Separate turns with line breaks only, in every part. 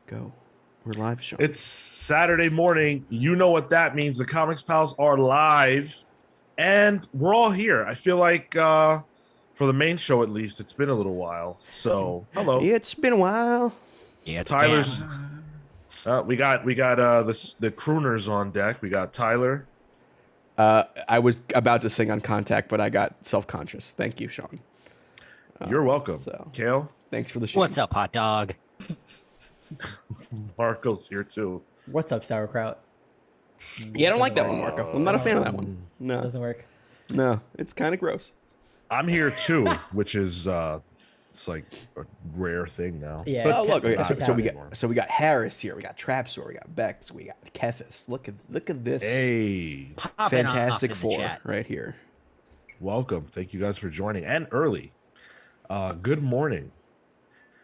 Go. We're live, Sean.
It's Saturday morning. You know what that means. The Comics Pals are live, and we're all here. I feel like for the main show, at least, it's been a little while. So, hello.
It's been a while.
Yeah, it's
Tyler's. We got the crooners on deck. We got Tyler.
I was about to sing on Contact, but I got self-conscious. Thank you, Sean.
You're welcome. Kale.
Thanks for the show.
What's up, hot dog?
Marco's here too.
What's up, sauerkraut?
Yeah, I don't like that one, Marco. I'm not a fan of that one. No,
Doesn't work.
no, it's kind of gross.
I'm here too, which is it's like a rare thing now.
Yeah.
But, oh, look,
Ke-
okay,
Kefis
so we got Harris here. We got Trapsor. We got Bex. We got Kefis. Look at this.
Hey,
Popping
Fantastic
off in the
Four
chat.
right here.
welcome. Thank you guys for joining and early. Good morning.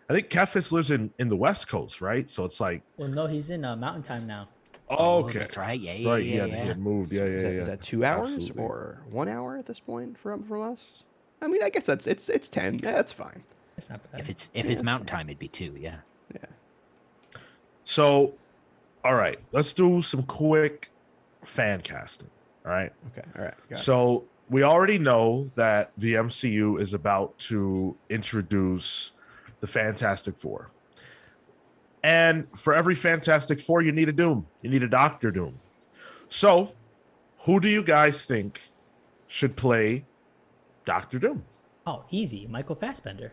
I think Kefis lives in the West Coast, right? So it's like,
Well, no, he's in Mountain Time now.
okay,
That's right. Yeah,
right?
yeah.
He had moved. Yeah.
Is that 2 hours
Absolutely.
or 1 hour at this point from us? I mean, I guess it's 10. Yeah, that's fine.
It's not bad.
If it's mountain time, it'd be 2. Yeah.
Yeah.
So, all right, let's do some quick fan casting. All right.
Okay. All right. Got it.
So we already know that the MCU is about to introduce the Fantastic Four. And for every Fantastic Four, you need a Doom. You need a Doctor Doom. So, who do you guys think should play Doctor Doom?
Oh, easy. Michael Fassbender.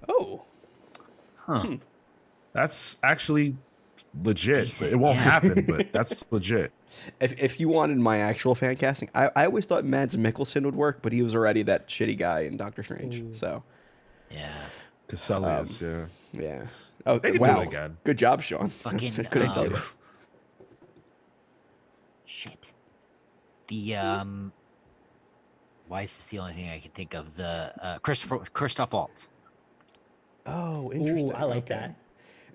Oh.
That's actually legit.
Decent,
It won't
yeah.
happen, but that's legit.
If you wanted my actual fan casting, I always thought Mads Mikkelsen would work, but he was already that shitty guy in Doctor Strange.
Ooh.
So,
Yeah.
Casselius, yeah.
yeah. Oh,
They can do
wow.
it again.
Good job, Sean.
Fucking,
Couldn't tell you.
Shit. The Why is this the only thing I can think of? The Christoph Waltz.
Oh,
Ooh,
interesting.
I like
Okay.
that.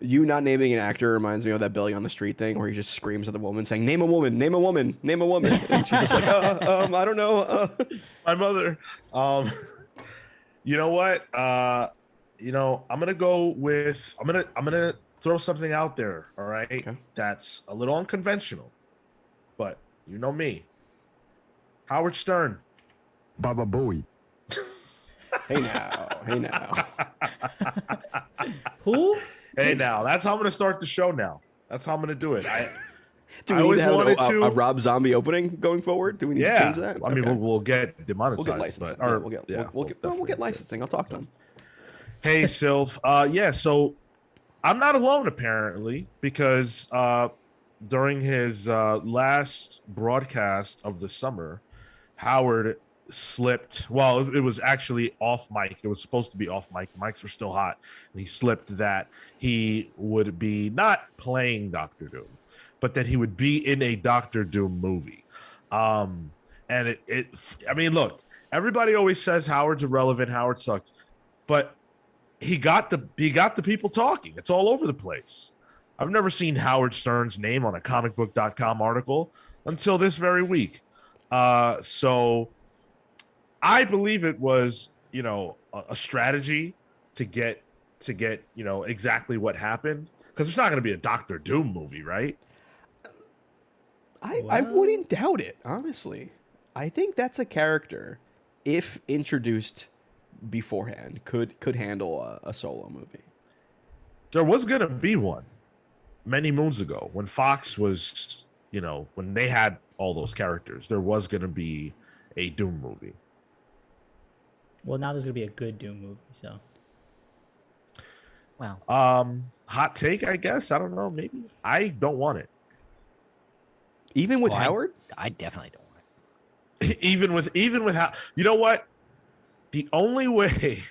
You not naming an actor reminds me of that Billy on the Street thing where he just screams at the woman saying, "Name a woman, name a woman, name a woman," and she's just like, I don't know."
My mother. You know what? I'm gonna go with I'm gonna throw something out there, all right?
Okay.
That's a little unconventional. But you know me. Howard Stern.
Baba Booey.
Hey now.
Who?
Hey now, that's how I'm gonna start the show now. That's how I'm gonna do it.
Do
I
we need
always
to have
wanted
a
to-
Rob Zombie opening going forward? Do we need to change that?
I mean,
Okay.
we'll get demonetized.
We'll get licensing.
But,
We'll get
definitely.
licensing. I'll talk to him.
Hey, Sylph. So I'm not alone, apparently, because during his last broadcast of the summer, Howard slipped. Well, it was actually off mic. It was supposed to be off mic. The mics were still hot. And he slipped that he would be not playing Doctor Doom, but that he would be in a Doctor Doom movie. And I mean, look, everybody always says Howard's irrelevant, Howard sucks, but he got the people talking. It's all over the place. I've never seen Howard Stern's name on a comicbook.com article until this very week. So I believe it was, a strategy to get exactly what happened, because it's not going to be a Doctor Doom movie, right?
I wouldn't doubt it, honestly. I think that's a character, if introduced beforehand, could handle a solo movie.
There was going to be one many moons ago when Fox was, when they had all those characters. There was going to be a Doom movie.
Well, now there's gonna be a good Doom movie. So
Well,
Hot take, I guess. I don't know. Maybe I don't want it.
Even with
Oh,
Howard?
I definitely don't want it.
even with how, you know what? The only way.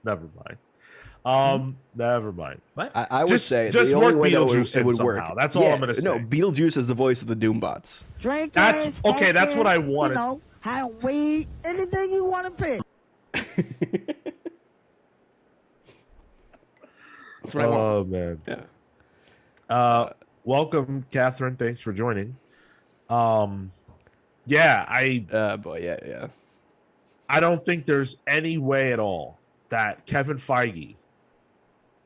Never mind. Never mind.
what?
I would
Just-
say
just
the only
work
way that
Beetlejuice
it
in
would work.
somehow. That's all I'm gonna
No,
say.
Beetlejuice is the voice of the Doombots.
Drinking,
That's okay. That's what I
smoking,
wanted.
You know, have weed, anything you want to pick.
That's what I want.
Oh man.
Yeah.
Welcome, Catherine. Thanks for joining. Yeah,
Yeah.
I don't think there's any way at all that Kevin Feige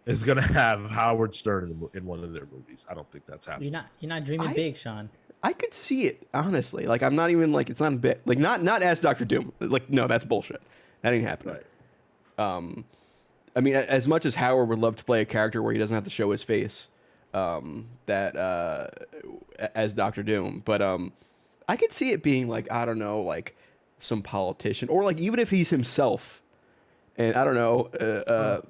is gonna have Howard Stern in one of their movies. I don't think that's happening.
You're not dreaming big, Sean.
I could see it, honestly. Like, I'm not even like, it's not a bit like not as Doctor Doom. Like, no, that's bullshit. That ain't happening.
Right.
I mean, as much as Howard would love to play a character where he doesn't have to show his face, as Doctor Doom, but I could see it being like, I don't know, like some politician, or like even if he's himself, and I don't know,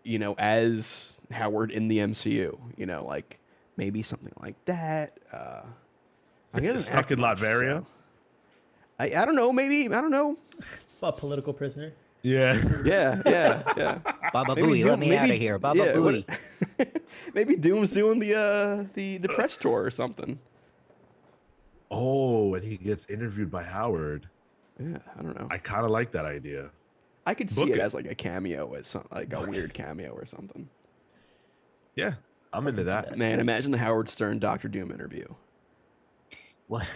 you know, as Howard in the MCU, you know, like maybe something like that. I guess
Stuck in Latveria.
So. I don't know. Maybe I don't know.
A political prisoner.
Yeah.
Yeah.
Baba
Maybe
Booey,
Doom-
let me out
maybe-
of here. Baba
yeah,
Booey.
Maybe Doom's doing the press tour or something.
Oh, and he gets interviewed by Howard.
Yeah, I don't know.
I kind of like that idea.
I could see
Book
it
it.
as like a cameo, as some like a weird cameo or something.
Yeah, I'm into that.
Man, imagine the Howard Stern Doctor Doom interview.
What?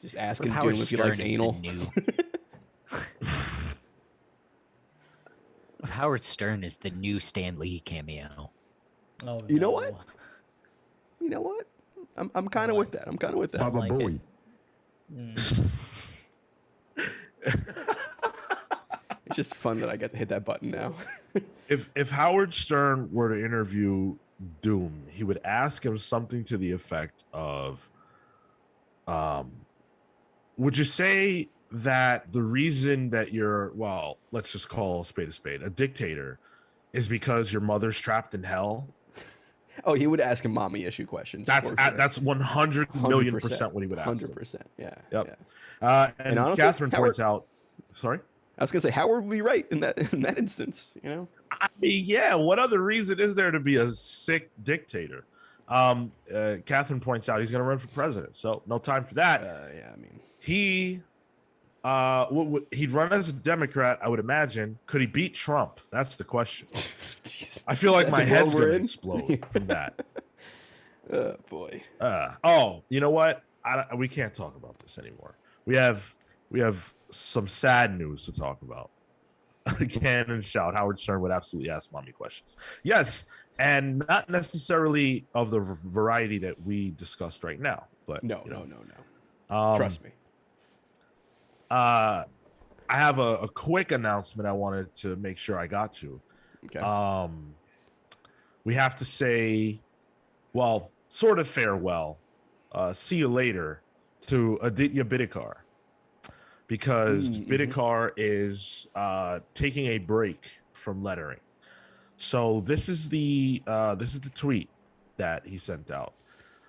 Just asking
Howard
Doom if he
Stern
likes
is the
anal.
new- Howard Stern is the new Stan Lee cameo.
Oh,
You know
no.
what? You know what? I'm kind of with that. I'm kind of with that.
Baba
like it.
Booey.
It's just fun that I get to hit that button now.
If Howard Stern were to interview Doom, he would ask him something to the effect of, would you say that the reason that you're, well, let's just call a spade, a dictator, is because your mother's trapped in hell?
Oh, he would ask him mommy issue questions.
That's
for sure.
that's 100 million percent what he would ask.
100%. Yeah.
Yep.
Yeah.
And
honestly,
Catherine points
Howard-
out, sorry?
I was gonna say Howard would be right in that instance. You know.
I mean, yeah, what other reason is there to be a sick dictator? Catherine points out he's going to run for president, so no time for that.
Yeah. I mean.
He'd run as a Democrat, I would imagine. Could he beat Trump? That's the question.
Jesus.
I feel like
Is that
my
the world
head's
we're
going to
in?
explode from that.
Oh boy.
Oh, you know what? We can't talk about this anymore. We have some sad news to talk about. Again, and shout, Howard Stern would absolutely ask mommy questions. Yes, and not necessarily of the variety that we discussed right now. But
No.
you know,
Trust me.
I have a quick announcement I wanted to make sure I got to.
Okay.
We have to say, well, sort of farewell. See you later to Aditya Bidikar, because Bidikar is taking a break from lettering. So this is the tweet that he sent out.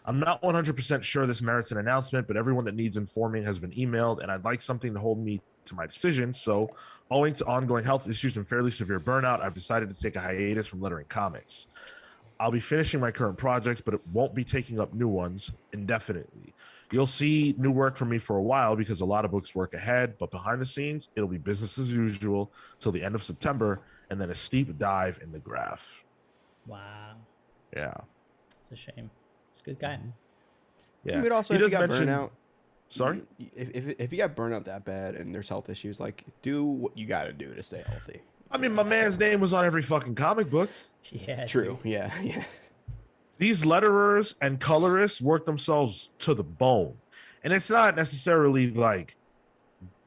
I'm not 100% sure this merits an announcement, but everyone that needs informing has been emailed, and I'd like something to hold me to my decision. So, owing to ongoing health issues and fairly severe burnout, I've decided to take a hiatus from lettering comics. I'll be finishing my current projects, but it won't be taking up new ones indefinitely. You'll see new work from me for a while because a lot of books work ahead, but behind the scenes, it'll be business as usual till the end of September, and then a steep dive in the graph.
Wow.
Yeah.
It's a shame. It's a good guy.
Yeah.
But also,
He
if you
does
got
mention-
burnout,
Sorry?
if you got burnout that bad and there's health issues, like do what you got to do to stay healthy.
I mean, my man's name was on every fucking comic book.
Yeah.
True.
dude.
Yeah.
These letterers and colorists work themselves to the bone. And it's not necessarily like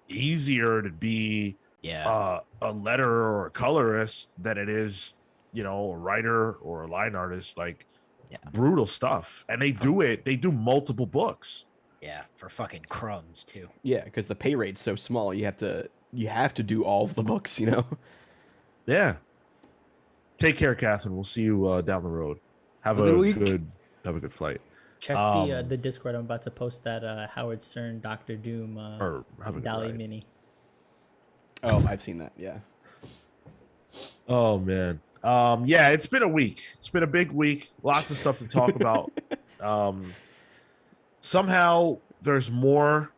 easier to be
Yeah.
a letterer or a colorist than it is, you know, a writer or a line artist. Like,
Yeah.
brutal stuff. And they do multiple books.
Yeah. For fucking crumbs too.
Yeah, because the pay rate's so small, you have to do all of the books. You know.
Yeah. Take care, Catherine. We'll see you down the road. Have
Good
a
week.
good flight.
Check the Discord. I'm about to post that Howard Stern Doctor Doom
Or have a good
Dolly
ride.
Mini.
Oh, I've seen that. Yeah.
Oh man. Yeah, it's been a week. It's been a big week. Lots of stuff to talk about. Somehow there's more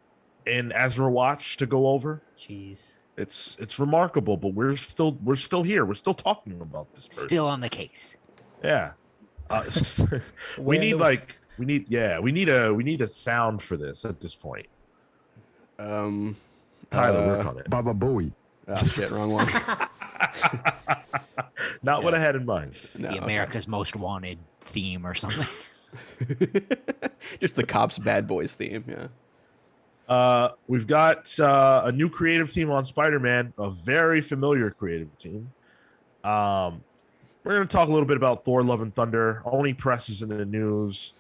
in EzraWatch to go over.
Jeez.
It's remarkable, but we're still here. We're still talking about this person.
Still on the case.
Yeah.
Where
we
the-
need a sound for this at this point. Tyler, work on it.
Baba Booey.
Oh shit, wrong one.
Not what I had in mind.
No,
The
okay.
America's Most Wanted theme or something.
Just the cops bad boys theme. Yeah.
We've got a new creative team on Spider-Man, a very familiar creative team. We're going to talk a little bit about Thor: Love and Thunder. ONI Press is in the news.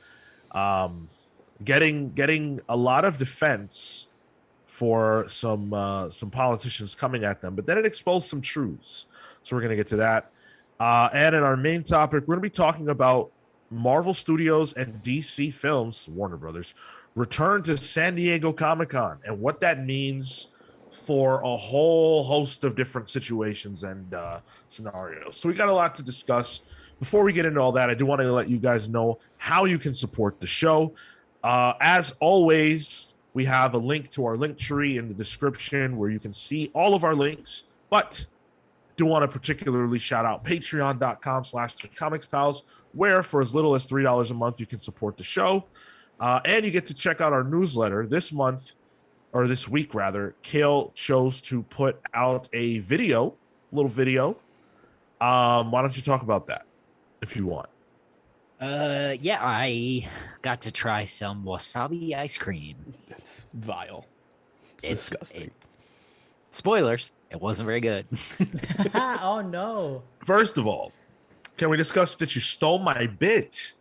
Getting a lot of defense for some politicians coming at them, but then it exposed some truths. So we're going to get to that. And in our main topic, we're going to be talking about Marvel Studios and DC Films, Warner Brothers, return to San Diego Comic-Con and what that means for a whole host of different situations and scenarios. So we got a lot to discuss. Before we get into all that, I do want to let you guys know how you can support the show. As always, we have a link to our link tree in the description where you can see all of our links, but do want to particularly shout out patreon.com/thecomicspals, where for as little as $3 a month, you can support the show. And you get to check out our newsletter this month, or this week rather. Kale chose to put out a little video. Why don't you talk about that if you want?
Yeah, I got to try some wasabi ice cream.
That's vile. It's
It's-
disgusting.
Spoilers, it wasn't very good.
Oh no.
First of all, can we discuss that you stole my bit?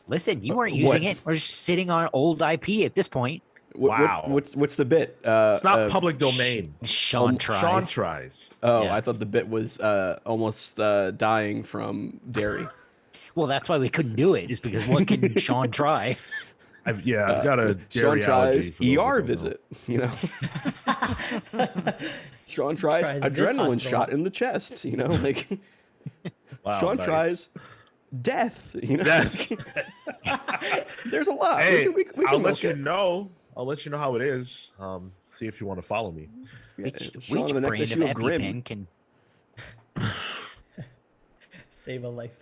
Listen, you weren't
What?
using it. We're just sitting on old IP at this point.
Wow.
What's the bit?
It's not public domain.
Sean tries.
Sean tries.
Oh,
Yeah.
I thought the bit was almost dying from dairy.
Well, that's why we couldn't do it. Is because what can Sean try?
I've got a
Sean
dairy allergy.
tries
for those that
ER
don't know.
visit. You know. Sean tries
Tries this
adrenaline
hospital.
shot in the chest. You know, like
Wow,
Sean
nice.
tries death. You know,
Death.
there's a lot.
Hey,
we can
I'll
look
let you
at-
know. I'll let you know how it is. See if you want to follow me.
Yeah,
Which
Sean in the next
brand
issue
of
of Grimm.
EpiPen can?
Save a life.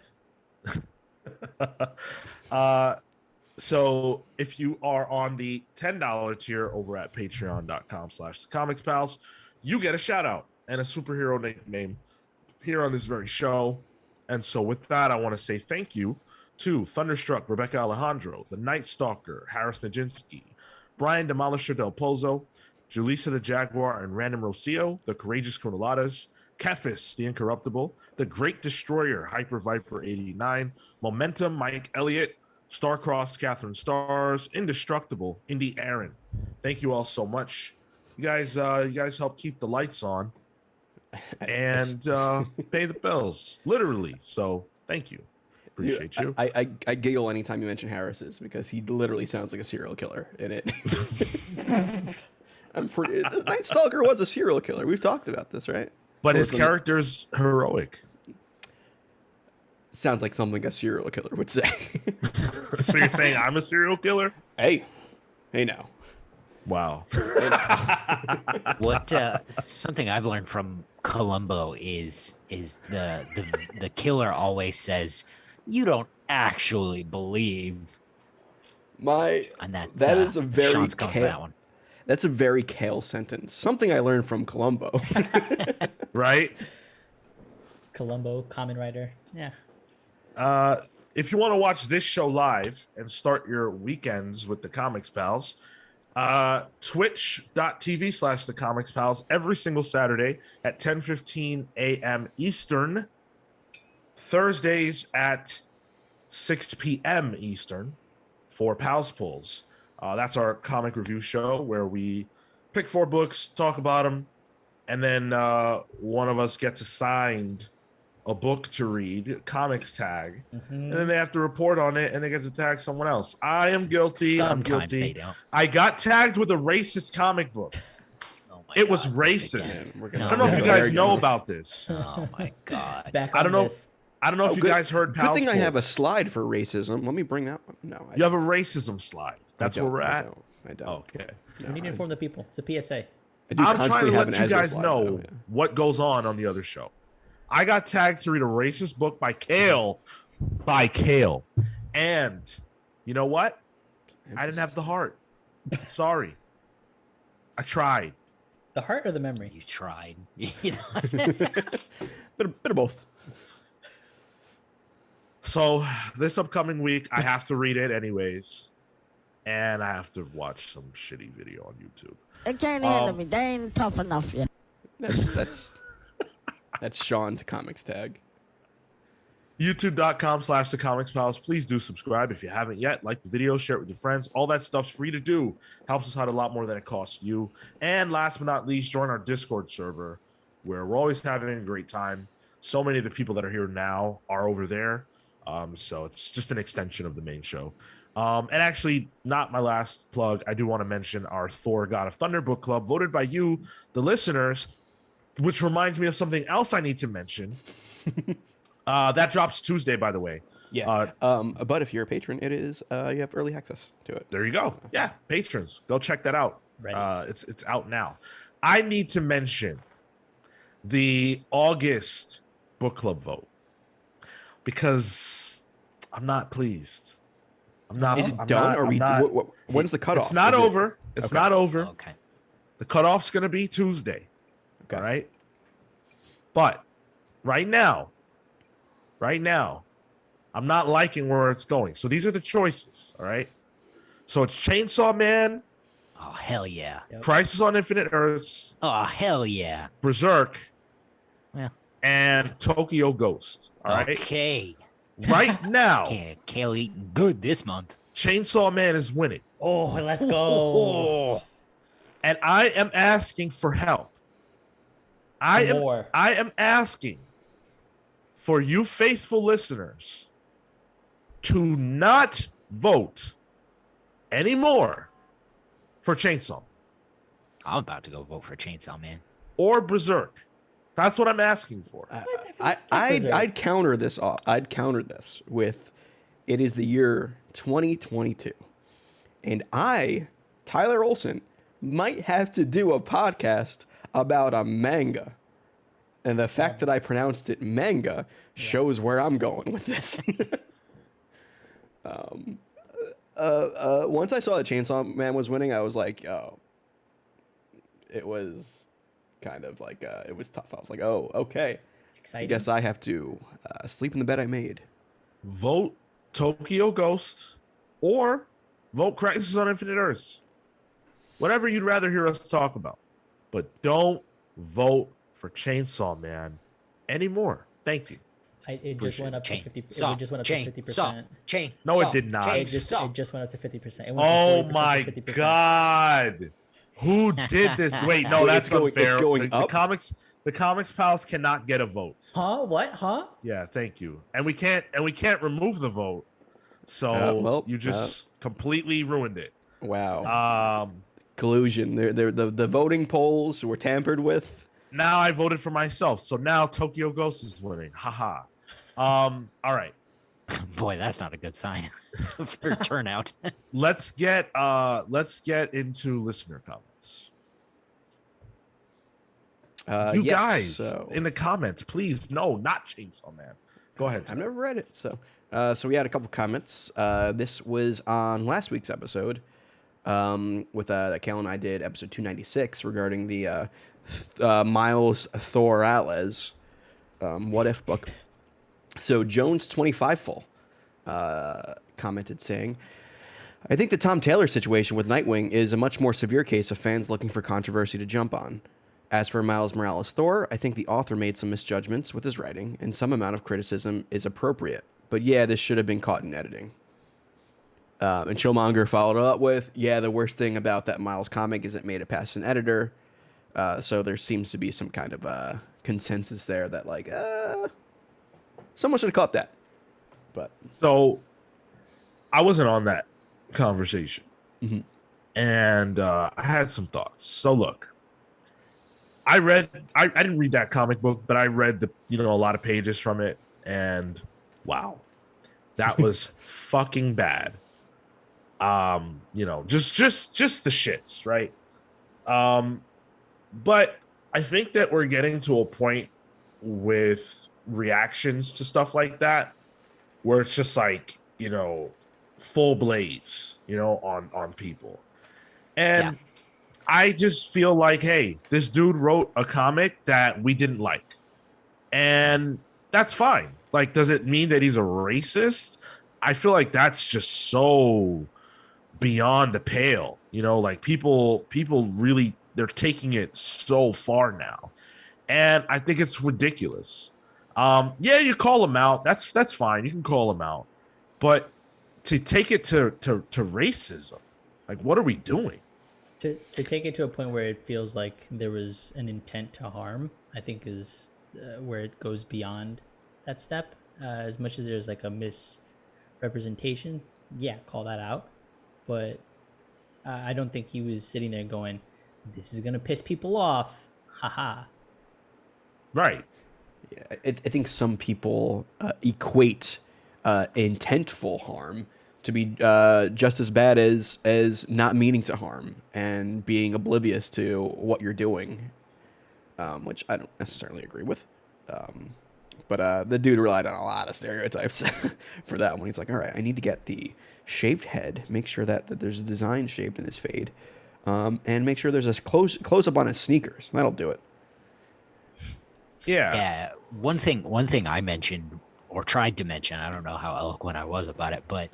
So if you are on the $10 tier over at patreon.com/thecomicspals, you get a shout out and a superhero nickname here on this very show. And so with that, I want to say thank you to Thunderstruck Rebecca Alejandro, the Night Stalker Harris Nijinsky, Brian Demolisher Del Pozo, Julissa the Jaguar and Random Rocio, the Courageous Cronoladas, Kefis the Incorruptible, the Great Destroyer Hyper Viper 89, Momentum Mike Elliott, Starcross Catherine Stars, Indestructible Indy Aaron. Thank you all so much. You guys help keep the lights on and pay the bills, literally. So thank you. Appreciate you.
I giggle anytime you mention Harris's because he literally sounds like a serial killer in it. The Night Stalker was a serial killer. We've talked about this, right?
But his
Wasn't-
character's heroic.
Sounds like something a serial killer would say.
So you're saying I'm a serial killer?
hey now.
Wow.
What something I've learned from Columbo is the killer always says, "You don't actually believe," and
That
that
is a very
Sean's coming for that one.
That's a very Kale sentence. Something I learned from Columbo.
Right?
Columbo, Common Writer. Yeah.
If you want to watch this show live and start your weekends with the Comics Pals, twitch.tv/the Comics Pals every single Saturday at 10:15 a.m. Eastern, Thursdays at 6 p.m. Eastern for Pals Pulls. That's our comic review show where we pick 4 books, talk about them, and then one of us gets assigned a book to read, comics tag, and then they have to report on it and they get to tag someone else. I am guilty. I'm
Sometimes
guilty.
they don't.
I got tagged with a racist comic book.
Oh my
It was
God,
racist.
again.
We're
No,
I don't know if you
Yeah,
guys know about this.
Oh my God.
Back
I
on
don't know.
this.
I don't know if you guys heard
Good
Pals
thing I have a
Pulls.
slide for racism. Let me bring that one. No, I
You have a racism slide. That's
don't.
where we're
I
at.
don't.
Okay.
We need to inform the people. It's a PSA.
I do
I'm trying to
constantly have
let
an
you
Ezra
guys
slide,
know
though, yeah.
what goes on the other show. I got tagged to read a racist book by Kale. And you know what? I didn't have the heart. Sorry. I tried.
The heart or the memory?
You tried. You know?
Bit of both.
So this upcoming week, I have to read it anyways, and I have to watch some shitty video on YouTube.
They can't handle me. They ain't tough enough yet.
That's Sean's comics tag.
YouTube.com/The Comics Pals. Please do subscribe if you haven't yet. Like the video, share it with your friends. All that stuff's free to do. Helps us out a lot more than it costs you. And last but not least, join our Discord server where we're always having a great time. So many of the people that are here now are over there. So it's just an extension of the main show. And actually, not my last plug. I do want to mention our Thor God of Thunder book club, voted by you, the listeners, which reminds me of something else I need to mention. That drops Tuesday, by the way.
Yeah. But if you're a patron, it is you have early access to it.
There you go. Yeah, patrons, go check that out.
Right.
It's out now. I need to mention the August book club vote because I'm not pleased. I'm not.
Is it
I'm
done?
not,
Or
I'm
we?
not-
When's the cutoff?
It's not
Is it-
over. It's
Okay.
not over.
Okay.
The cutoff's going to be Tuesday.
Okay.
All right. But right now, I'm not liking where it's going. So these are the choices. All right. So it's Chainsaw Man,
Oh, hell yeah.
Yep.
Crisis on Infinite Earths,
Oh, hell yeah.
Berserk,
Yeah.
and Tokyo Ghost. All right.
Okay.
Right now,
Yeah, Kale eating good this month.
Chainsaw Man is winning.
Oh, let's go.
And I am asking for help.
More.
I am asking for you faithful listeners to not vote anymore for Chainsaw
I'm about to go vote for Chainsaw Man.
or Berserk. That's what I'm asking for.
I'd counter this off. I'd counter this with, it is the year 2022, and Tyler Olson, might have to do a podcast about a manga, and the fact that I pronounced it manga shows where I'm going with this. Once I saw that Chainsaw Man was winning, I was like, oh, it was kind of like it was tough. I was like, oh, okay. I
Exciting.
guess I have to sleep in the bed I made.
Vote Tokyo Ghost or vote Crisis on Infinite Earths. Whatever you'd rather hear us talk about. But don't vote for Chainsaw Man anymore. Thank you.
It just went up to 50. It just went up to 50%.
No, it did not.
It just went up to 50%. It went
Oh
from 40%
my
to 50%.
God. Who did this? Wait, no,
Wait,
that's
it's going-
unfair.
it's going
the
up?
the comics pals cannot get a vote.
Huh? What? Huh?
Yeah, thank you. And we can't remove the vote. So
well,
you just completely ruined it.
Wow. Collusion. The voting polls were tampered with.
Now I voted for myself. So now Tokyo Ghost is winning. Haha. All right.
Boy, that's not a good sign for turnout.
Let's get into listener comments. You
yes,
guys
so-
in the comments, please. No, not Chainsaw Man. Go ahead.
I've never read it, so we had a couple comments. This was on last week's episode, with that Cal and I did episode 296 regarding the Miles Thor Atlas What If book. So Jones 25 full commented saying, I think the Tom Taylor situation with Nightwing is a much more severe case of fans looking for controversy to jump on. As for Miles Morales' Thor, I think the author made some misjudgments with his writing, and some amount of criticism is appropriate. But yeah, this should have been caught in editing. And Chillmonger followed up with, yeah, the worst thing about that Miles comic is it made it past an editor. So there seems to be some kind of consensus there that, like, someone should have caught that. But
So I wasn't on that conversation.
Mhm.
And I had some thoughts. So look, I didn't read that comic book, but I read a lot of pages from it, and wow, that was fucking bad. Just the shits, right? But I think that we're getting to a point with reactions to stuff like that where it's just like, full blaze, on people. And
Yeah.
I just feel like, hey, this dude wrote a comic that we didn't like. And that's fine. Like, does it mean that he's a racist? I feel like that's just so beyond the pale. You know, like people really, they're taking it so far now. And I think it's ridiculous. Yeah, you call him out. That's fine. You can call him out. But to take it to racism, like, what are we doing?
To take it to a point where it feels like there was an intent to harm, I think is where it goes beyond that step. As much as there's like a misrepresentation, yeah, call that out. But I don't think he was sitting there going, "This is gonna piss people off." Haha.
Right.
Yeah, I think some people equate intentful harm to be just as bad as not meaning to harm and being oblivious to what you're doing, which I don't necessarily agree with. But the dude relied on a lot of stereotypes for that one. He's like, all right, I need to get the shaved head, make sure that there's a design shaped in his fade, and make sure there's a close up on his sneakers. That'll do it.
Yeah.
Yeah. One thing I mentioned or tried to mention, I don't know how eloquent I was about it, but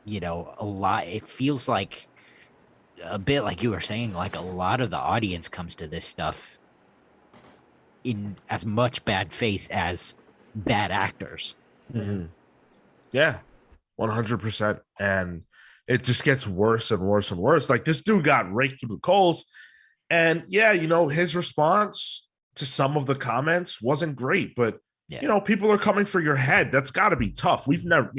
you know, a lot, it feels like a bit like you were saying, like a lot of the audience comes to this stuff in as much bad faith as bad actors.
Mm-hmm. Yeah, 100%. And it just gets worse and worse and worse. Like, this dude got raked through the coals. And yeah, you know, his response to some of the comments wasn't great, but you know, people are coming for your head. That's got to be tough. We've never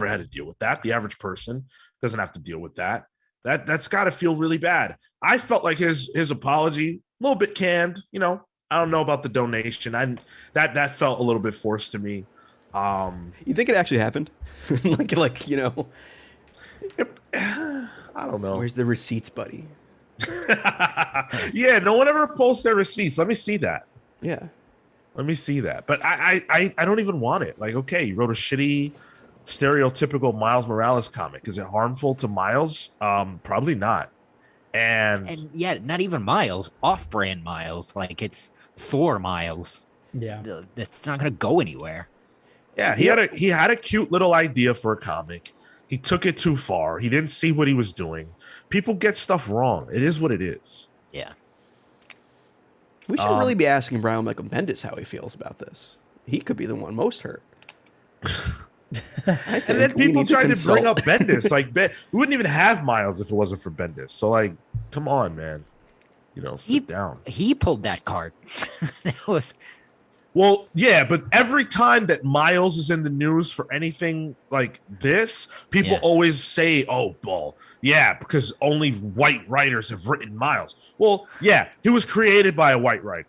had to deal with that. The average person doesn't have to deal with that. That's got to feel really bad. I felt like his apology a little bit canned. You know, I don't know about the donation. That felt a little bit forced to me.
You think it actually happened? like you know,
I don't know.
Where's the receipts, buddy?
Yeah, no one ever posts their receipts. Let me see that.
Yeah.
Let me see that. But I don't even want it. Like, okay, you wrote a shitty, stereotypical Miles Morales comic. Is it harmful to Miles? Probably not. And
yeah, not even Miles, off-brand Miles. Like, it's Thor Miles.
Yeah.
That's not gonna go anywhere.
yeah, he had a cute little idea for a comic. He took it too far. He didn't see what he was doing. People get stuff wrong. It is what it is.
Yeah.
We should really be asking Brian Michael Bendis how he feels about this. He could be the one most hurt.
And then people tried to bring up Bendis. Like, we wouldn't even have Miles if it wasn't for Bendis. So, like, come on, man. You know, sit down.
He pulled that card. That was...
Well, yeah, but every time that Miles is in the news for anything like this, people always say, oh, well, yeah, because only white writers have written Miles. Well, yeah, he was created by a white writer.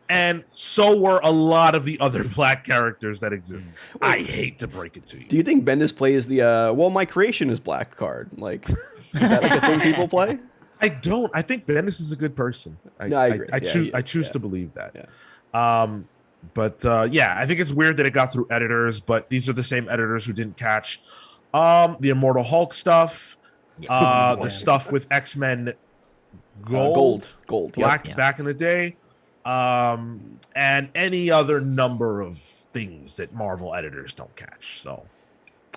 And so were a lot of the other black characters that exist. I hate to break it to you.
Do you think Bendis plays the, well, my creation is black card? Like, is that like a thing people play?
I don't. I think Bendis is a good person.
I agree.
I choose to believe that. Yeah. But yeah, I think it's weird that it got through editors, but these are the same editors who didn't catch the Immortal Hulk stuff, the stuff with X-Men Gold, back in the day, and any other number of things that Marvel editors don't catch. So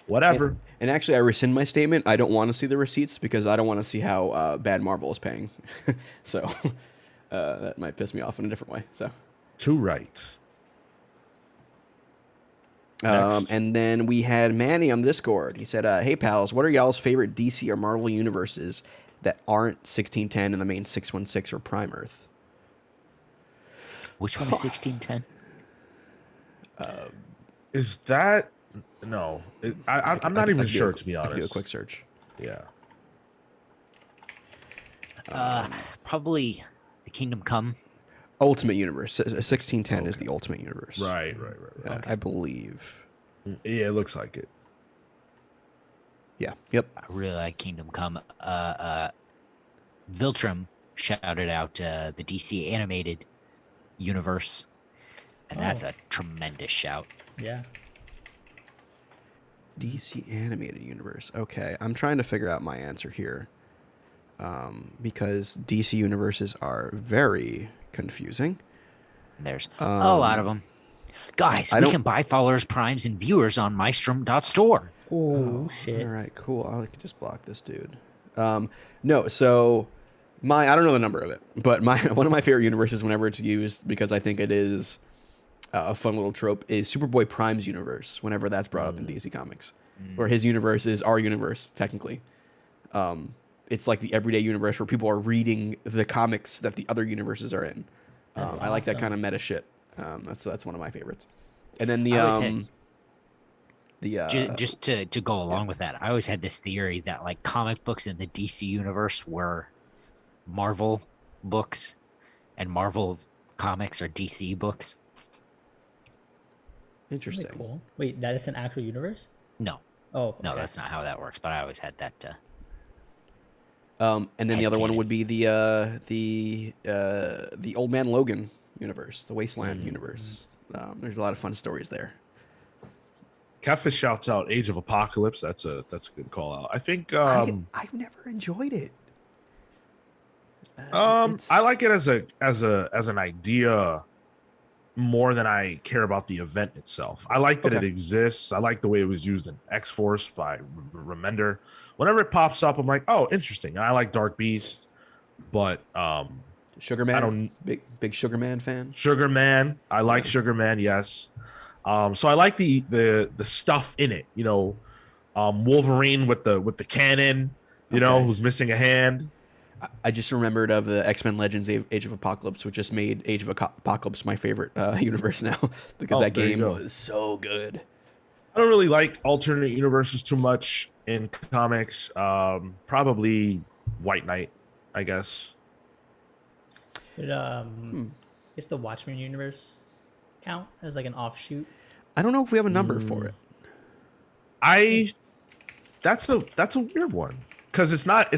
whatever.
And actually, I rescind my statement. I don't want to see the receipts because I don't want to see how bad Marvel is paying. So that might piss me off in a different way. So
too right.
And then we had Manny on Discord. He said, hey, pals, what are y'all's favorite DC or Marvel universes that aren't 1610 and the main 616 or Prime Earth?
Which one is 1610?
Is that... No. I'm not even sure, to be honest.
I can do a quick search.
Yeah.
Probably the Kingdom Come.
Ultimate Universe. 1610 is the Ultimate Universe.
Right.
Okay. I believe.
Yeah, it looks like it.
Yeah. Yep.
I really like Kingdom Come. Viltrum shouted out the DC animated universe, and that's a tremendous shout.
Yeah.
DC animated universe. Okay, I'm trying to figure out my answer here, because DC universes are very confusing.
There's a lot of them. Guys,
I
we
don't-
can buy followers, primes, and viewers on mystrom.store.
Oh shit.
All right, cool. I can just block this dude. No, so I don't know the number of it, but one of my favorite universes whenever it's used, because I think it is a fun little trope, is Superboy Prime's universe. Whenever that's brought up in DC Comics, where his universe is our universe technically. It's like the everyday universe where people are reading the comics that the other universes are in.
That's
I like that
awesome.
kind of meta shit. That's one of my favorites. And then
I always
the
just to go along with that, I always had this theory that like comic books in the DC universe were Marvel books, and Marvel comics are DC books.
Really
interesting.
cool. Wait, that's an actual universe?
No,
Oh,
no,
okay.
that's not how that works. But I always had that.
And then the other one
Headcanon.
would be the Old Man Logan universe, the Wasteland universe. There's a lot of fun stories there.
Catfish shouts out Age of Apocalypse. That's a good call out. I think
I've never enjoyed it.
I like it as an idea more than I care about the event itself. I like that it
Okay.
exists. I like the way it was used in X-Force by Remender. Whenever it pops up, I'm like, oh, interesting. I like Dark Beast, but
Sugar Man,
I don't-
big Sugar Man fan.
Sugar Man. I like Sugar Man, yes. So I like the stuff in it, Wolverine with the cannon, who's missing a hand.
I just remembered of the X-Men Legends Age of Apocalypse, which just made Age of Apocalypse my favorite universe now, because
Oh,
that
there you
game
go.
was so good.
I don't really like alternate universes too much in comics. Probably White Knight, I guess.
Did, is the Watchmen universe count as like an offshoot?
I don't know if we have a number for it.
That's a weird one. Because it's not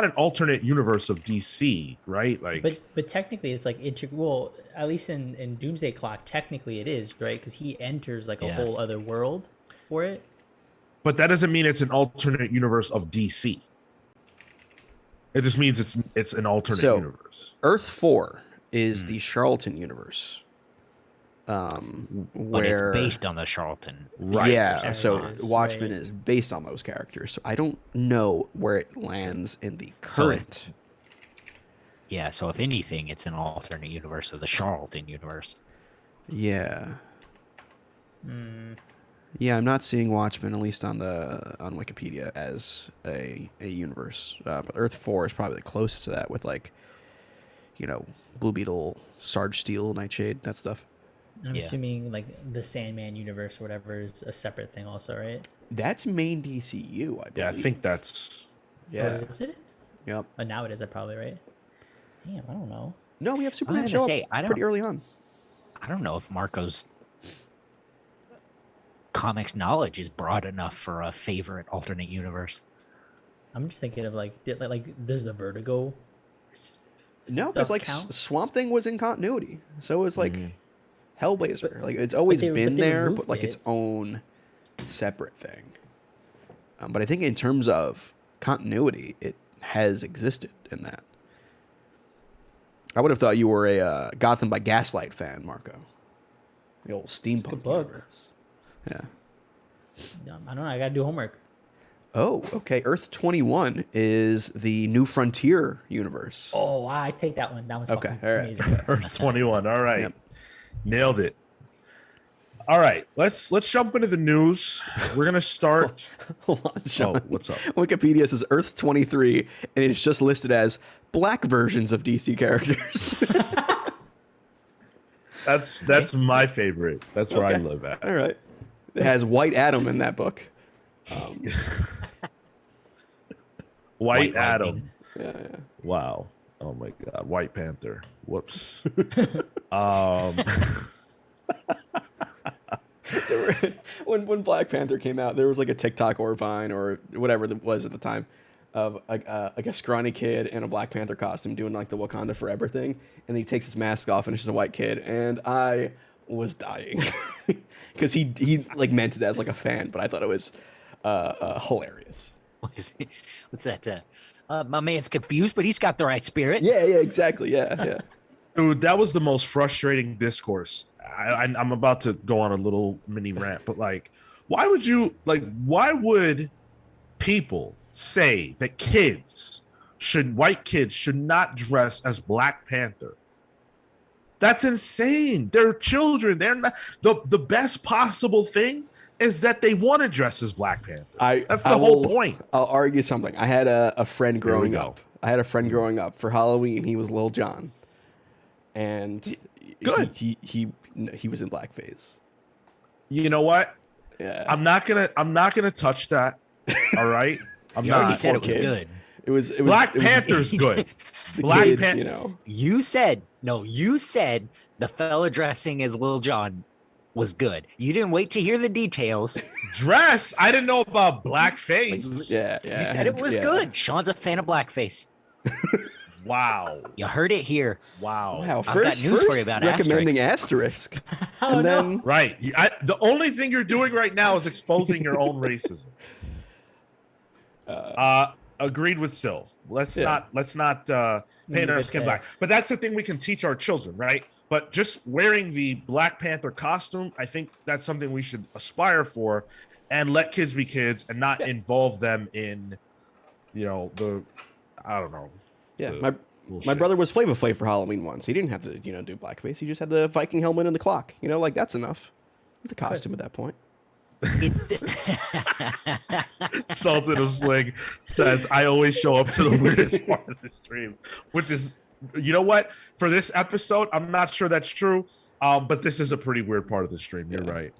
an alternate universe of DC, right? Like,
But technically, it's like well, at least in Doomsday Clock, technically it is, right? Because he enters like a
Yeah.
whole other world for it.
but that doesn't mean it's an alternate universe of DC. It just means it's an alternate
So,
universe.
Earth 4 is the Charlton universe.
but
Where
it's based on the Charlton.
Right.
Yeah,
There
so
it is,
Watchmen
right.
is based on those characters. So I don't know where it lands in the current.
Yeah, so if anything, it's an alternate universe of the Charlton universe.
Yeah. Yeah, I'm not seeing Watchmen, at least on Wikipedia, as a universe. But Earth 4 is probably the closest to that, with Blue Beetle, Sarge Steel, Nightshade, that stuff.
And I'm
Yeah.
assuming like the Sandman universe or whatever is a separate thing, also, right?
That's main DCU, I believe.
Yeah, I think that's
Yeah.
Or is it?
Yep.
Oh, now it is. Probably right. Damn, I don't know.
No, we have Superman
gonna
show up
say, I
pretty
don't-
early on.
I don't know if Marco's comics knowledge is broad enough for a favorite alternate universe.
I'm just thinking of like does the Vertigo?
No,
stuff
because
count?
Swamp Thing was in continuity, so it was Hellblazer. Like it's always
but they
been there,
removed
but like its
it.
own separate thing. But I think in terms of continuity, it has existed in that. I would have thought you were a Gotham by Gaslight fan, Marco. The old steampunk
book.
universe. Yeah.
I don't know. I gotta do homework.
Oh, okay. Earth 21 is the New Frontier universe.
Oh, I take that one. That was
Okay,
fucking
all right.
amazing.
Earth 21. All right.
Yep.
Nailed it. All right, let's jump into the news. We're gonna start.
Hold on, Sean.
Oh, what's up?
Wikipedia says Earth 23, and it's just listed as black versions of DC characters.
That's my favorite. That's where I
Okay.
live at.
All right. It has White Adam in that book.
White
White
Adam.
Lightning.
Yeah.
Wow. Oh my God. White Panther. Whoops.
When Black Panther came out, there was like a TikTok or Vine or whatever it was at the time of like a scrawny kid in a Black Panther costume doing like the Wakanda Forever thing, and he takes his mask off and it's just a white kid, and I was dying because he like meant it as like a fan, but I thought it was hilarious.
What is it? What's that? My man's confused, but he's got the right spirit.
Yeah, exactly. Yeah.
Dude, that was the most frustrating discourse. I'm about to go on a little mini rant, but like, why would people say that white kids should not dress as Black Panther? That's insane. They're children. They're not the best possible thing is that they want to dress as Black Panther. That's the whole point.
I'll argue something. I had a friend growing
go.
up. I had a friend growing up for Halloween. He was Lil Jon, and
Good.
He was in blackface.
You know what?
Yeah,
I'm not gonna touch that. All right.
You already
not.
said it was
kid.
good.
It was
Black Panther's good.
the
Black
kid,
Panther.
you know.
You said the fella dressing as Lil Jon was good. You didn't wait to hear the details.
Dress. I didn't know about blackface.
Yeah.
You said it was good. Sean's a fan of blackface.
Wow.
You heard it here.
Wow.
Wow.
I've got news for you about
recommending asterisk. And then
Right. The only thing you're doing right now is exposing your own racism. Agreed with Sylph. Let's not paint our skin black. But that's the thing we can teach our children, right? But just wearing the Black Panther costume, I think that's something we should aspire for, and let kids be kids and not involve them in, I don't know.
Yeah, my brother was Flava Flav for Halloween once. He didn't have to, do blackface. He just had the Viking helmet and the clock. That's enough. The costume at that point.
It's
Sultan of Sling says, I always show up to the weirdest part of the stream, which is, you know what? For this episode, I'm not sure that's true, but this is a pretty weird part of the stream. You're right.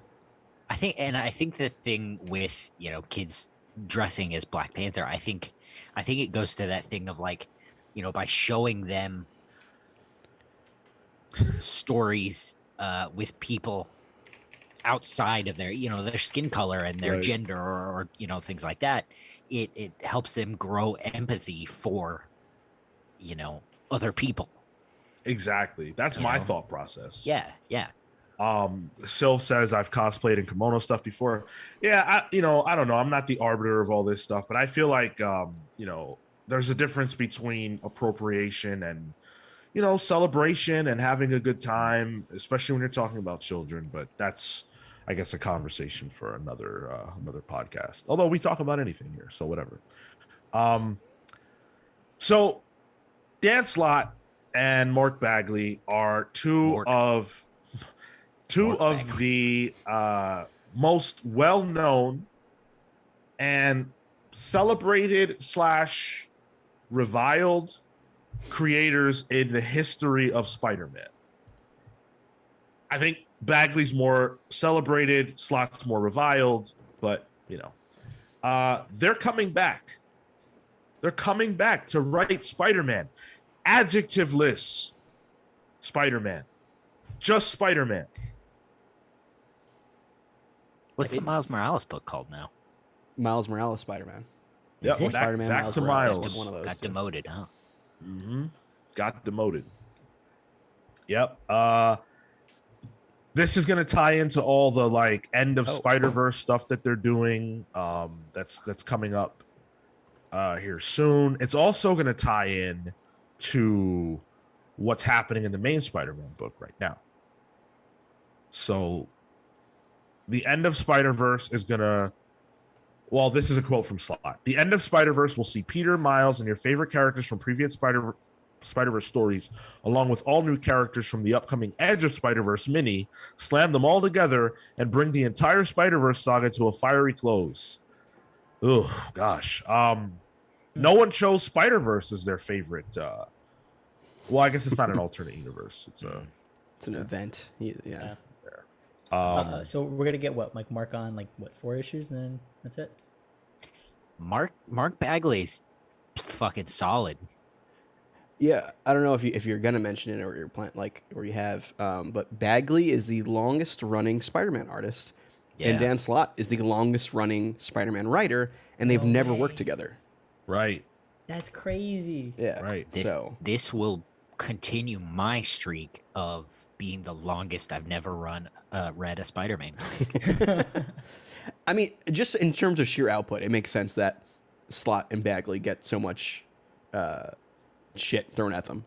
I think the thing with, kids dressing as Black Panther, I think it goes to that thing of like, by showing them stories with people outside of their skin color and their gender or things like that, it helps them grow empathy for other people.
Exactly. That's my thought process.
Yeah.
Sylph says I've cosplayed in kimono stuff before. Yeah, I don't know. I'm not the arbiter of all this stuff, but I feel like there's a difference between appropriation and celebration and having a good time, especially when you're talking about children. But that's, I guess, a conversation for another podcast. Although we talk about anything here, so whatever. So Dan Slott and Mark Bagley are two of the most well-known and celebrated / reviled creators in the history of Spider-Man. I think Bagley's more celebrated, Slott's more reviled, but they're coming back. They're coming back to write Spider-Man. Adjectiveless Spider-Man. Just Spider-Man.
What's the Miles Morales book called now?
Miles Morales Spider-Man.
Is it?
Spider-Man
back
Miles
to
Morales.
Miles.
One of those
Got
two.
demoted, huh?
Mm-hmm. Got demoted. Yep. This is going to tie into all the end of Spider-Verse stuff that they're doing. That's coming up here soon. It's also going to tie in to what's happening in the main Spider-Man book right now. So the end of Spider-Verse is going to, well, this is a quote from Slott. The end of Spider-Verse will see Peter, Miles, and your favorite characters from previous Spider-Verse stories, along with all new characters from the upcoming Edge of Spider-Verse mini, slam them all together and bring the entire Spider-Verse saga to a fiery close. Oh, gosh. No one chose Spider-Verse as their favorite. Well, I guess it's not an alternate universe. It's
an event. Yeah.
So we're gonna get Mark on 4 issues, and then that's it.
Mark Bagley's fucking solid.
Yeah, I don't know if you're gonna mention it or you're or you have, but Bagley is the longest running Spider-Man artist, and Dan Slott is the longest running Spider-Man writer, and they've never worked together.
Right.
That's crazy.
Yeah.
Right.
This will continue my streak of being the longest I've never read a Spider-Man comic.
I mean, just in terms of sheer output, it makes sense that Slott and Bagley get so much shit thrown at them,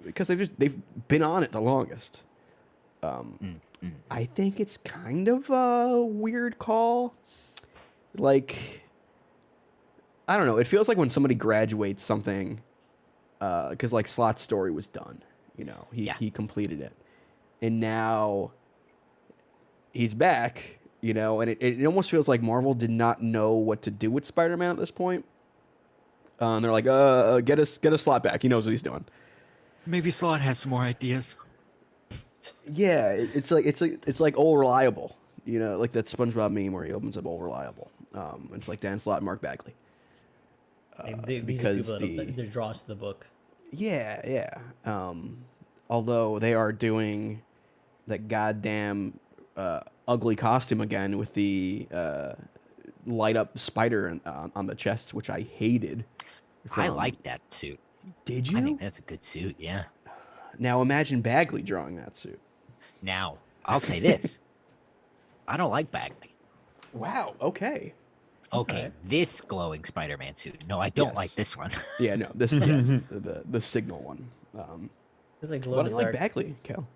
because they've been on it the longest. I think it's kind of a weird call. Like, I don't know. It feels like when somebody graduates something, because like Slott's story was done. You know, he completed it, and now he's back. You know, and it almost feels like Marvel did not know what to do with Spider-Man at this point. And they're like, get a Slott back. He knows what he's doing.
Maybe Slott has some more ideas.
Yeah, it's like Old Reliable, you know, like that SpongeBob meme where he opens up Old Reliable. It's like Dan Slott and Mark Bagley.
These are people that draw us to the book.
Yeah. Although they are doing that goddamn ugly costume again with the light up spider on the chest, which I hated.
I like that suit.
Did you?
I think that's a good suit. Yeah.
Now imagine Bagley drawing that suit.
Now, I'll say this. I don't like Bagley.
Wow. Okay.
Okay,
right.
this glowing Spider-Man suit. No, I don't
Yes.
like this one.
Yeah, no. This the signal one.
It's like
Why
glow
do
in
you
the
like
dark.
Bagley, Cal?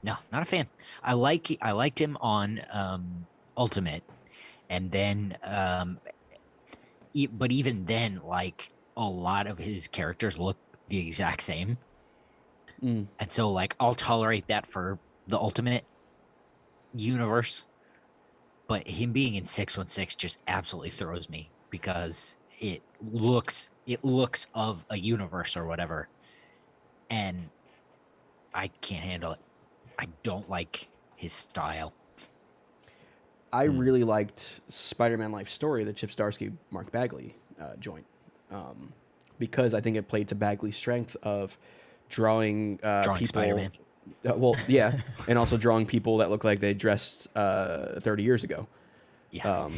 No, not a fan. I liked him on Ultimate, and then but even then, like a lot of his characters look the exact same, and so like I'll tolerate that for the Ultimate universe, but him being in 616 just absolutely throws me because it looks of a universe or whatever, and I can't handle it. I don't like his style.
I really liked Spider-Man Life Story, the Chip Zdarsky Mark Bagley joint, because I think it played to Bagley's strength of drawing people.
Spider-Man.
Well, yeah, and also drawing people that look like they dressed 30 years ago.
Yeah.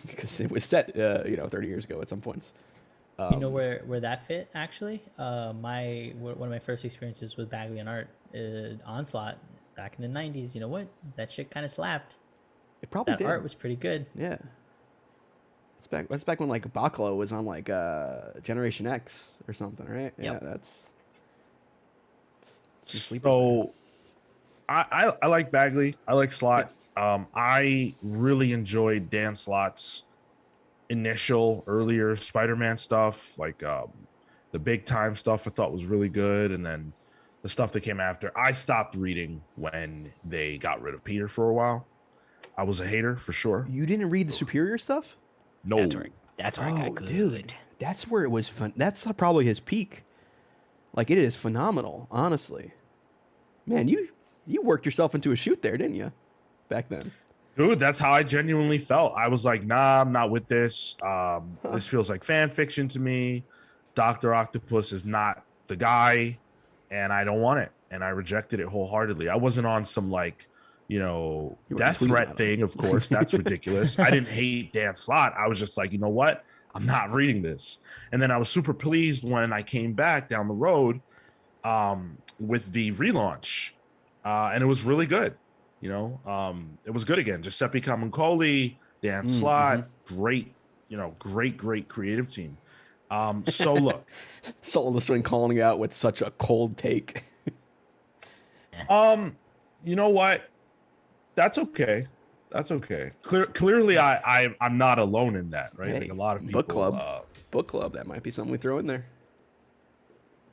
Because it was set, 30 years ago at some points.
You know where that fit actually? One of my first experiences with Bagley and art, Onslaught back in the 90s. You know what? That shit kind of slapped.
It probably
That
did.
art was pretty good.
Yeah. That's back when like Baclo was on like Generation X or something, right? Yeah,
Yep.
that's some sleepers
So I like Bagley. I like Slott. I really enjoyed Dan Slott's initial earlier Spider-Man stuff, like the big time stuff I thought was really good, and then the stuff that came after. I stopped reading when they got rid of Peter for a while. I was a hater for sure.
there. You didn't read the Superior stuff?
No,
That's where I got good.
Dude, that's where it was fun. That's probably his peak. Like, it is phenomenal, honestly. Man, you worked yourself into a shoot there, didn't you? Back then.
dude, that's how I genuinely felt. I was like, nah, I'm not with this. This feels like fan fiction to me. Dr. Octopus is not the guy, and I don't want it. And I rejected it wholeheartedly. I wasn't on some like,
You weren't
death
tweeting at
threat
him.
thing, of course. That's ridiculous. I didn't hate Dan Slott. I was just like, you know what? I'm not reading this. And then I was super pleased when I came back down the road with the relaunch. And it was really good. It was good again. Giuseppe Camuncoli, Dan Slott, great creative team. So look,
Soul the Swing calling you out with such a cold take.
you know what? That's okay. Clearly, I'm not alone in that, right?
Hey,
Like a lot of people.
Book club, that might be something we throw in there.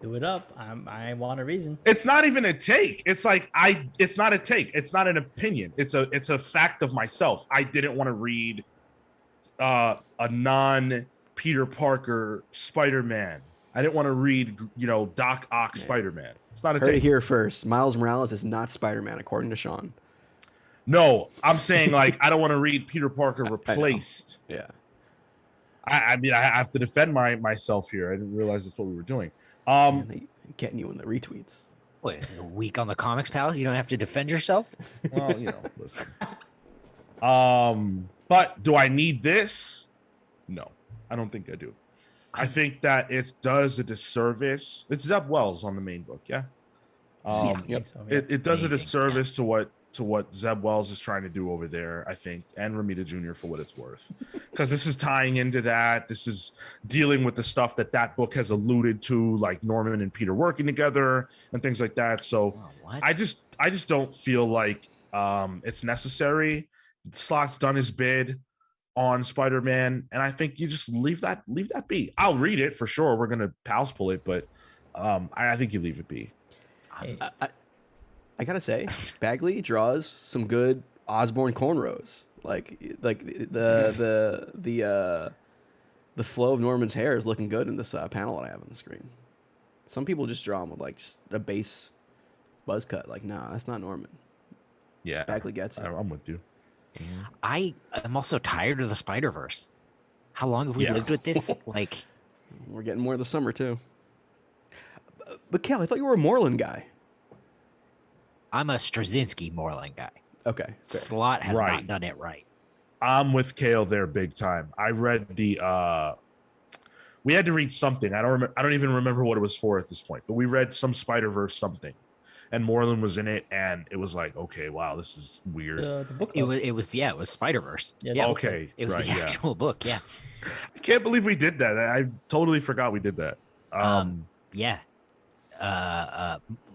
Do it up. I want a reason.
It's not even a take. It's like it's not a take. It's not an opinion. It's a fact of myself. I didn't want to read a non Peter Parker Spider-Man. I didn't want to read, Doc Ock Spider-Man. It's not a
Heard it
take.
here first. Miles Morales is not Spider-Man, according to Sean.
No, I'm saying like I don't want to read Peter Parker replaced.
Yeah.
I mean, I have to defend myself here. I didn't realize that's what we were doing.
Man, they getting you in the retweets.
Wait, is it a week on the Comics Pals? You don't have to defend yourself?
Well, listen. But do I need this? No, I don't think I do. I think that it does a disservice. It's Zeb Wells on the main book, yeah.
I think so, yeah.
It does a
Amazing,
disservice to to what Zeb Wells is trying to do over there, I think, and Ramita Jr. for what it's worth, because this is tying into that. This is dealing with the stuff that book has alluded to, like Norman and Peter working together and things like that. So I just don't feel like it's necessary. Slott's done his bid on Spider-Man, and I think you just leave that be. I'll read it for sure. We're gonna pals pull it, but I think you leave it be.
I gotta say, Bagley draws some good Osborne cornrows. Like the flow of Norman's hair is looking good in this panel that I have on the screen. Some people just draw him with like just a base buzz cut. Like, nah, that's not Norman.
Yeah,
Bagley gets it.
I'm with you.
I am also tired of the Spider-Verse. How long have we lived with this? Like,
we're getting more of the summer too. But Cal, I thought you were a Moreland guy.
I'm a Straczynski Moreland guy.
Okay, fair.
Slott has not done it right.
I'm with Kale there big time. I read the we had to read something. I don't even remember what it was for at this point, but we read some Spider-Verse something. And Moreland was in it, and it was like, okay, wow, this is weird.
The book.
It was Spider-Verse.
Yeah.
Okay.
It was the actual book. Yeah.
I can't believe we did that. I totally forgot we did that.
Yeah.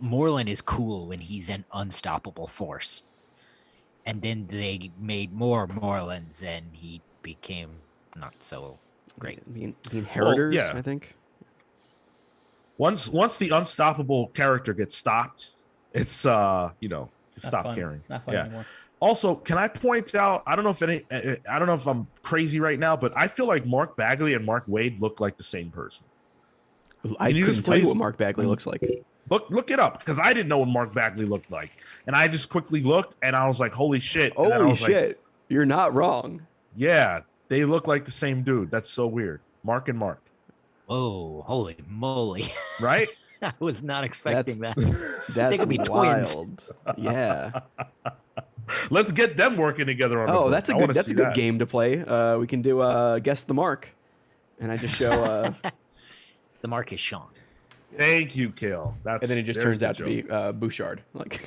Moreland is cool when he's an unstoppable force. And then they made more Morelands, and he became not so great.
The Inheritors,
Well, yeah.
I think.
Once the unstoppable character gets stopped, it's stop caring.
It's not fun anymore.
Also, can I point out? I don't know if I'm crazy right now, but I feel like Mark Bagley and Mark Waid look like the same person.
I couldn't tell you what Mark Bagley looks like.
Look it up, because I didn't know what Mark Bagley looked like, and I just quickly looked, and I was like, "Holy shit!" And then I
Holy
was
shit!
like,
You're not wrong.
yeah, they look like the same dude. That's so weird. Mark and Mark,
Oh, holy moly.
right?
I was not expecting that.
That's
could be twins.
wild. Yeah.
Let's get them working together on.
Oh,
the
that's a
book. I
good.
wanna
That's
see
a good
that.
game to play. We can do guess the mark, and I just show.
The mark is Sean.
Thank you, Kale. That's
And then it just
there's
turns
the
out to be
joke.
Bouchard. Like,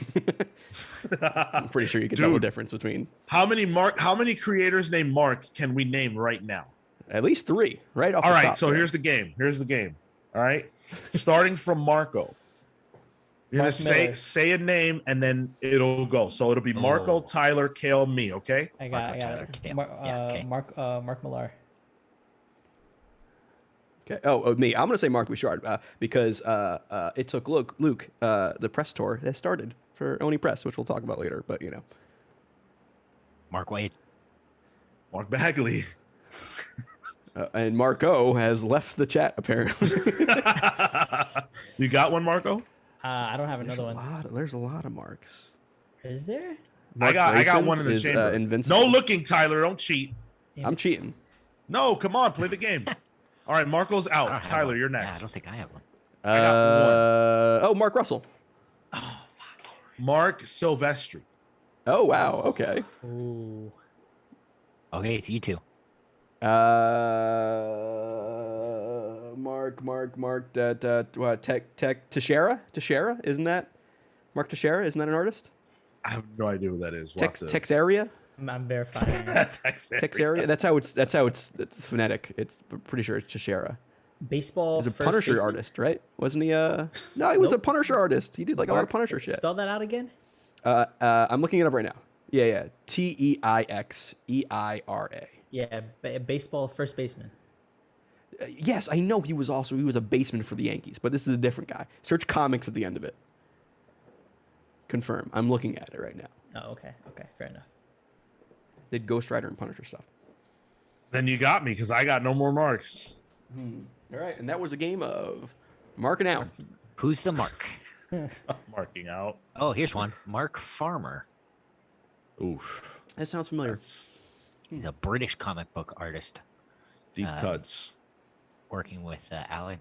I'm pretty sure you can tell the
Dude.
difference between
How many creators named Mark can we name right now?
at least 3, right off
All
the
right,
top
so
there.
here's the game. All right, starting from Marco. You're
Mark
gonna
Miller.
say a name, and then it'll go. So it'll be Marco,
Oh.
Tyler, Kale, me. Okay.
I
Marco,
got
Tyler,
it.
Kale. Okay.
Mark Millar.
Okay. Oh, me. I'm gonna say Mark Bouchard because it took Luke. The press tour has started for ONI Press, which we'll talk about later. But
Mark Waid.
Mark Bagley.
and Marco has left the chat apparently.
You got one, Marco?
I don't have another one.
There's a lot of marks.
Is there?
I got
Grayson
one in the
is,
chamber.
invincible.
No looking, Tyler. Don't cheat.
I'm cheating.
No, come on, play the game. All right, Marco's
I don't
out.
have
Tyler,
one.
you're
Yeah,
next.
I don't think I have one.
I got
Oh, Mark Russell.
Mark Silvestri.
Oh wow. Okay.
Ooh.
Okay, it's you two.
Mark. Teixeira. Isn't that Mark Teixeira? Isn't that an artist?
I have no idea who that is. We'll have to-
Texaria.
I'm verifying.
Texaria. That's how it's phonetic. It's pretty sure it's Teixeira.
Baseball.
He's a
first
Punisher
baseman?
artist, right? Wasn't he? No, he was a
Nope.
Punisher artist. He did like a lot of Punisher shit.
Spell that out again.
I'm looking it up right now. Yeah. Teixeira.
Yeah, baseball first baseman.
Yes, I know he was a baseman for the Yankees, but this is a different guy. Search comics at the end of it. Confirm. I'm looking at it right now.
Oh, okay, fair enough.
Did Ghost Rider and Punisher stuff.
Then you got me because I got no more marks.
All right, and that was a game of marking out.
Who's the Mark?
Marking out.
Oh, here's one. Mark Farmer.
Oof.
That sounds familiar.
That's
He's a British comic book artist
deep cuts.
working with Alan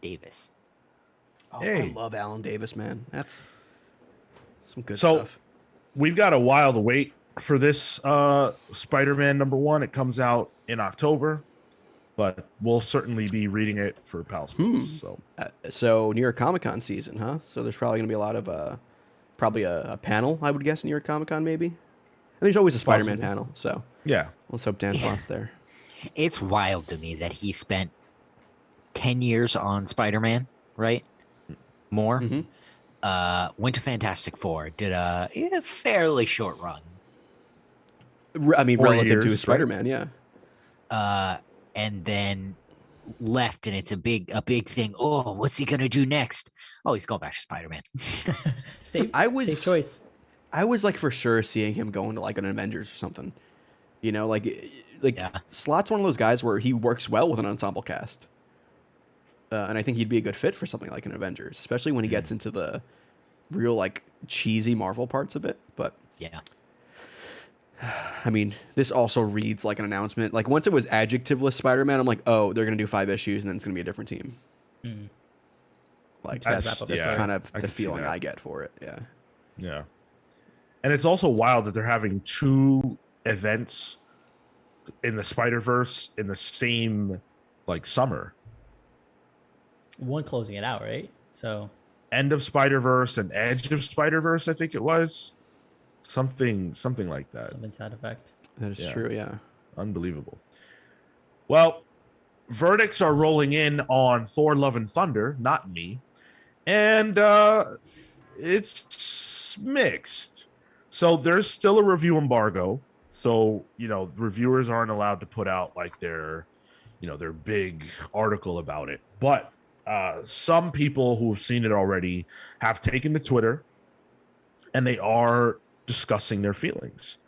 Davis.
Oh,
Hey.
I love Alan Davis, man. That's some good
So-
stuff.
We've got a while to wait for this Spider-Man #1. It comes out in October, but we'll certainly be reading it for Pals. So
So near Comic-Con season, huh? So there's probably gonna be a lot of probably a panel, I would guess, in New York Comic Con, maybe. And there's always a Spider-Man
Possibly.
panel, so
Yeah.
let's hope Dan Slott's there.
It's wild to me that he spent 10 years on Spider-Man, right? More. Went to Fantastic Four, did a fairly short run.
I mean,
4
relative to
years,
his Spider-Man, yeah.
And then left, and it's a big thing. Oh, what's he gonna do next? Oh, he's going back to Spider-Man.
Safe choice.
I was like for sure seeing him going to like an Avengers or something. You know, like
Yeah.
Slott's one of those guys where he works well with an ensemble cast. And I think he'd be a good fit for something like an Avengers, especially when he gets into the real like cheesy Marvel parts of it. But
Yeah.
I mean, this also reads like an announcement. Like once it was adjectiveless Spider-Man, I'm like, oh, they're gonna do 5 issues and then it's gonna be a different team. Like that's kind of the feeling I get for it. Yeah.
Yeah. And it's also wild that they're having 2 events in the Spider-Verse in the same like summer.
One closing it out, right? So
End of Spider-Verse and Edge of Spider-Verse, I think it was. Something like that.
some side effect.
That is
Yeah.
true, yeah.
Unbelievable. Well, verdicts are rolling in on Thor Love and Thunder, not me. And it's mixed. So there's still a review embargo. So, reviewers aren't allowed to put out like their big article about it. But some people who have seen it already have taken to Twitter and they are discussing their feelings.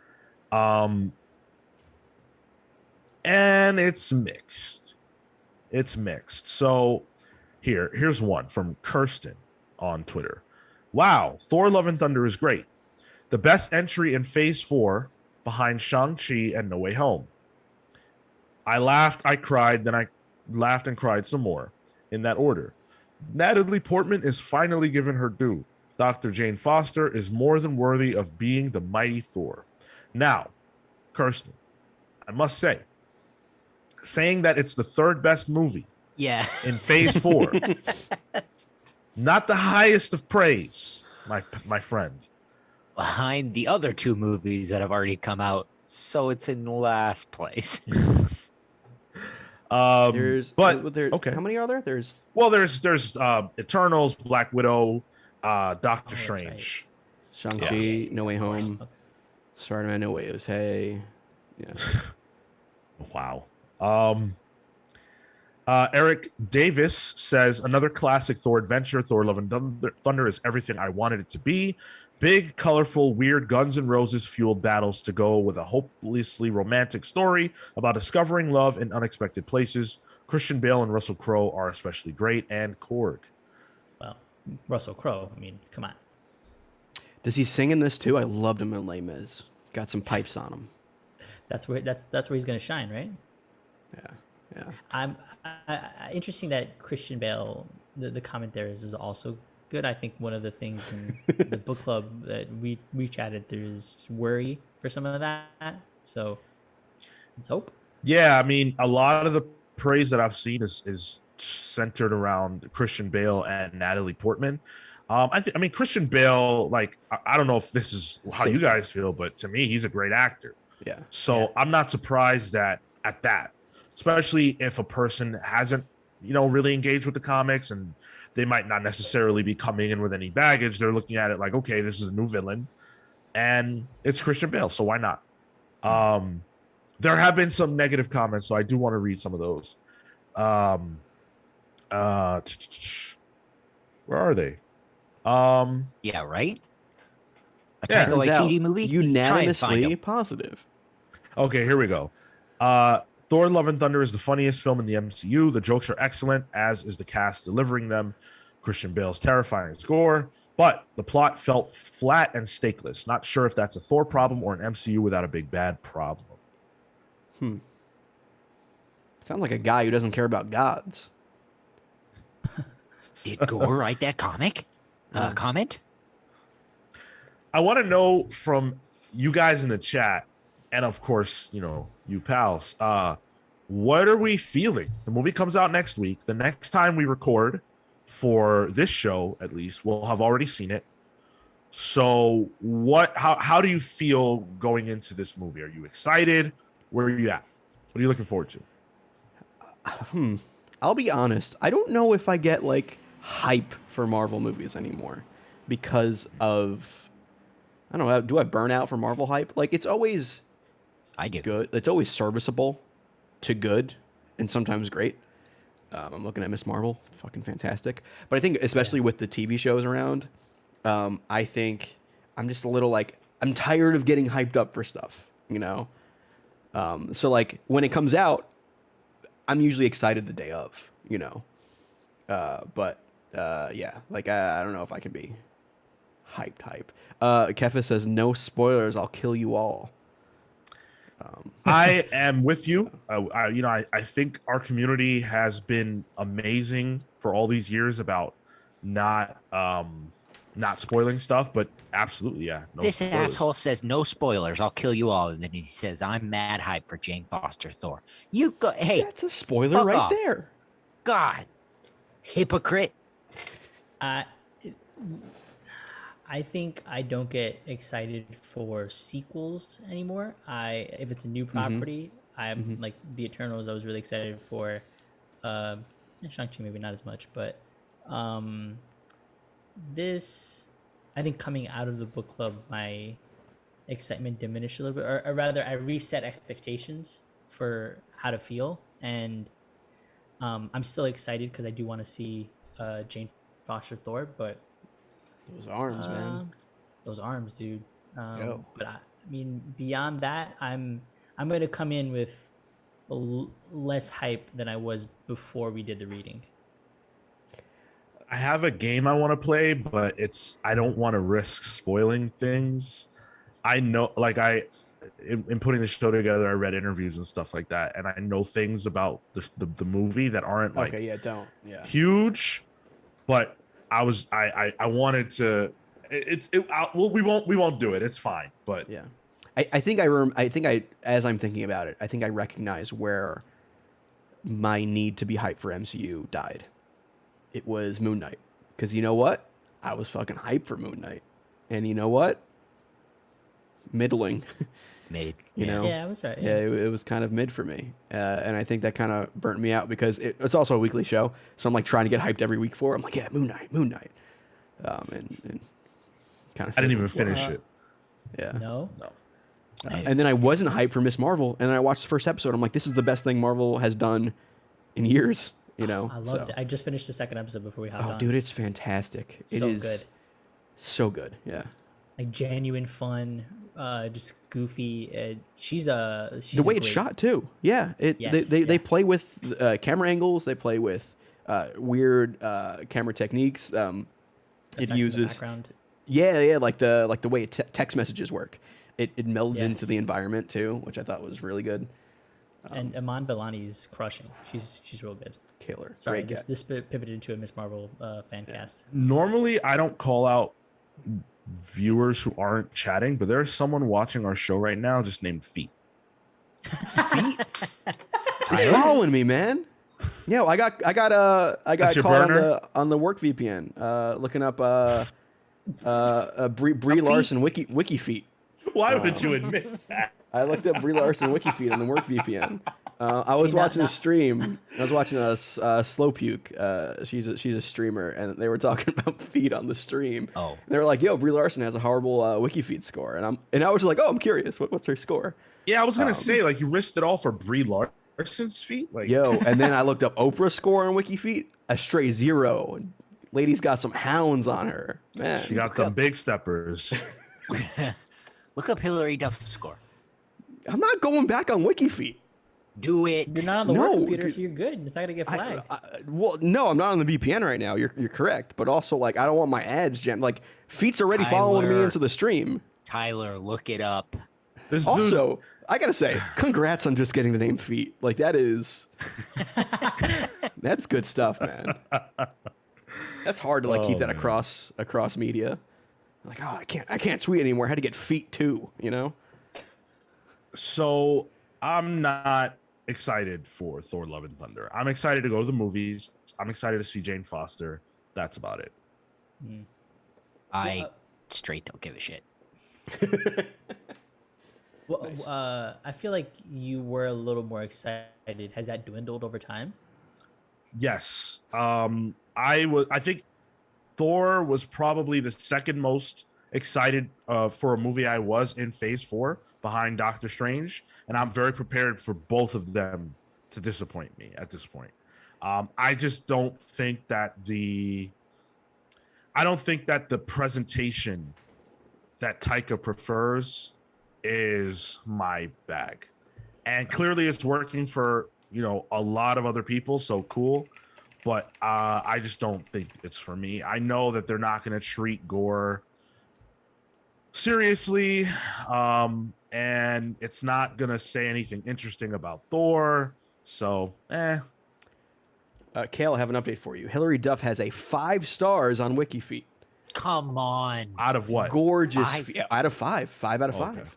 And it's mixed. So here's one from Kirsten on Twitter. Wow, Thor Love and Thunder is great. The best entry in Phase 4 behind Shang-Chi and No Way Home. I laughed, I cried, then I laughed and cried some more, in that order. Natalie Portman is finally given her due. Dr. Jane Foster is more than worthy of being the mighty Thor. Now, Kirsten, I must say, saying that it's the 3rd best movie
Yeah.
in Phase 4, not the highest of praise, my friend.
Behind the other 2 movies that have already come out, so it's in last place.
Okay.
How many are there? There's
Eternals, Black Widow, Doctor
that's
Strange.
Shang-Chi, No Way
Of course.
Home, Spider-Man, No Way Jose. Yeah.
Wow. Eric Davis says another classic Thor adventure. Thor Love and Thunder is everything I wanted it to be. Big, colorful, weird Guns N' Roses fueled battles to go with a hopelessly romantic story about discovering love in unexpected places. Christian Bale and Russell Crowe are especially great, and Korg.
Well, Russell Crowe. I mean, come on.
Does he sing in this too? I loved him in Les Mis. Got some pipes on him.
That's where he's gonna shine, right?
Yeah.
Interesting that Christian Bale. The comment there is also good. I think one of the things in the book club that we chatted, there's worry for some of that. So let's hope.
Yeah, I mean, a lot of the praise that I've seen is centered around Christian Bale and Natalie Portman. I mean, Christian Bale, like, I don't know if this is how you guys feel, but to me, he's a great actor.
Yeah.
So I'm not surprised at that, especially if a person hasn't, really engaged with the comics and they might not necessarily be coming in with any baggage. They're looking at it like, okay, this is a new villain and it's Christian Bale. So why not? There have been some negative comments, so I do want to read some of those. Where are they?
Yeah, right? A
Yeah,
Taika
Turns out,
Waititi movie? Try and find
unanimously
'em.
positive.
Okay, here we go. Thor Love and Thunder is the funniest film in the MCU. The jokes are excellent, as is the cast delivering them. Christian Bale's terrifying score, but the plot felt flat and stakeless. Not sure if that's a Thor problem or an MCU without a big bad problem.
Sounds like a guy who doesn't care about gods.
Did Gore write that comic? Comment?
I want to know from you guys in the chat, and of course, you pals, what are we feeling? The movie comes out next week. The next time we record for this show, at least, we'll have already seen it. So what? How do you feel going into this movie? Are you excited? Where are you at? What are you looking forward to?
I'll be honest. I don't know if I get like hype for Marvel movies anymore because of I don't know. Do I burn out for Marvel hype? Like it's always
I do.
good. It's always serviceable to good and sometimes great. I'm looking at Miss Marvel, fucking fantastic. But I think especially with the TV shows around, I think I'm just a little like I'm tired of getting hyped up for stuff, you know. So like when it comes out, I'm usually excited the day of, you know. But yeah, like I don't know if I can be hype. Kefa says no spoilers. I'll kill you all.
I am with you. I think our community has been amazing for all these years about not spoiling stuff, but absolutely, yeah. No
This
spoilers.
asshole says no spoilers. I'll kill you all, and then he says I'm mad hype for Jane Foster Thor. You go. Hey,
That's a spoiler
fuck
right
off.
there.
God, hypocrite.
I think I don't get excited for sequels anymore. If it's a new property, I'm like the Eternals. I was really excited for. Shang-Chi maybe not as much, but this, I think coming out of the book club, my excitement diminished a little bit, or rather, I reset expectations for how to feel, and I'm still excited because I do want to see Jane Foster Thor, but.
Those arms, man.
Those arms, dude.
Yo.
But I mean, beyond that, I'm gonna come in with less hype than I was before we did the reading.
I have a game I want to play, but I don't want to risk spoiling things. I know, like in putting the show together, I read interviews and stuff like that, and I know things about the movie that aren't like huge, but I wanted to. We won't do it. It's fine. But
Yeah, as I'm thinking about it, I think I recognize where my need to be hyped for MCU died. It was Moon Knight, because you know what? I was fucking hyped for Moon Knight, and you know what? Middling. You know?
Yeah, I was right.
Yeah, it was kind of mid for me, and I think that kind of burnt me out because it's also a weekly show, so I'm like trying to get hyped every week for it. I'm like, yeah, Moon Knight, and kind of.
I didn't even finish it.
Yeah.
No.
And then I wasn't hyped for Miss Marvel, and then I watched the first episode. I'm like, this is the best thing Marvel has done in years. You know,
I loved it. I just finished the second episode before we hopped on.
Oh, dude, it's fantastic.
It's so good.
So good. Yeah.
Like genuine fun, just goofy. She's the
way it's shot too. Yeah. They play with camera angles. They play with weird camera techniques. It uses like the way text messages work. It melds into the environment too, which I thought was really good.
And Iman Vellani's crushing. She's real good.
Killer.
Sorry, this pivoted into a Miss Marvel fan cast.
Normally, I don't call out viewers who aren't chatting, but there's someone watching our show right now just named Feet.
Feet? You're following me, man. Yeah, I got caught on the work VPN, looking up Brie Larson wiki feet.
Why would you admit that?
I looked up Brie Larson wiki feet on the work VPN. I was watching a stream. I was watching a Slow Puke. She's a streamer, and they were talking about feet on the stream.
Oh,
and they were like, "Yo, Brie Larson has a horrible wiki feet score," and I was like, "Oh, I'm curious. What's her score?"
Yeah, I was gonna say like you risked it all for Brie Larson's feet. Like,
yo, and then I looked up Oprah's score on wiki feet, a stray 0. Lady's got some hounds on her. Man,
she got them big steppers.
Look up Hillary Duff's score.
I'm not going back on wiki feet.
Do it.
You're not on the work computer, so you're good. It's not gonna get flagged.
Well, no, I'm not on the VPN right now. You're correct, but also like I don't want my ads jammed. Like Feet's already following me into the stream.
Tyler, look it up.
Also, I gotta say, congrats on just getting the name Feet. Like that's good stuff, man. That's hard to like keep that across media. Like, oh, I can't tweet anymore. I had to get Feet too, you know.
So I'm not excited for Thor: Love and Thunder. I'm excited to go to the movies. I'm excited to see Jane Foster. That's about it.
straight don't give a shit.
Well,
Nice.
I feel like you were a little more excited. Has that dwindled over time?
Yes. I think Thor was probably the second most excited for a movie I was in Phase 4 behind Doctor Strange, and I'm very prepared for both of them to disappoint me at this point. I just don't think that the presentation that Taika prefers is my bag. And clearly it's working for, a lot of other people, so cool. But I just don't think it's for me. I know that they're not going to treat gore seriously, and it's not going to say anything interesting about Thor. So,
Kale, I have an update for you. Hillary Duff has a 5 stars on WikiFeet.
Come on.
out of what?
Gorgeous
5?
feet. Out of 5. 5 out of 5.
Okay.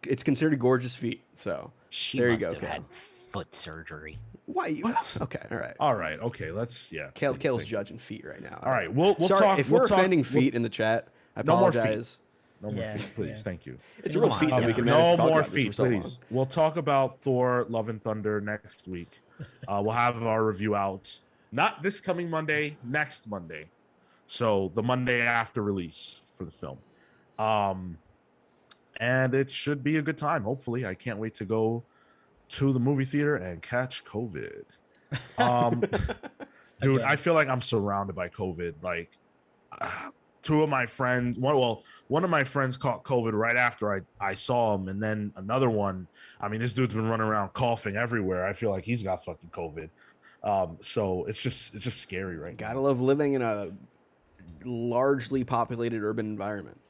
It's considered a gorgeous feat. So
She
there you
must
go,
have
Kale.
had foot surgery.
Why?
What?
Okay, all right.
All right. Okay. Let's. Yeah.
Kale's judging feet right now.
All right. We'll
Sorry,
talk.
if
we'll
we're
talk-
offending
we'll-
feet in the chat, I
No more feet.
apologize.
No more
Yeah,
feet, please.
yeah.
Thank you.
It's a real
Come
feat
on,
that we can
Steph.
manage to
No
talk
more
about this for
feet,
so long.
please. We'll talk about Thor: Love and Thunder next week. We'll have our review out not this coming Monday, next Monday. So the Monday after release for the film. And it should be a good time. Hopefully, I can't wait to go to the movie theater and catch COVID. Dude,
Again.
I feel like I'm surrounded by COVID. Like, two of my friends, one of my friends caught COVID right after I saw him, and then another one. I mean, this dude's been running around coughing everywhere. I feel like he's got fucking COVID. So it's just scary right now.
Gotta love living in a largely populated urban environment.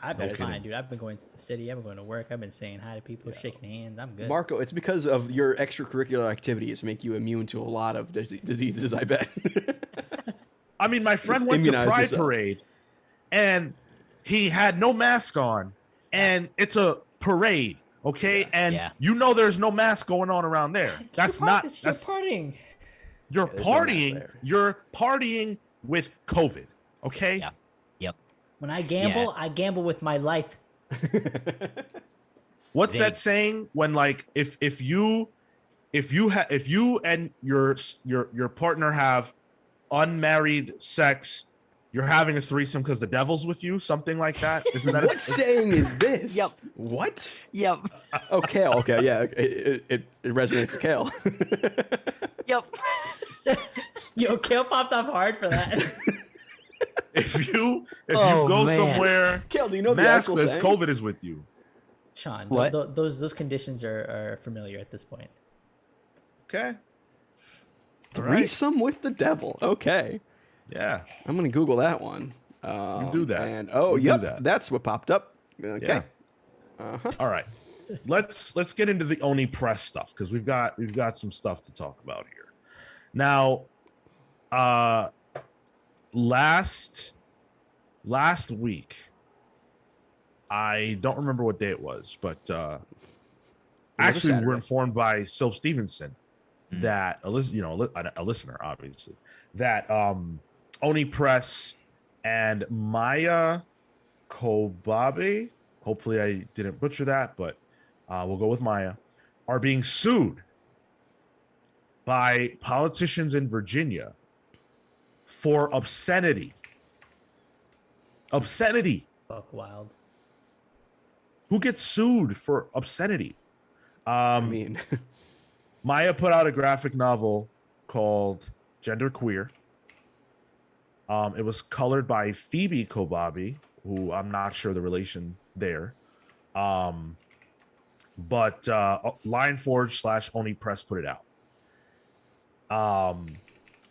I've been
That is-
fine, dude. I've been going to the city. I've been going to work. I've been saying hi to people, shaking hands. I'm good.
Marco, it's because of your extracurricular activities make you immune to a lot of diseases, I bet.
I mean, my friend
Just
went to
immunize
Pride
yourself.
Parade, and he had no mask on, and it's a parade, okay? And
Yeah.
there's no mask going on around there. That's not.
You're partying.
You're
there's no mask
partying.
there.
You're partying with COVID, okay?
Yeah. Yep.
When I gamble,
Yeah.
I gamble with my life.
What's
They-
that saying? When like if you and your partner have unmarried sex, you're having a threesome because the devil's with you, something like that. Isn't that?
What saying is this?
Yep.
What?
Yep.
Oh, Kale. Okay, yeah, it resonates with Kale.
Yep.
Yo, Kale popped off hard for that.
If you
Oh,
go
man.
somewhere
Kale, do you know the actual
maskless,
saying?
COVID is with you.
Sean,
What?
those conditions are familiar at this point.
Okay.
Threesome with the devil. Okay,
Yeah.
I'm gonna Google that one.
do that.
And
You do
yep,
that.
that's what popped up. Okay.
Yeah. All right. Let's get into the ONI Press stuff because we've got some stuff to talk about here. Now, last week, I don't remember what day it was, but actually, we were
Saturday.
informed by Sylv Stevenson that a listener, obviously, that ONI Press and Maia Kobabe, hopefully I didn't butcher that, but we'll go with Maia, are being sued by politicians in Virginia for obscenity. Obscenity.
Fuck wild.
Who gets sued for obscenity?
I mean,
Maia put out a graphic novel called Genderqueer. It was colored by Phoebe Kobabe, who I'm not sure the relation there. But Lionforge / ONI Press put it out.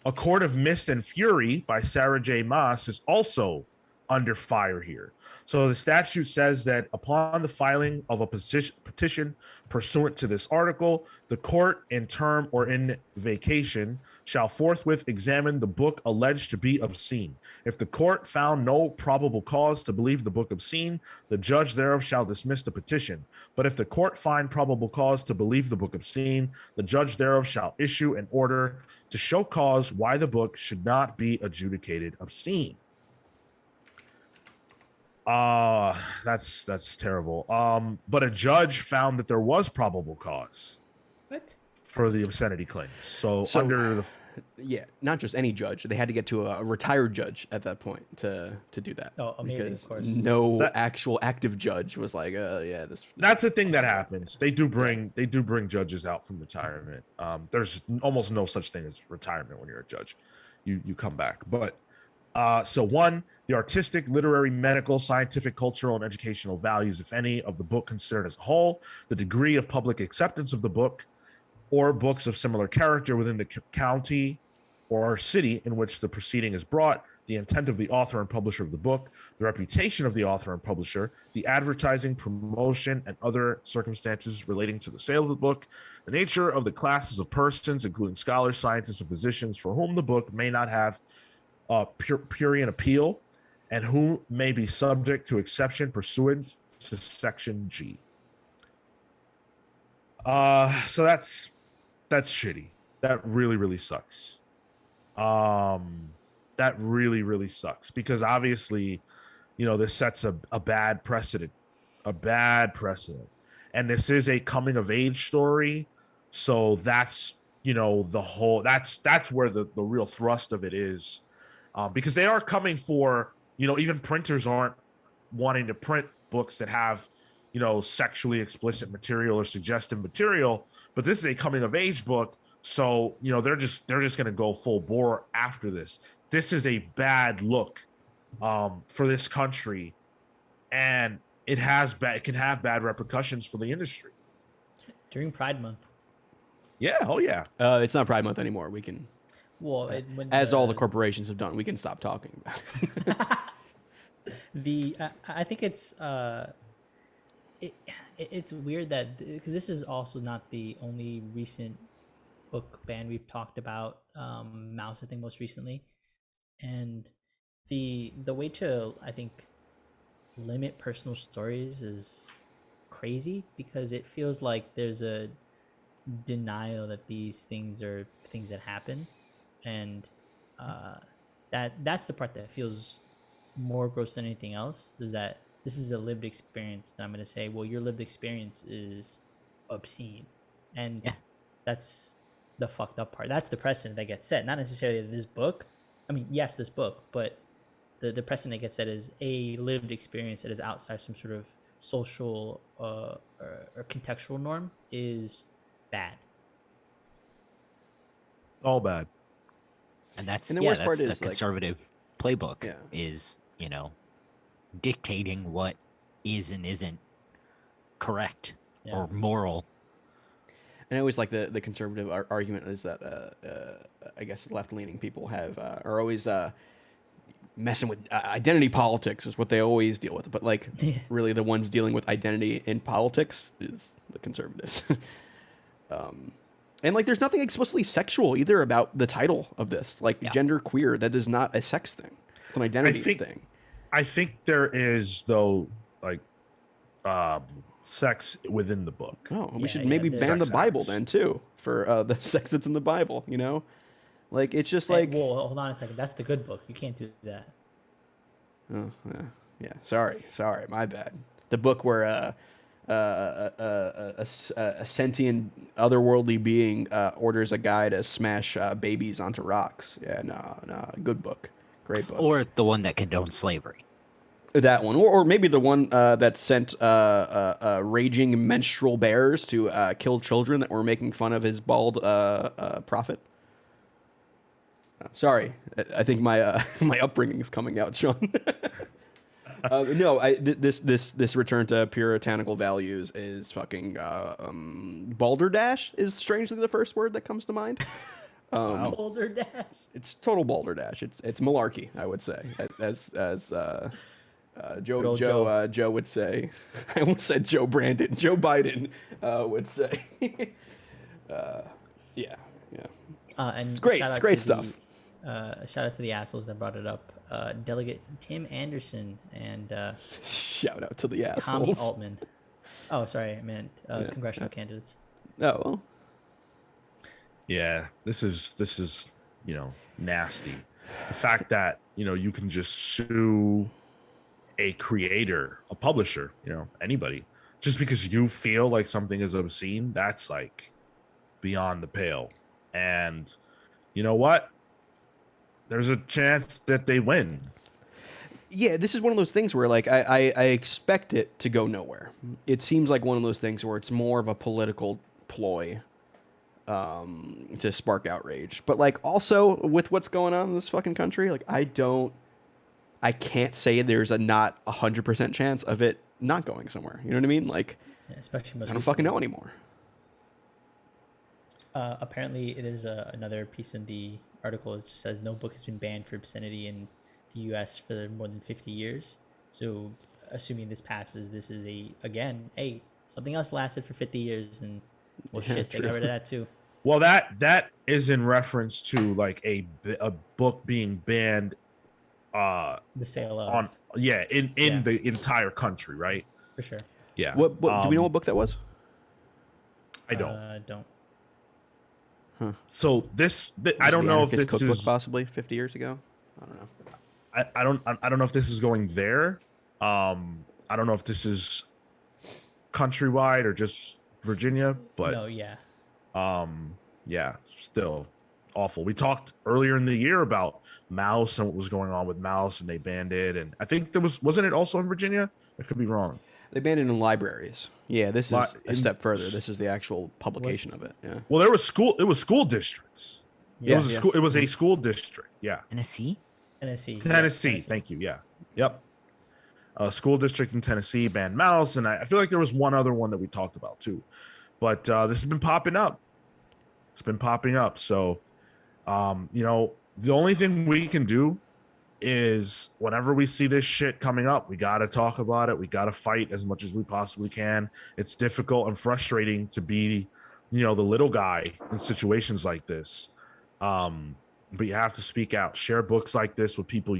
A Court of Mist and Fury by Sarah J. Maas is also under fire here. So the statute says that upon the filing of a petition pursuant to this article, the court in term or in vacation shall forthwith examine the book alleged to be obscene. If the court found no probable cause to believe the book obscene, the judge thereof shall dismiss the petition. But if the court find probable cause to believe the book obscene, the judge thereof shall issue an order to show cause why the book should not be adjudicated obscene. That's terrible. But a judge found that there was probable cause
What?
for the obscenity claims. So,
So-
under the
Yeah, not just any judge. They had to get to a retired judge at that point to do that.
Oh, amazing,
Because
of course.
no
That-
actual active judge was like, yeah, this.
that's the thing that happens. They do bring judges out from retirement. There's almost no such thing as retirement when you're a judge. You come back. But so one, the artistic, literary, medical, scientific, cultural, and educational values, if any, of the book considered as a whole, the degree of public acceptance of the book or books of similar character within the county or city in which the proceeding is brought, the intent of the author and publisher of the book, the reputation of the author and publisher, the advertising, promotion, and other circumstances relating to the sale of the book, the nature of the classes of persons, including scholars, scientists, and physicians, for whom the book may not have prurient appeal, and who may be subject to exception pursuant to Section G. So that's shitty. That really sucks. That really sucks because obviously, this sets a bad precedent, and this is a coming of age story. So that's, the whole, that's where the real thrust of it is, because they are coming for, even printers aren't wanting to print books that have, sexually explicit material or suggestive material, but this is a coming of age book. So, they're just going to go full bore after this. This is a bad look for this country, and it can have bad repercussions for the industry.
During Pride Month.
Yeah, oh yeah.
It's not Pride Month anymore. We can,
Well,
as all the corporations have done, we can stop talking about it.
I think it's it's weird that because this is also not the only recent book ban we've talked about. Mouse, I think, most recently, and the way to, I think, limit personal stories is crazy because it feels like there's a denial that these things are things that happen, and that's the part that feels more gross than anything else, is that this is a lived experience that I'm going to say, well, your lived experience is obscene, and that's the fucked up part. That's the precedent that gets set, not necessarily this book. I mean, yes, this book, but the precedent that gets set is a lived experience that is outside some sort of social or contextual norm is bad.
All bad.
And that's
And the
yeah,
worst
that's
part
the
is, like-
conservative playbook
Yeah.
is, dictating what is and isn't correct or moral.
And I always like the conservative argument is that I guess left-leaning people are always messing with identity politics is what they always deal with. But like, really, the ones dealing with identity in politics is the conservatives. And like, there's nothing explicitly sexual either about the title of this. Like, gender queer, that is not a sex thing; it's an identity thing.
I think there is, though, like sex within the book.
Oh, we should
yeah,
maybe
there's-
ban the
Sex
Bible
acts.
then too for the sex that's in the Bible. Like, it's just like,
Well, hold on a second. That's the good book. You can't do that.
oh, yeah. Sorry, my bad. The book where a sentient otherworldly being orders a guy to smash babies onto rocks. Yeah, no, good book, great book.
Or the one that condones slavery.
That one, or maybe the one that sent raging menstrual bears to kill children that were making fun of his bald prophet. Sorry, I think my my upbringing is coming out, Sean. No, this return to puritanical values is fucking balderdash is strangely the first word that comes to mind.
Boulder Dash.
It's total balderdash. It's malarkey, I would say, as Joe would say. I almost said Joe Brandon. Joe Biden would say. Yeah.
And
It's great.
shout
It's
out
great
to
stuff.
Shout out to the assholes that brought it up. Delegate Tim Anderson and
Shout out to the
Tommy
assholes.
Altman. Oh, sorry, I meant congressional candidates.
Oh, well.
Yeah, this is nasty. The fact that you can just sue a creator, a publisher, anybody, just because you feel like something is obscene, that's like beyond the pale. And you know what? There's a chance that they win.
Yeah, this is one of those things where like I expect it to go nowhere. It seems like one of those things where it's more of a political ploy to spark outrage. But like also with what's going on in this fucking country, like I can't say there's a not 100% chance of it not going somewhere. You know what I mean? Like,
Yeah, especially most
I don't fucking know anymore.
Apparently, it is another piece in the article. It just says no book has been banned for obscenity in the U.S. for more than 50 years. So, assuming this passes, this is something else lasted for 50 years, and well,
Yeah,
shit, they got
true.
rid of that too.
Well, that is in reference to like a book being banned
The sale of
on in the entire country, right?
for sure.
Yeah.
What do we know what book that was?
I don't.
Don't.
So I don't know if this
cookbook
is
possibly 50 years ago. I don't know.
I don't know if this is going there. I don't know if this is countrywide or just Virginia, but
No, yeah.
yeah, still awful. We talked earlier in the year about Mouse and what was going on with Mouse, and they banned it. And I think wasn't it also in Virginia? I could be wrong.
They banned it in libraries. Yeah, this is a step further. This is the actual publication of it. Yeah.
Well, it was school districts.
Yeah.
It was a school. It was a school district. Yeah.
Tennessee.
Tennessee.
Tennessee. Thank you. Yeah. Yep. A school district in Tennessee banned Mouse, and I feel like there was one other one that we talked about too. But this has been popping up. It's been popping up. So, the only thing we can do is whenever we see this shit coming up, we got to talk about it. We got to fight as much as we possibly can. It's difficult and frustrating to be, the little guy in situations like this. But you have to speak out, share books like this with people,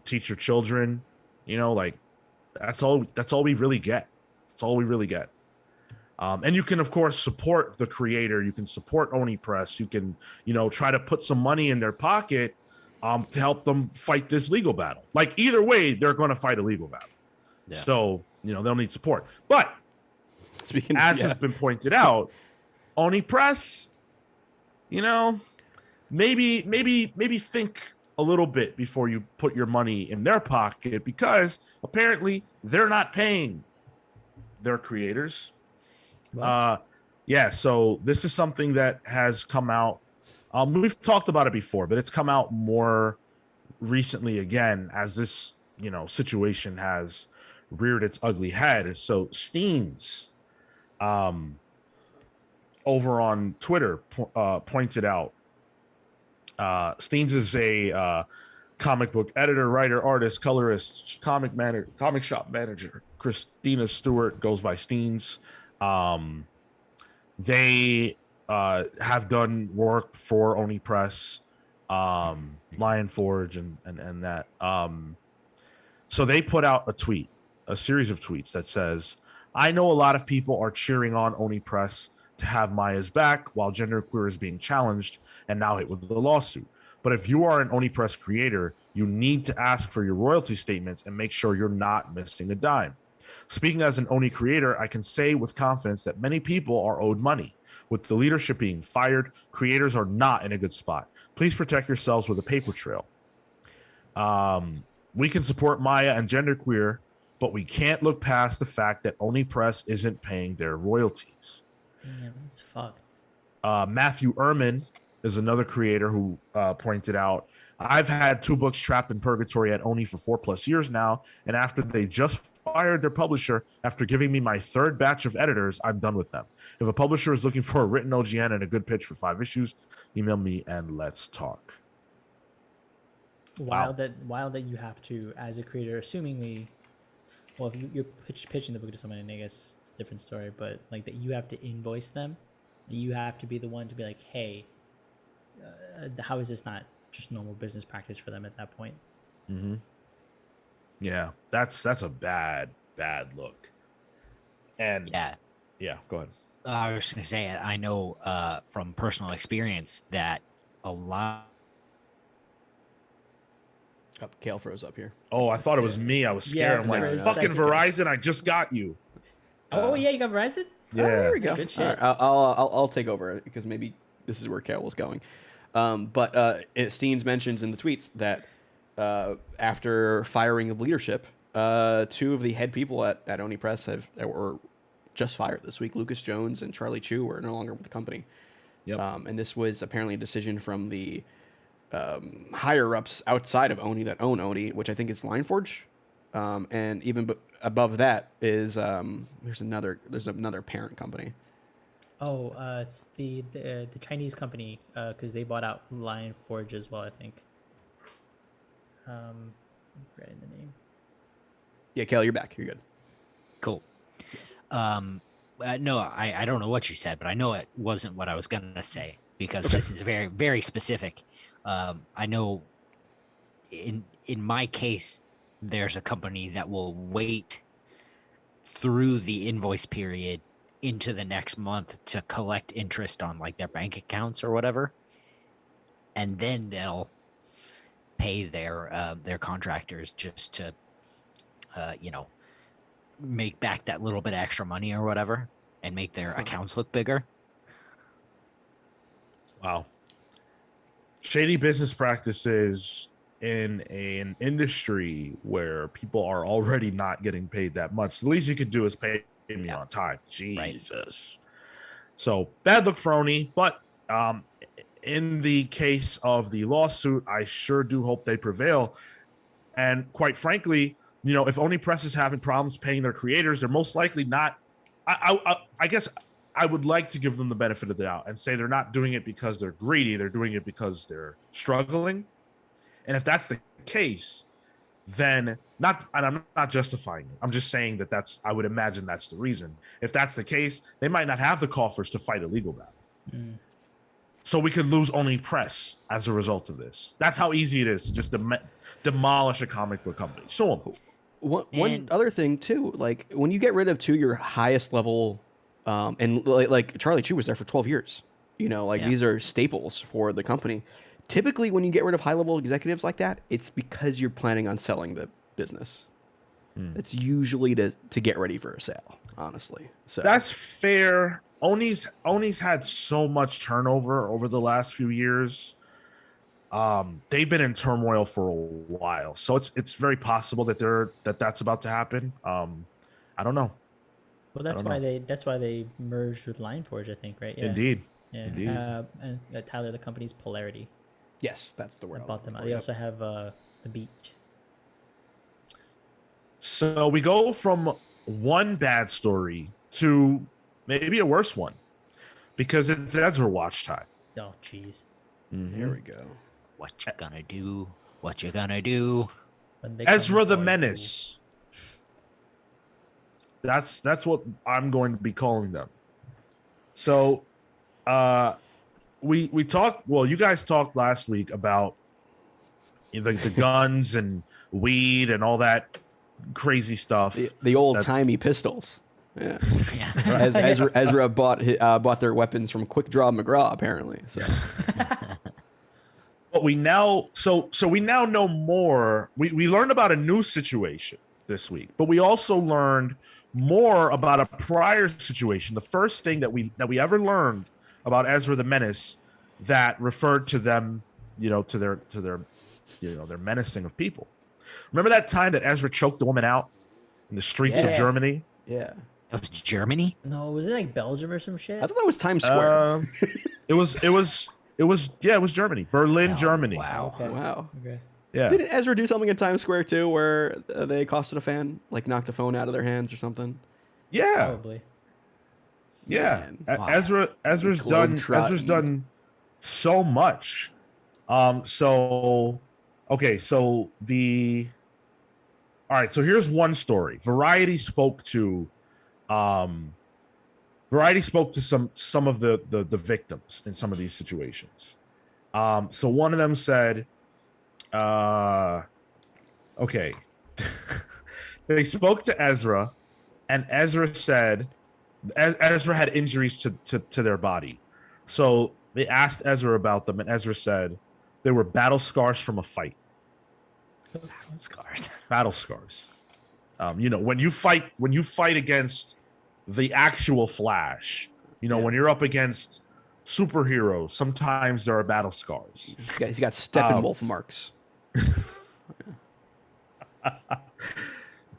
teach your children, like that's all we really get. That's all we really get. And you can, of course, support the creator. You can support ONI Press. You can, try to put some money in their pocket to help them fight this legal battle. Like either way, they're going to fight a legal battle. Yeah. So, they'll need support. But as has been pointed out, ONI Press, maybe think a little bit before you put your money in their pocket, because apparently they're not paying their creators.
Wow.
So this is something that has come out. We've talked about it before, but it's come out more recently again as this, situation has reared its ugly head. So Steens, over on Twitter, pointed out. Steens is a comic book editor, writer, artist, colorist, comic shop manager. Christina Stewart goes by Steens. They have done work for ONI Press, Lion Forge, and that. So they put out a series of tweets that says, "I know a lot of people are cheering on ONI Press to have Maia's back while genderqueer is being challenged and now hit with the lawsuit. But if you are an ONI Press creator, you need to ask for your royalty statements and make sure you're not missing a dime. Speaking as an ONI creator, I can say with confidence that many people are owed money. With the leadership being fired, creators are not in a good spot. Please protect yourselves with a paper trail. We can support Maia and genderqueer, but we can't look past the fact that ONI Press isn't paying their royalties."
Damn, that's fucked.
Matthew Ehrman is another creator who pointed out, "I've had 2 books trapped in purgatory at ONI for 4+ years now, and after they just fired their publisher after giving me my 3rd batch of editors, I'm done with them. If a publisher is looking for a written OGN and a good pitch for 5 issues, email me and let's talk."
Wild that you have to, as a creator, assumingly, well, if you're pitching the book to someone, and I guess it's a different story, but like that you have to invoice them, you have to be the one to be like, hey, how is this not just normal business practice for them at that point?
Mm-hmm. Yeah, that's a bad look. And yeah, go ahead.
I was going to say, I know from personal experience that a lot
Oh, Kale froze up here.
Oh, I thought it was me. I was scared.
Yeah,
I'm like,
for a
fucking
second.
Verizon, I just got you.
Oh yeah, you got Verizon.
Oh, there we go.
Good
All
shit.
right, I'll take over because maybe this is where Kale was going. Steens mentions in the tweets that after firing of leadership, two of the head people at ONI Press were just fired this week. Lucas Jones and Charlie Chu are no longer with the company.
Yep.
And this was apparently a decision from the higher ups outside of ONI that own ONI, which I think is Lineforge. And even above that is there's another parent company.
Oh, it's the Chinese company because they bought out Lineforge as well. I think. I'm forgetting the name.
Yeah, Kale, you're back. You're good.
Cool. No, I don't know what you said, but I know it wasn't what I was gonna say because this is very, very specific. I know in my case, there's a company that will wait through the invoice period into the next month to collect interest on like their bank accounts or whatever, and then they'll pay their contractors just to make back that little bit of extra money or whatever and make their accounts look bigger.
Wow. Shady business practices in an industry where people are already not getting paid that much. The least you could do is pay me on time. Jesus. So bad look for ONI, but in the case of the lawsuit, I sure do hope they prevail. And quite frankly, if ONI Press is having problems paying their creators, they're most likely not. I guess I would like to give them the benefit of the doubt and say they're not doing it because they're greedy. They're doing it because they're struggling. And if that's the case, then I'm not justifying it. I'm just saying that I would imagine that's the reason. If that's the case, they might not have the coffers to fight a legal battle.
Mm.
So we could lose ONI Press as a result of this. That's how easy it is to just demolish a comic book company. So
one other thing too, like when you get rid of your highest level, and like Charlie Chu was there for 12 years. These are staples for the company. Typically, when you get rid of high-level executives like that, it's because you're planning on selling the business. It's usually to get ready for a sale, honestly. So
that's fair. ONI's had so much turnover over the last few years. They've been in turmoil for a while, so it's very possible that's about to happen. I don't know.
Well, that's why they merged with Lineforge, I think, right? Yeah.
Indeed.
Yeah.
Indeed.
And Tyler, the company's Polarity.
Yes, that's the word.
I bought them out. They also have the Beach.
So we go from one bad story to maybe a worse one because it's EzraWatch time.
Oh, jeez.
There we go.
What you gonna do? What you gonna do?
Ezra the Menace. That's what I'm going to be calling them. So, we talked. Well, you guys talked last week about the guns and weed and all that crazy stuff.
The old timey pistols. Yeah.
Yeah.
Ezra bought their weapons from Quick Draw McGraw apparently. So.
But we now know more. We learned about a new situation this week, but we also learned more about a prior situation. The first thing that we ever learned about Ezra the Menace that referred to them, to their menacing of people. Remember that time that Ezra choked the woman out in the streets of Germany?
Yeah.
It was Germany?
No, was it like Belgium or some shit?
I thought that was Times Square.
It was Germany, Berlin, Germany.
Wow.
Okay.
Wow.
Okay.
Yeah.
Did Ezra do something in Times Square too, where they accosted a fan, like knocked a phone out of their hands or something?
Yeah.
Probably.
Yeah.
Man.
Wow.
Ezra's done so much. So here's one story. Variety spoke to some of the victims in some of these situations. So one of them said, they spoke to Ezra, and Ezra said Ezra had injuries to their body. So they asked Ezra about them, and Ezra said they were battle scars from a fight.
Scars.
Battle scars. You know, when you fight against the actual Flash, you know, when you're up against superheroes, sometimes there are battle scars.
He's got Steppenwolf marks.